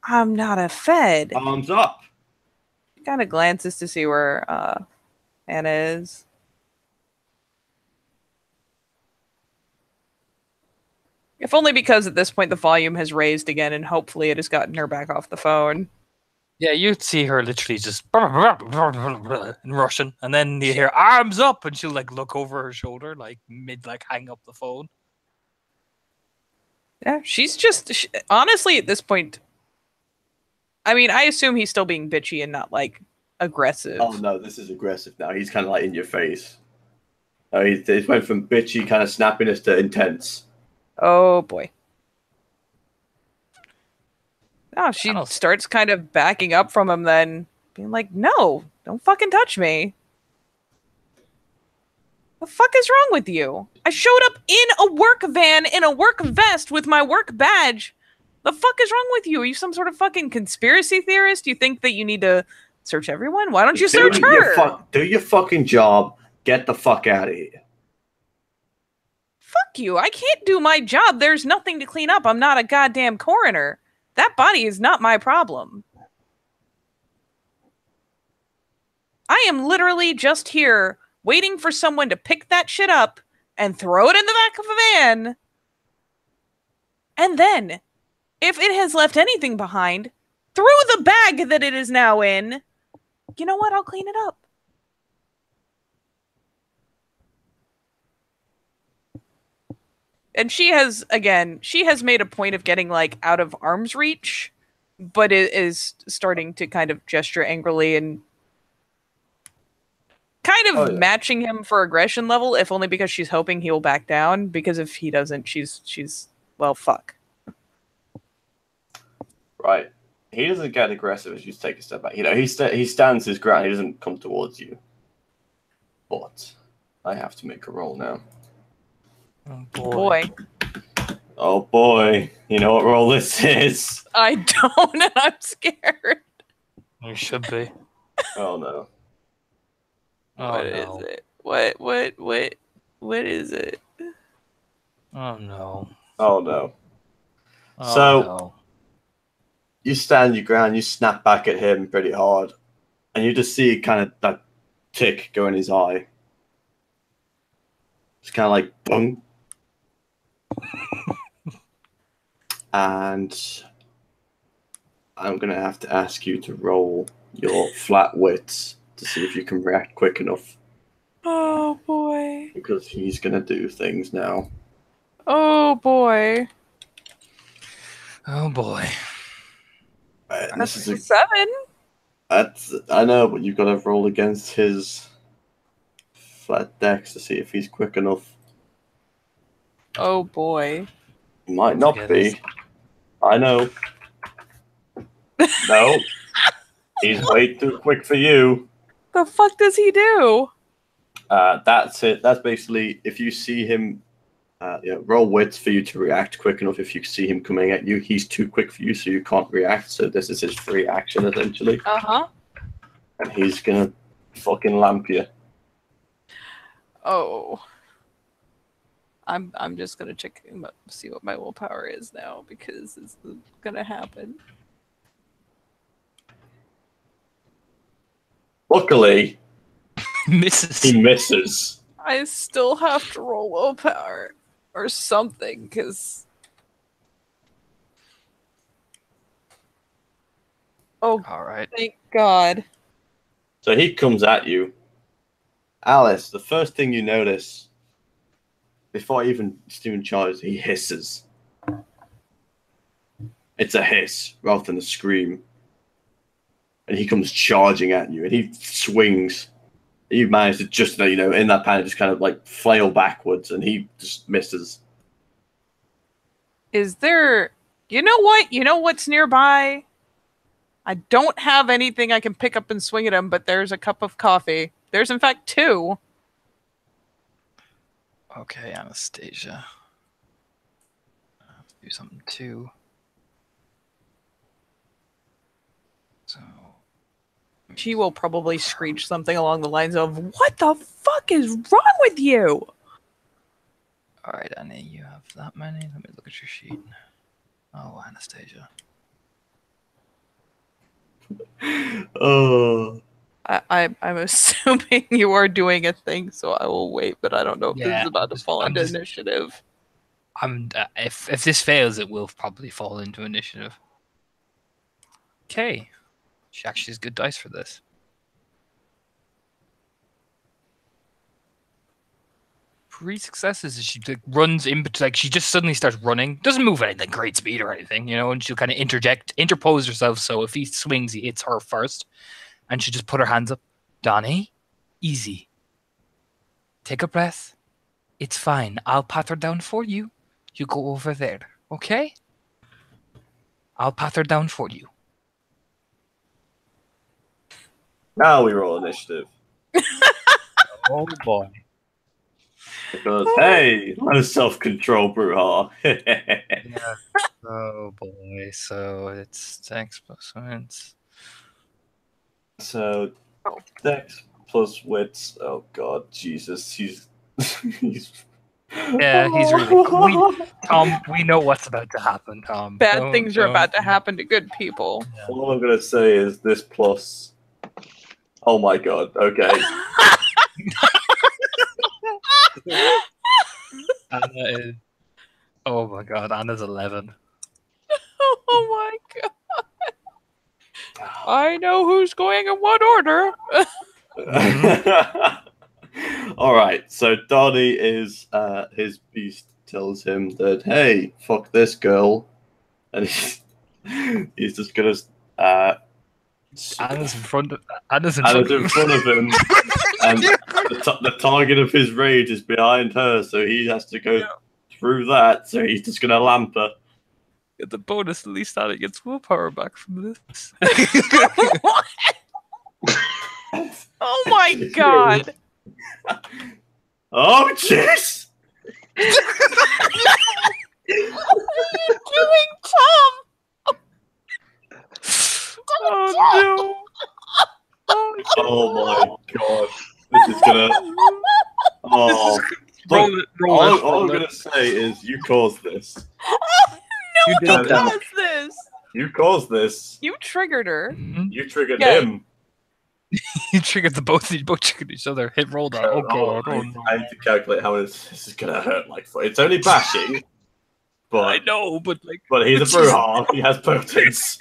I'm not a Fed. Arms up. She kind of glances to see where Anna is. If only because at this point the volume has raised again and hopefully it has gotten her back off the phone. Yeah, you'd see her literally just in Russian, and then you hear arms up, and she'll like look over her shoulder, like mid like hang up the phone. Yeah, she's just honestly at this point. I mean, I assume he's still being bitchy and not like aggressive. Oh no, this is aggressive now. He's kind of like in your face. Oh, he went from bitchy kind of snappiness to intense. Oh boy. Oh, she starts kind of backing up from him then, being like, no, don't fucking touch me. The fuck is wrong with you? I showed up in a work van, in a work vest with my work badge. The fuck is wrong with you? Are you some sort of fucking conspiracy theorist? You think that you need to search everyone? Why don't you search her? Do your fucking job. Get the fuck out of here. Fuck you. I can't do my job. There's nothing to clean up. I'm not a goddamn coroner. That body is not my problem. I am literally just here waiting for someone to pick that shit up and throw it in the back of a van. And then, if it has left anything behind, through the bag that it is now in, you know what? I'll clean it up. And she has made a point of getting like out of arm's reach, but it is starting to kind of gesture angrily and kind of matching him for aggression level, if only because she's hoping he'll back down, because if he doesn't, she's well, fuck. Right. He doesn't get aggressive as you take a step back. He stands his ground. He doesn't come towards you. But I have to make a roll now. Oh boy. Oh boy. You know what roll this is? I don't, and I'm scared. You should be. Oh no. What is it? What is it? Oh no. Oh no. Oh, So no. you stand your ground, you snap back at him pretty hard, and you just see kind of that tick go in his eye. It's kind of like boom. And I'm going to have to ask you to roll your flat wits to see if you can react quick enough. Oh boy. Because he's going to do things now. Oh boy. Oh boy. And this is a 7. I know, but you've got to roll against his flat dex to see if he's quick enough. Oh boy. Might not Yeah, be. I know. No. He's way too quick for you. The fuck does he do? That's it. That's basically if you see him. Roll wits for you to react quick enough. If you see him coming at you, he's too quick for you, so you can't react. So this is his free action essentially. And he's gonna fucking lamp you. Oh. I'm just gonna see what my willpower is now because it's gonna happen. Luckily, Misses. he misses. I still have to roll willpower or something because. Oh, All right. thank God. So he comes at you. Alice, the first thing you notice before Steven charges, he hisses. It's a hiss rather than a scream. And he comes charging at you and he swings. You manage to just, in that panic, just kind of like flail backwards and he just misses. Is there. You know what? You know what's nearby? I don't have anything I can pick up and swing at him, but there's a cup of coffee. There's, in fact, 2. Okay, Anastasia. Do something too. So. She will probably screech something along the lines of, "What the fuck is wrong with you?" All right, Annie, you have that many. Let me look at your sheet. Oh, Anastasia. Oh. I'm assuming you are doing a thing, so I will wait, but I don't know if this is about to fall into initiative. If this fails, it will probably fall into initiative. Okay. She actually has good dice for this. Three successes as she runs in, she just suddenly starts running. Doesn't move at anything great speed or anything, and she'll kind of interpose herself. So if he swings, he hits her first, and she just put her hands up. Donnie, easy. Take a breath. It's fine. I'll pat her down for you. You go over there, okay? I'll pat her down for you. Now we roll initiative. Oh boy. Because, hey, no self-control, Bruhar. Yeah. Oh boy. So it's Dex plus wits. So, Dex plus wits. Oh God, Jesus, he's Yeah, he's really. Tom, we know what's about to happen, Tom. Bad things are about to happen to good people. Yeah. All I'm gonna say is this plus. Oh my God. Okay. Anna is. Oh my God, Anna's 11. Oh my God. I know who's going in what order. All right. So Donnie is his beast tells him that, hey, fuck this girl, and he's just gonna. Anna's in front of Anna's in Anna's front in of front of him, and the target of his rage is behind her, so he has to go through that. So he's just gonna lamp her. Get the bonus, at least Anna gets willpower back from this. Oh my God. Oh jeez! What are you doing, Tom? Oh no! Oh my God! This is gonna. Oh, Roll look, it, roll it. all I'm gonna say is you caused this. No You one did that. does this. You caused this. You triggered her. You triggered Yeah. him. You triggered the both. You both triggered each other. Hit roll down. Oh God! Oh no! I need to calculate how much this is gonna hurt. It's only bashing. I but know, but like, but he's a Bruja. He has potence.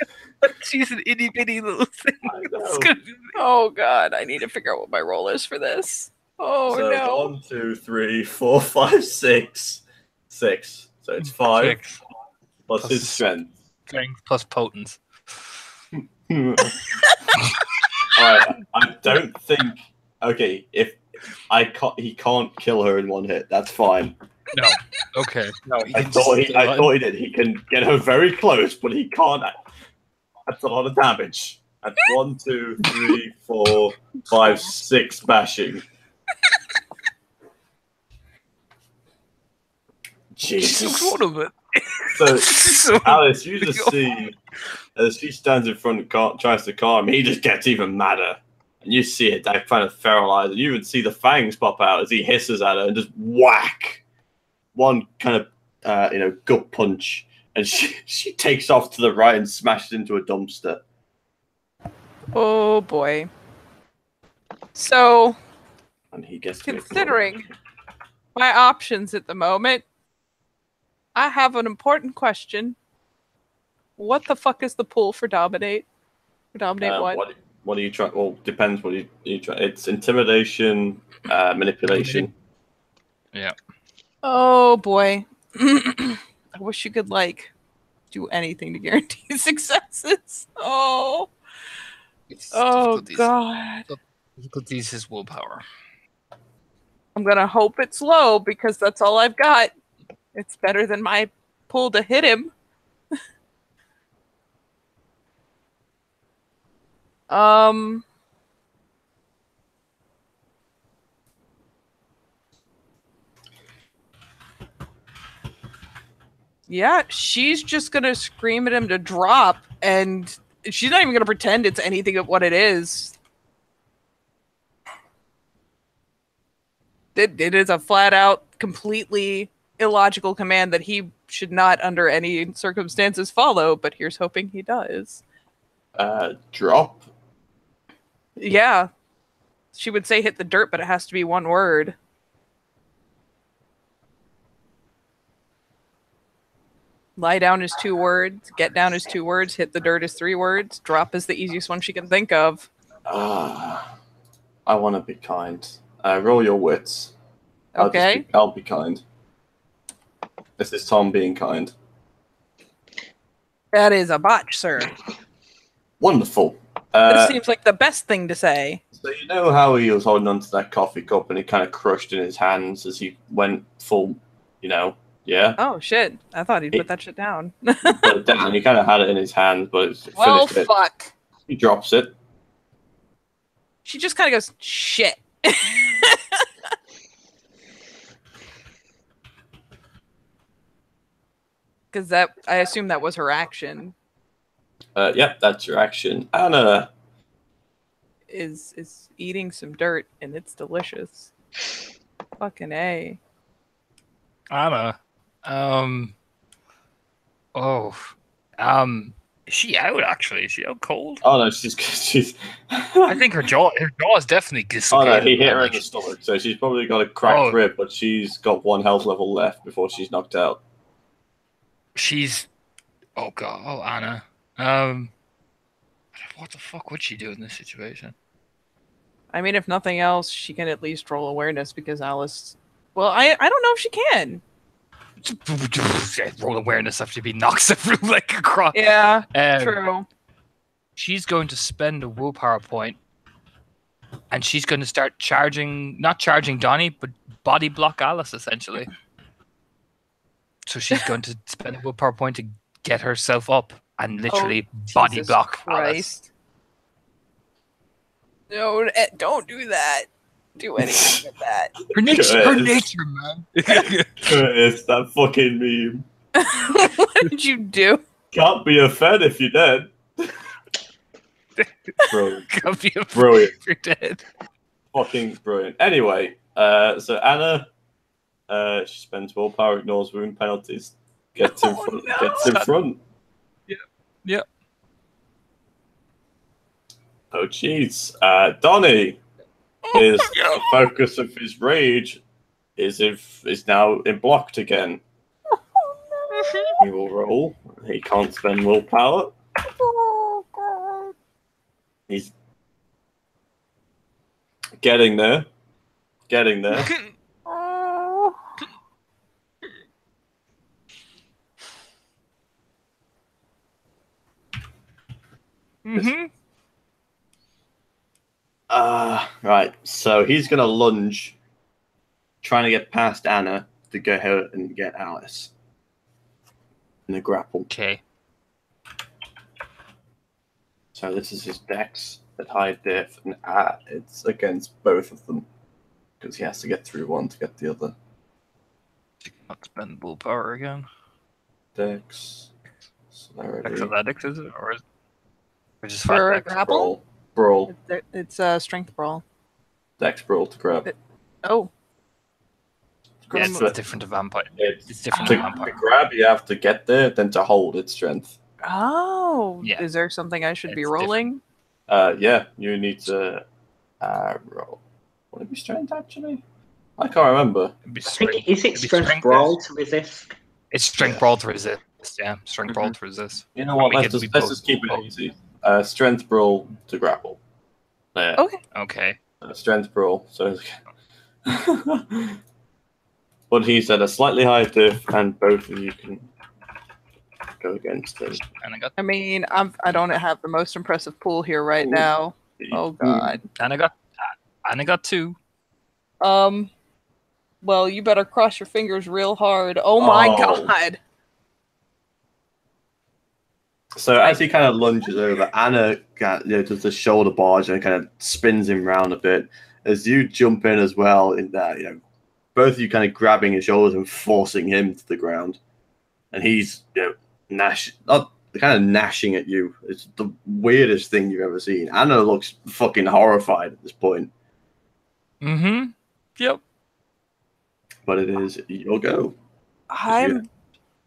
she's an itty bitty little thing. I It's know. gonna be- Oh god, I need to figure out what my role is for this. Oh So no. 1, 2, 3, 4, 5, 6. 6. So it's 5 Six. plus Plus his strength. Strength plus potence. Alright, I don't think. Okay, if he can't kill her in one hit. That's fine. No. Okay. No, he I can thought just- he did. He can get her very close, but he can't. That's a lot of damage. That's 1, 2, 3, 4, 5, 6 bashing. Jesus. What of it? So, So- Alice, you just see as she stands in front and tries to calm him, he just gets even madder. And you see it, that kind of feral eyes, and you even see the fangs pop out as he hisses at her and just whack. One kind of, gut punch, and she takes off to the right and smashes into a dumpster. Oh boy. So, And he gets to considering my options at the moment, I have an important question. What the fuck is the pool for dominate? For dominate what? What are you trying? Well, depends what you try. It's intimidation, manipulation. Yeah. Oh boy. I wish you could do anything to guarantee successes. Oh. Oh god. Difficulties is willpower. I'm gonna hope it's low because that's all I've got. It's better than my pull to hit him. Yeah, she's just gonna scream at him to drop, and she's not even gonna pretend it's anything of what it is. It is a flat out, completely illogical command that he should not, under any circumstances, follow, but here's hoping he does. Drop. Yeah. She would say hit the dirt, but it has to be one word. Lie down is 2 words. Get down is 2 words. Hit the dirt is 3 words. Drop is the easiest one she can think of. I want to be kind. Roll your wits. Okay. I'll be kind. This is Tom being kind. That is a botch, sir. Wonderful. That seems like the best thing to say. So you know how he was holding onto that coffee cup and it kind of crushed in his hands as he went full, yeah? Oh, shit. I thought he'd put that shit down. Put it down. He kind of had it in his hands, but it's Well, finished it. fuck. He drops it. She just kind of goes, shit. Because I assume that was her action. Yep, that's your action. Anna. Is eating some dirt, and it's delicious. Fucking A. Anna. Is she out actually? Is she out cold? Oh no, she's. I think her jaw is definitely Oh dislocated. no, he hit her in the stomach, so she's probably got a cracked rib, but she's got 1 health level left before she's knocked out. Oh god, Anna. What the fuck would she do in this situation? I mean, if nothing else, she can at least roll awareness because Alice. Well, I don't know if she can. Roll awareness after being knocked through like across. Yeah, true. She's going to spend a willpower point, and she's going to start not charging Donnie, but body block Alice essentially. So she's going to spend a willpower point to get herself up and literally body Jesus block Christ. Alice. No, don't do that. Do anything with that. Her nature, man. It's that fucking meme. What did you do? Can't be a Fed if you're dead. Brilliant. Can't be a Brilliant. if you're dead. Fucking brilliant. Anyway, so Anna, she spends willpower, ignores wound penalties, gets in front. no. Gets in front. Yeah. Oh jeez. Donnie is the focus of his rage is now blocked again. He will roll. He can't spend willpower. He's getting there. Getting there. Right. So he's gonna lunge, trying to get past Anna to go ahead and get Alice in the grapple. Okay. So this is his dex at high diff, and it's against both of them because he has to get through one to get the other. Not spend willpower again. Dex. Celerity. Athletics, is it? Or just For a fight dex? grapple? Brawl. It's strength brawl. Dex brawl to grab. Oh. Yeah, it's different to vampire. It's different to to vampire. grab, you have to get there, then to hold, it's strength. Oh. Yeah. Is there something I should be It's rolling? Yeah, you need to roll. Would it be strength, actually? I can't remember. It'd be I think strength- is it it'd be strength brawl to resist? It's strength brawl to resist. Yeah, strength brawl to resist. You know what? We Let's could- just, we let's just keep it both- easy. Strength brawl to grapple. There. Okay. Okay. Strength brawl. So, but he's at a slightly higher diff, and both of you can go against him. And I got I mean, I don't have the most impressive pool here right Ooh. now. Oh god. and I got 2. Well, you better cross your fingers real hard. Oh my Oh. god. So as he kind of lunges over, Anna does the shoulder barge and kind of spins him round a bit. As you jump in as well, in that both of you kind of grabbing his shoulders and forcing him to the ground, and he's kind of gnashing at you. It's the weirdest thing you've ever seen. Anna looks fucking horrified at this point. Mm-hmm. Yep. But it is your go. I'm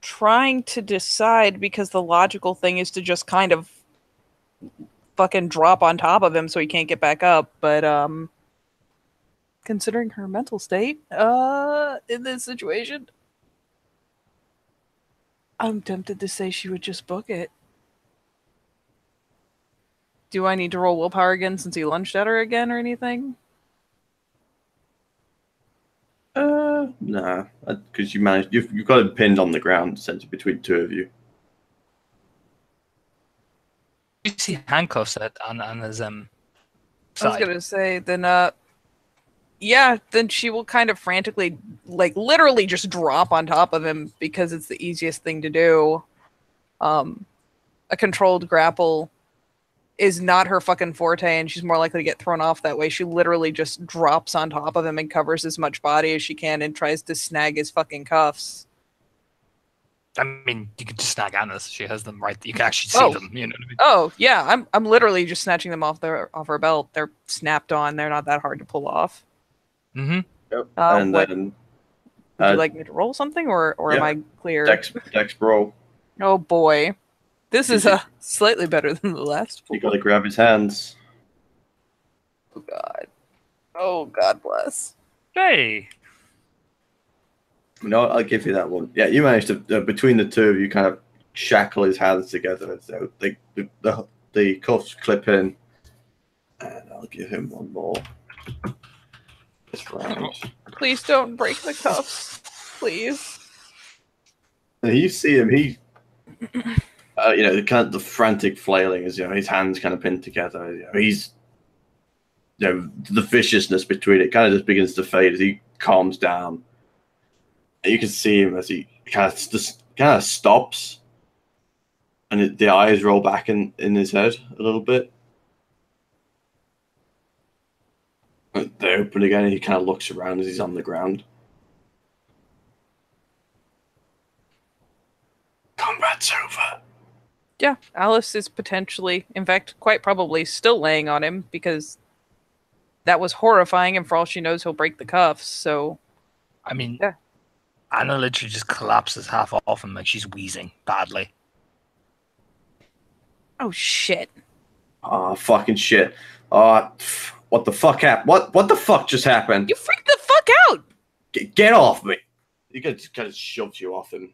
trying to decide because the logical thing is to just kind of fucking drop on top of him so he can't get back up. But considering her mental state in this situation, I'm tempted to say she would just book it. Do I need to roll willpower again since he lunged at her again or anything? No, because you managed. You've got it pinned on the ground, centered between two of you. You see handcuffs on his I was side. gonna say then yeah, then she will kind of frantically literally just drop on top of him because it's the easiest thing to do. A controlled grapple is not her fucking forte, and she's more likely to get thrown off that way. She literally just drops on top of him and covers as much body as she can and tries to snag his fucking cuffs. I mean, you can just snag Anna's. She has them right. You can actually see them. You know what I mean? Oh yeah, I'm literally just snatching them off her belt. They're snapped on. They're not that hard to pull off. Mm-hmm. Yep. And then would you like me to roll something, or am yeah. I clear? Dex brawl. Oh boy, this is slightly better than the last. You got to grab his hands. Oh god. Oh god bless. Hey. No, I'll give you that one. Yeah, you managed to between the two of you kind of shackle his hands together. So the cuffs clip in, and I'll give him one more. This round. Please don't break the cuffs, please. And you see him. He, kind of the frantic flailing as his hands kind of pinned together. He's, the viciousness between it kind of just begins to fade as he calms down. And you can see him as he kind of stops, and the eyes roll back in his head a little bit. And they open again, and he kind of looks around as he's on the ground. Combat's over. Yeah, Alice is potentially, in fact, quite probably still laying on him because that was horrifying, and for all she knows, he'll break the cuffs. So, I mean, yeah. Anna literally just collapses half off him like she's wheezing badly. oh shit! Oh, fucking shit. What the fuck happened? What the fuck just happened? You freaked the fuck out! Get off me. He kind of shoves you off him.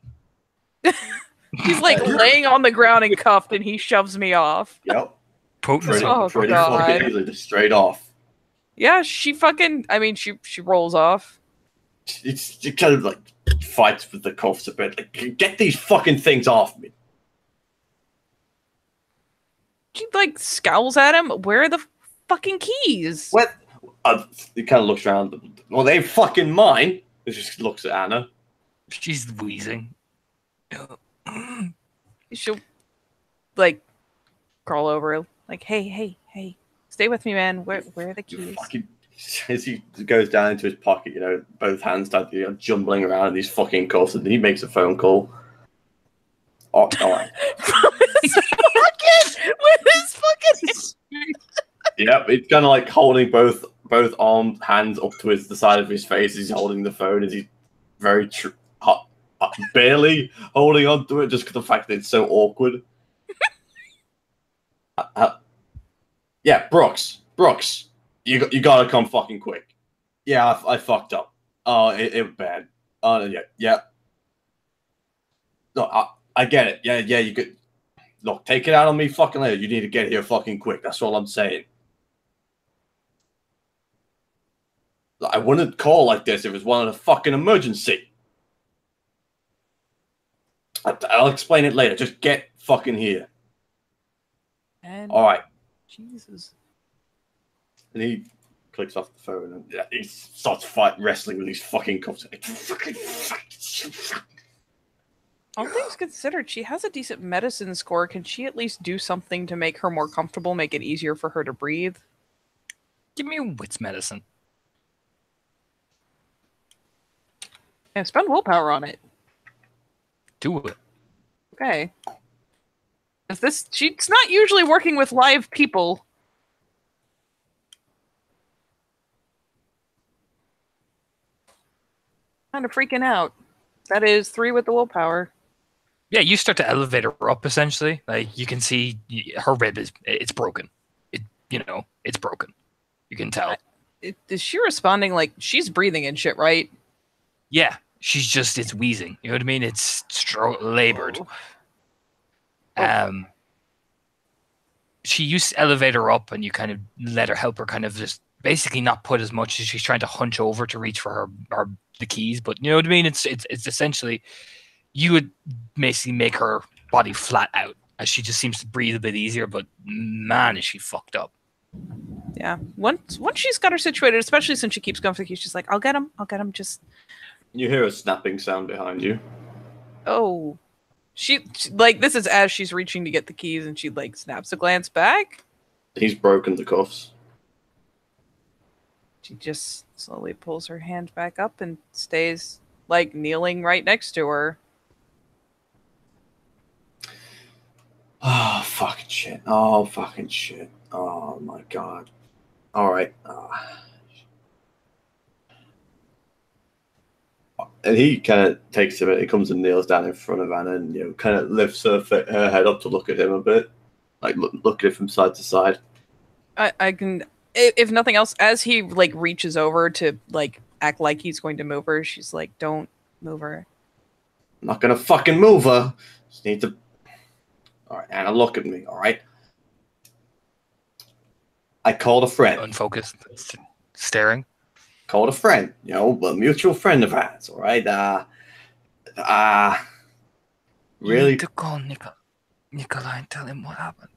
He's like laying on the ground and cuffed, and he shoves me off. Yep. Potency. Pretty God. fucking easily, just straight off. Yeah, she fucking. I mean, she rolls off. She kind of like fights with the cuffs a bit. Like, get these fucking things off me. She like scowls at him. Where are the fucking keys? What? He kind of looks around. Well, they ain't fucking mine. He just looks at Anna. She's wheezing. She'll like crawl over, like, hey, stay with me, man. Where are the keys? Fucking, as he goes down into his pocket, you know, both hands start jumbling around in these fucking cuffs, and he makes a phone call. Oh, all right. with his fucking. Yep, it's kind of like holding both hands up to the side of his face. He's holding the phone as he's very barely holding on to it, just because the fact that it's so awkward. Yeah, Brooks, you gotta come fucking quick. Yeah, I fucked up. Oh, it was bad. Oh, yeah. No, I get it. Yeah, you could. Look, take it out on me fucking later. You need to get here fucking quick. That's all I'm saying. I wouldn't call like this if it was one of the fucking emergency. I'll explain it later. Just get fucking here. And all right. Jesus. And he clicks off the phone and he starts wrestling with these fucking cuffs. All things considered, she has a decent medicine score. Can she at least do something to make her more comfortable, make it easier for her to breathe? Give me a wits medicine. Yeah, spend willpower on it. Do it. Okay. She's not usually working with live people. Kind of freaking out. That is 3 with the willpower. Yeah, you start to elevate her up, essentially. Like, you can see her rib it's broken. It's broken. You can tell. Is she responding like she's breathing and shit, right? Yeah, it's wheezing. You know what I mean? It's labored. Oh. She used to elevate her up, and you kind of let her help her kind of just basically not put as much as she's trying to hunch over to reach for the keys. But you know what I mean? It's essentially, you would basically make her body flat out as she just seems to breathe a bit easier. But man, is she fucked up. Yeah. Once she's got her situated, especially since she keeps going for the keys, she's like, I'll get him. Just. You hear a snapping sound behind you. Oh. She like, this is as she's reaching to get the keys, and she like snaps a glance back. He's broken the cuffs. She just slowly pulls her hand back up and stays like kneeling right next to her. Oh, fucking shit. Oh, fucking shit. Oh, my God. All right. And he kind of takes a bit. He comes and kneels down in front of Anna and, kind of lifts her head up to look at him a bit. Like, look at it from side to side. I can, if nothing else, as he, like, reaches over to, like, act like he's going to move her, she's like, don't move her. I'm not going to fucking move her. Just need to... All right, Anna, look at me, all right? I called a friend. Unfocused, staring. Called a friend, a mutual friend of ours, all right? Really? You need to call Nikolai and tell him what happened.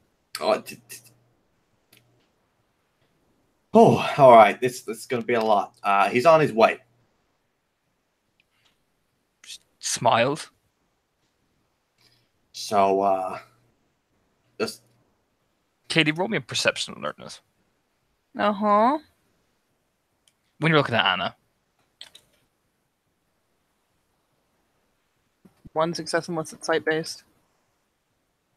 Oh, all right. This is going to be a lot. He's on his way. Smiled. So, just... Katie, roll me a perception alertness. Uh-huh. When you're looking at Anna. 1 success unless it's sight-based.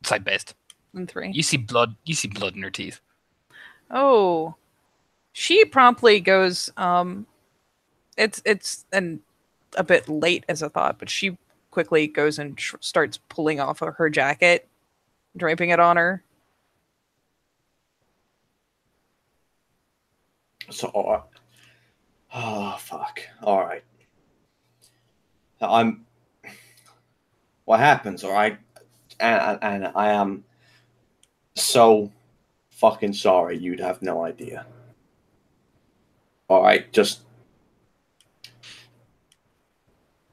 Sight-based. And 3. You see blood in her teeth. Oh. She promptly goes, it's a bit late as a thought, but she quickly goes and starts pulling off of her jacket, draping it on her. So, oh, fuck. All right. what happens, all right? And I am so fucking sorry. You'd have no idea. All right, just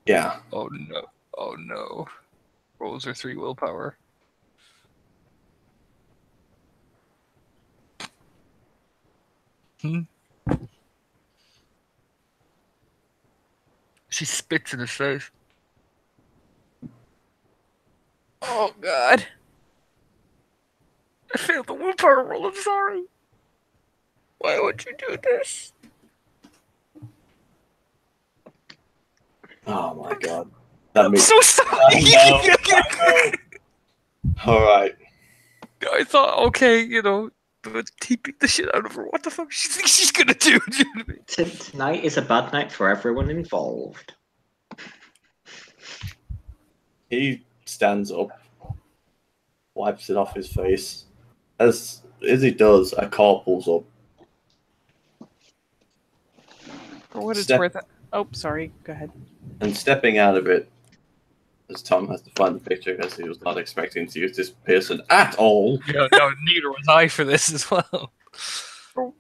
yeah. Oh no! Oh no! Rolls are 3 willpower. She spits in his face. Oh God. I failed the willpower roll. I'm sorry. Why would you do this? Oh my god. That I'm means so sorry. all right. I thought, okay, but he beat the shit out of her. What the fuck she thinks she's gonna do? Do you know what I mean? Tonight is a bad night for everyone involved. He stands up, wipes it off his face. As he does, a car pulls up. For what it's Step- worth. Oh, sorry. Go ahead. And stepping out of it, as Tom has to find the picture because he was not expecting to use this person at all. No, neither was I for this as well.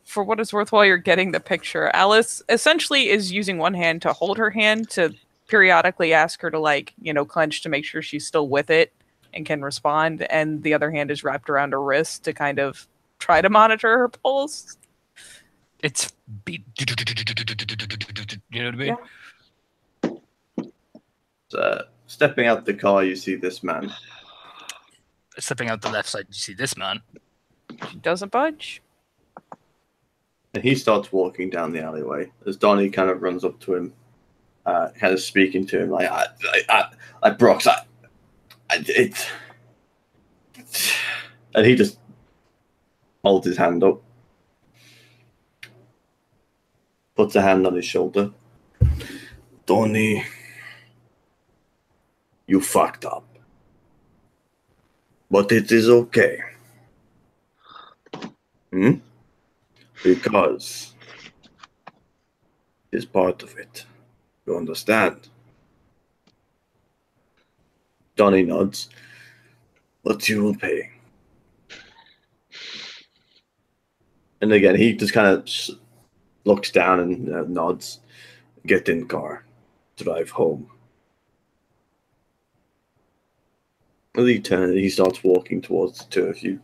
For what it's worth, while you're getting the picture, Alice essentially is using one hand to hold her hand to periodically ask her to clench to make sure she's still with it and can respond, and the other hand is wrapped around her wrist to kind of try to monitor her pulse. It's beat. You know what I mean? Yeah. Stepping out the car, you see this man. Stepping out the left side, you see this man. She doesn't budge. And he starts walking down the alleyway as Donnie kind of runs up to him, kind of speaking to him like Brooks, and he just holds his hand up, puts a hand on his shoulder. Donnie, you fucked up, but it is okay. Because it's part of it. You understand? Donnie nods. But you will pay. And again, he just kind of looks down and nods. Get in car. Drive home. As he turns, he starts walking towards the two of you.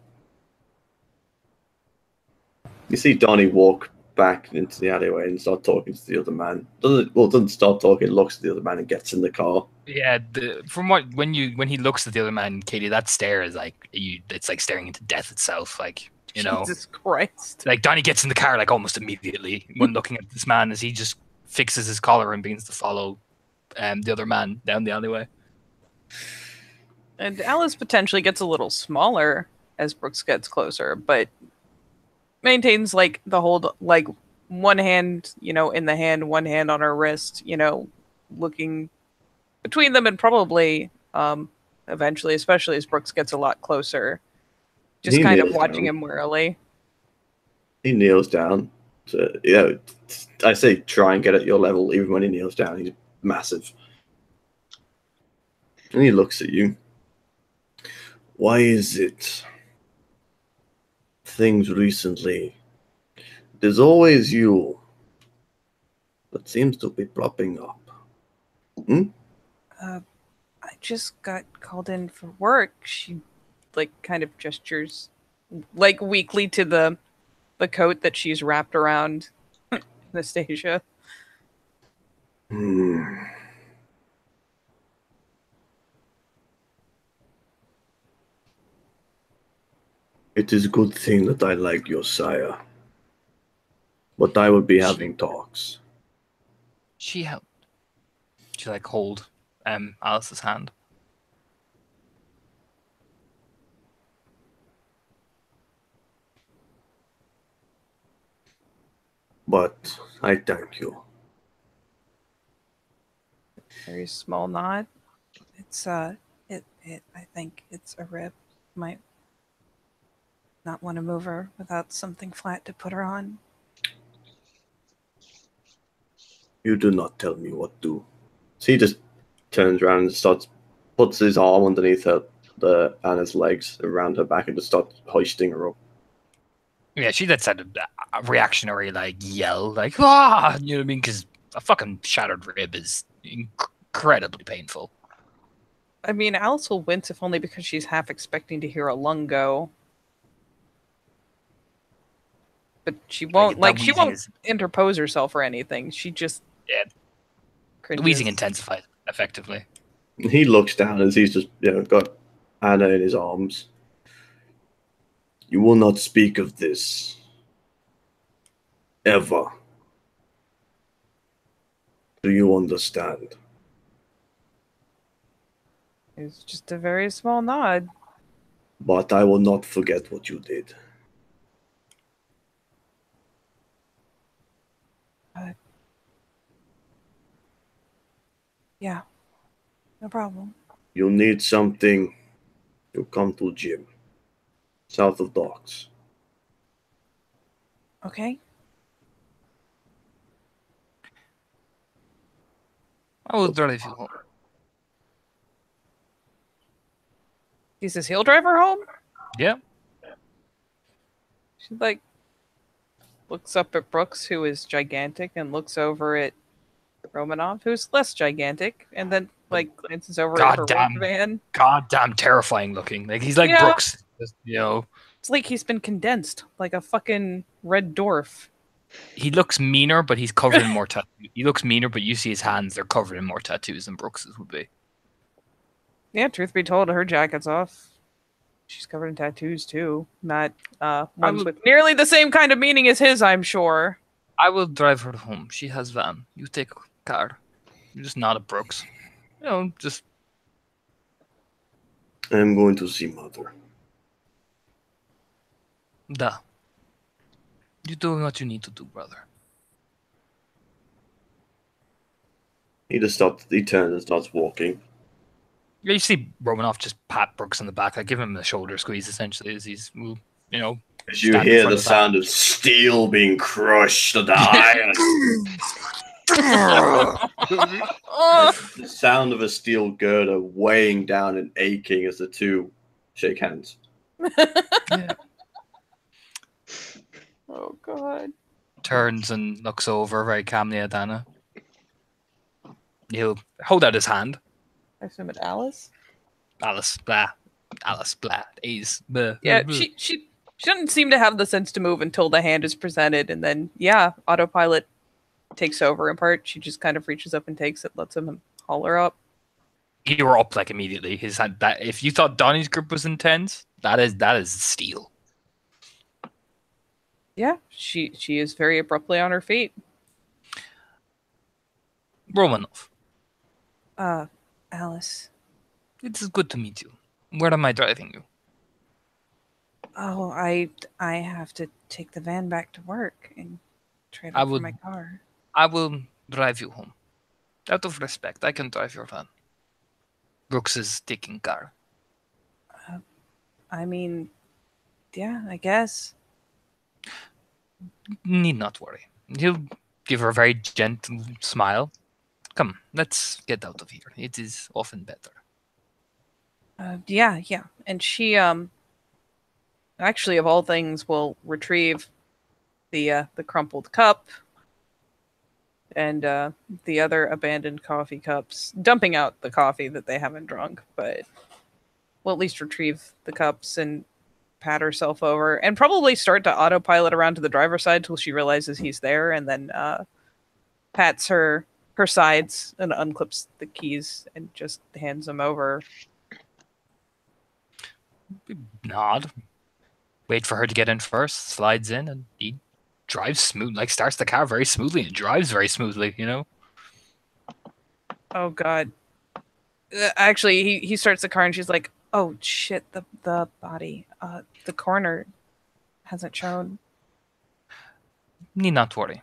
You see Donnie walk back into the alleyway and start talking to the other man. Doesn't start talking, looks at the other man and gets in the car. Yeah, when he looks at the other man, Katie, that stare is it's like staring into death itself. Like, Jesus Christ. like Donnie gets in the car like almost immediately when looking at this man as he just fixes his collar and begins to follow the other man down the alleyway. And Alice potentially gets a little smaller as Brooks gets closer, but maintains the hold, one hand, in the hand, one hand on her wrist, looking between them, and probably eventually, especially as Brooks gets a lot closer, just kind of watching him warily. He kneels down. I say try and get at your level. Even when he kneels down, he's massive. And he looks at you. Why is it things recently, there's always you that seems to be plopping up? I just got called in for work. She kind of gestures weakly to the coat that she's wrapped around Anastasia. It is a good thing that I like your sire. But I will be having talks. She helped. She hold Alice's hand. But I thank you. Very small nod. It's I think it's a rib. Might not want to move her without something flat to put her on. You do not tell me what to. So he just turns around and starts puts his arm underneath her and his legs around her back and just starts hoisting her up. Yeah, she lets out a reactionary like yell, like ah, you know what I mean? Because a fucking shattered rib is incredibly painful. I mean, Alice will wince if only because she's half expecting to hear a lung go. But she won't, that she wheezing won't is- interpose herself or anything. She just Yeah. The cringes. wheezing intensifies effectively. He looks down as he's just got Anna in his arms. You will not speak of this. Ever. Do you understand? It's just a very small nod. But I will not forget what you did. Yeah, no problem. You need something, you come to gym. South of Docks. Okay. I will drive you home. He says he'll drive her home? Yeah. She looks up at Brooks, who is gigantic, and looks over at Romanov, who's less gigantic, and then glances over at her Goddamn. work van. Goddamn terrifying looking. Like he's like Yeah. Brooks. Just, It's like he's been condensed, like a fucking red dwarf. he looks meaner, but he's covered in more tattoos. He looks meaner, but you see his hands, they're covered in more tattoos than Brooks's would be. Yeah, truth be told, her jacket's off. She's covered in tattoos too. Not ones with nearly the same kind of meaning as his, I'm sure. I will drive her home. She has van. You take car. You just nod at Brooks. Just I'm going to see Mother. da. You're doing what you need to do, brother. He turns and starts walking. Yeah, you see Romanoff just pat Brooks on the back, like give him the shoulder squeeze essentially as he's As you stand in hear front the of that. sound of steel being crushed and the iron. The sound of a steel girder weighing down and aching as the two shake hands. Oh god. turns and looks over very calmly at Anna. He'll hold out his hand. I assume it's Alice. Alice, blah. Alice, blah. A's, blah. Yeah, blah. she doesn't seem to have the sense to move until the hand is presented, and then autopilot takes over in part. She just kind of reaches up and takes it, lets him haul her up. You were up like immediately. His hand, that if you thought Donnie's grip was intense, that is steel. Yeah, she is very abruptly on her feet. Romanov, Alice. it is good to meet you. Where am I driving you? Oh, I have to take the van back to work and trade I it for would- my car. I will drive you home. Out of respect, I can drive your van. Brooks is taking car. I mean, yeah, I guess. Need not worry. He'll give her a very gentle smile. Come, let's get out of here. It is often better. Yeah. And she actually of all things will retrieve the crumpled cup and the other abandoned coffee cups, dumping out the coffee that they haven't drunk, but will at least retrieve the cups and pat herself over and probably start to autopilot around to the driver's side till she realizes he's there, and then pats her sides and unclips the keys and just hands them over. Nod. Wait for her to get in first, slides in, and he drives smooth, like starts the car very smoothly and drives very smoothly, you know? Oh god. Actually, he starts the car and she's like, "Oh shit, the body, the coroner hasn't shown." Need not worry.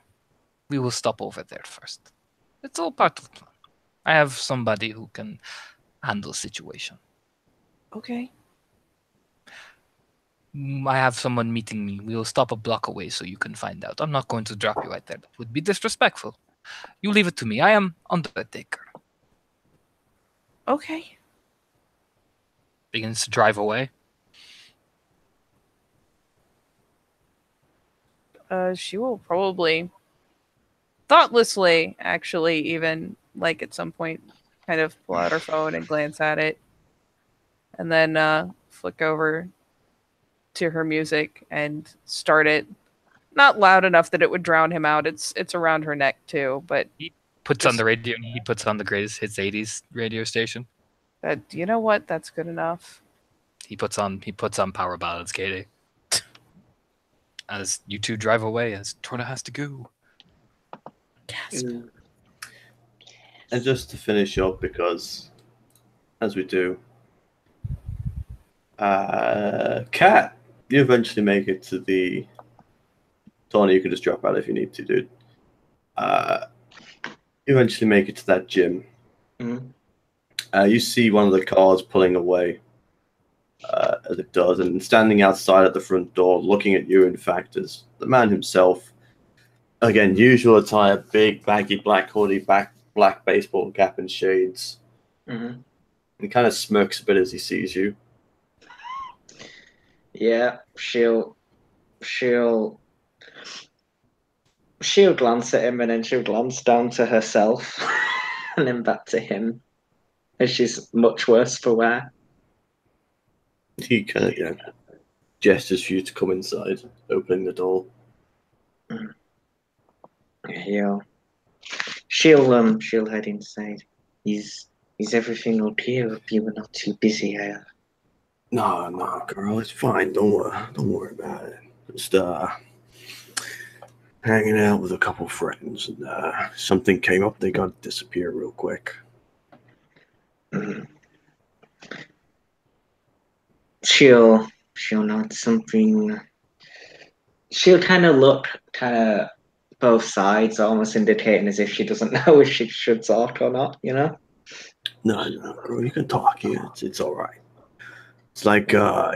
We will stop over there first. It's all part of the plan. I have somebody who can handle the situation. Okay. I have someone meeting me. We will stop a block away so you can find out. I'm not going to drop you right there. That would be disrespectful. You leave it to me. I am Undertaker. Okay. begins to drive away. She will probably thoughtlessly, actually, even like at some point, kind of pull out her phone and glance at it, and then flick over to her music and start it. Not loud enough that it would drown him out. It's around her neck too, but Puts on the radio, and he puts on the greatest hits '80s radio station. that, you know what? That's good enough. He puts on Power Ballads, Katie. As you two drive away, as Torna has to go. Yes. And just to finish up, because as we do, Kat, you eventually make it to the. Tony, you can just drop out if you need to, dude. You eventually make it to that gym. Mm-hmm. You see one of the cars pulling away, as it does, and standing outside at the front door, looking at you, in fact, is the man himself. Again, usual attire, big, baggy black hoodie, black baseball cap and shades. Mm-hmm. He kind of smirks a bit as he sees you. Yeah, she'll glance at him and then she'll glance down to herself and then back to him, as she's much worse for wear. He kind of, gestures for you to come inside, opening the door. She'll head inside. Is everything okay? If you were not too busy, No, girl, it's fine. Don't worry about it. Just hanging out with a couple friends, and something came up. They got to disappear real quick. She'll note something. She'll kind of look both sides, almost indicating as if she doesn't know if she should talk or not. No, girl, you can talk here. It's all right. It's like our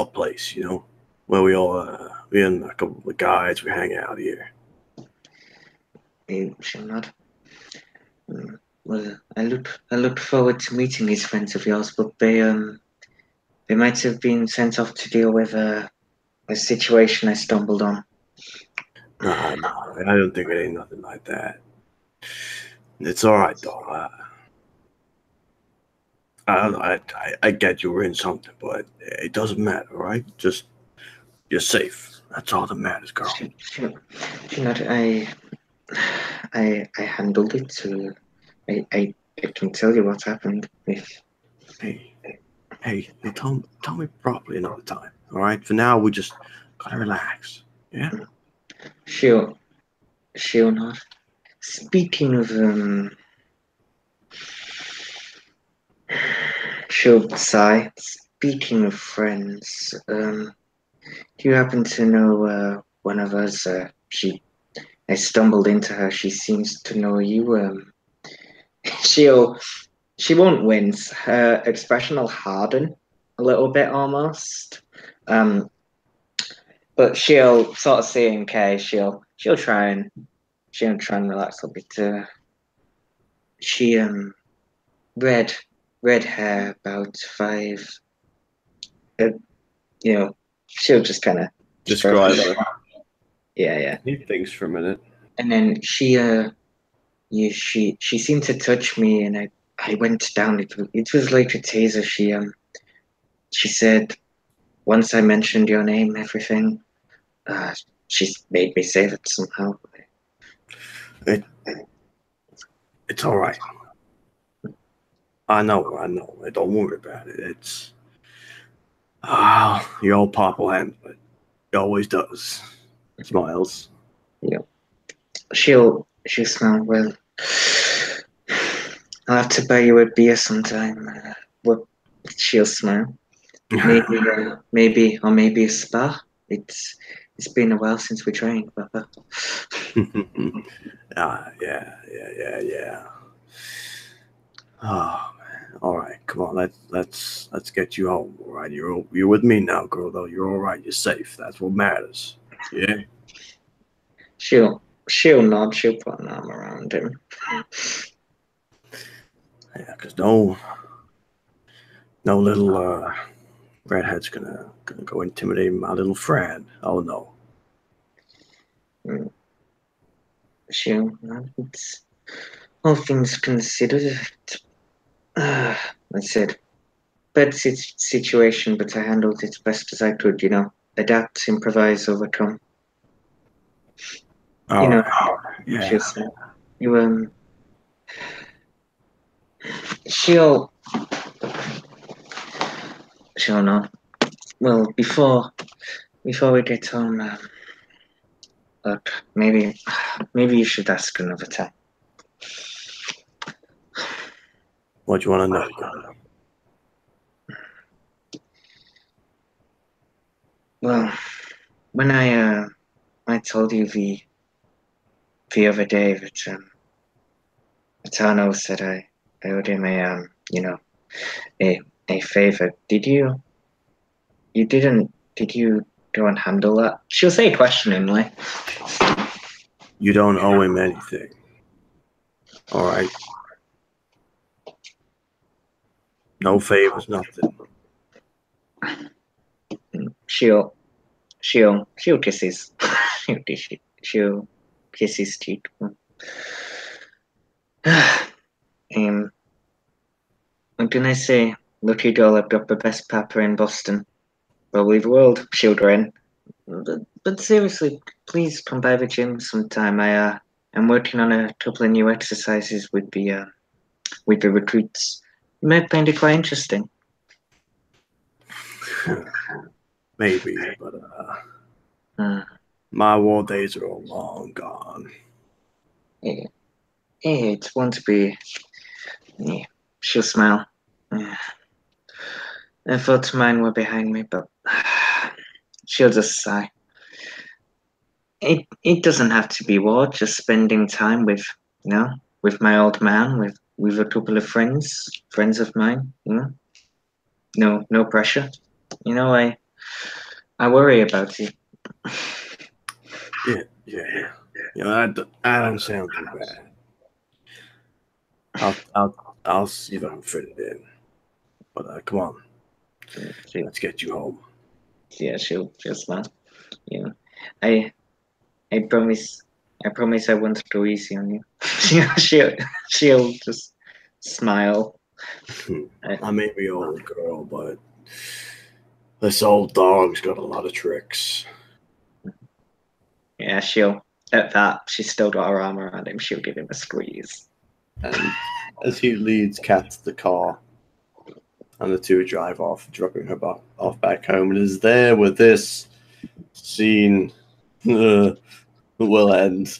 place, where we all me and a couple of guys, we hang out here. She'll nod. Well, I look forward to meeting these friends of yours, but they might have been sent off to deal with a situation I stumbled on. No, I don't think it ain't nothing like that. It's all right, though. I get you were in something, but it doesn't matter, all right? Just you're safe. That's all that matters, girl. Sure. I handled it. I can tell you what happened. Hey, tell me properly another time, all right? For now, we just gotta relax, yeah? She'll not. Speaking of she'll sigh. Speaking of friends, do you happen to know one of us? I stumbled into her. She seems to know you. She won't wince. Her expression will harden a little bit almost. But she'll sort of see in case she'll try and relax a little bit. She red hair, about 5. She'll just kind of Describe her. Yeah. He thinks for a minute. And then she seemed to touch me, and I went down. It was like a taser. She said, once I mentioned your name, everything. She made me save it somehow. It's all right. I know. Don't worry about it. It's your old Papa will handle it. He always does. Smiles. Yeah. She'll smile. Well, I'll have to buy you a beer sometime. She'll smile. Maybe a spa. It's been a while since we trained, Papa. Yeah. Oh man. All right, come on. Let's get you home. All right, you're with me now, girl. Though you're all right. You're safe. That's what matters. Yeah. She'll nod. She'll put an arm around him. Yeah, because no No little redhead's gonna go intimidate my little friend. Oh no. Sure, it's all things considered. I said, bad situation, but I handled it best as I could. Adapt, improvise, overcome. Yeah. Just you she'll know. Well, before we get home, look, maybe you should ask another time. What do you want to know? Well, when I told you the other day that Atano said I owed him a favor. Did you go and handle that? She'll say questioningly. You don't owe him anything. All right. No favors, nothing. She'll kiss his she'll kiss his cheek. What can I say? Lucky girl, I've got the best papa in Boston. Probably the world. She'll grin. But seriously, please come by the gym sometime. I'm working on a couple of new exercises with the recruits. You might find it quite interesting. Maybe, but my war days are all long gone. Yeah, it won't be. Yeah, she'll smile. Yeah. I thought mine were behind me, but she'll just sigh. It doesn't have to be war. Just spending time with with my old man, with a couple of friends of mine. No pressure. I worry about you. Yeah. I don't sound too bad. I'll see if I can fit it in. But come on, let's get you home. Yeah, she'll smile. I promise I won't go easy on you. she'll just smile. I may be old, girl, but this old dog's got a lot of tricks. Yeah, at that, she's still got her arm around him. She'll give him a squeeze. And as he leads Kat to the car, and the two drive off, dropping her off back home, it is there with this scene will end.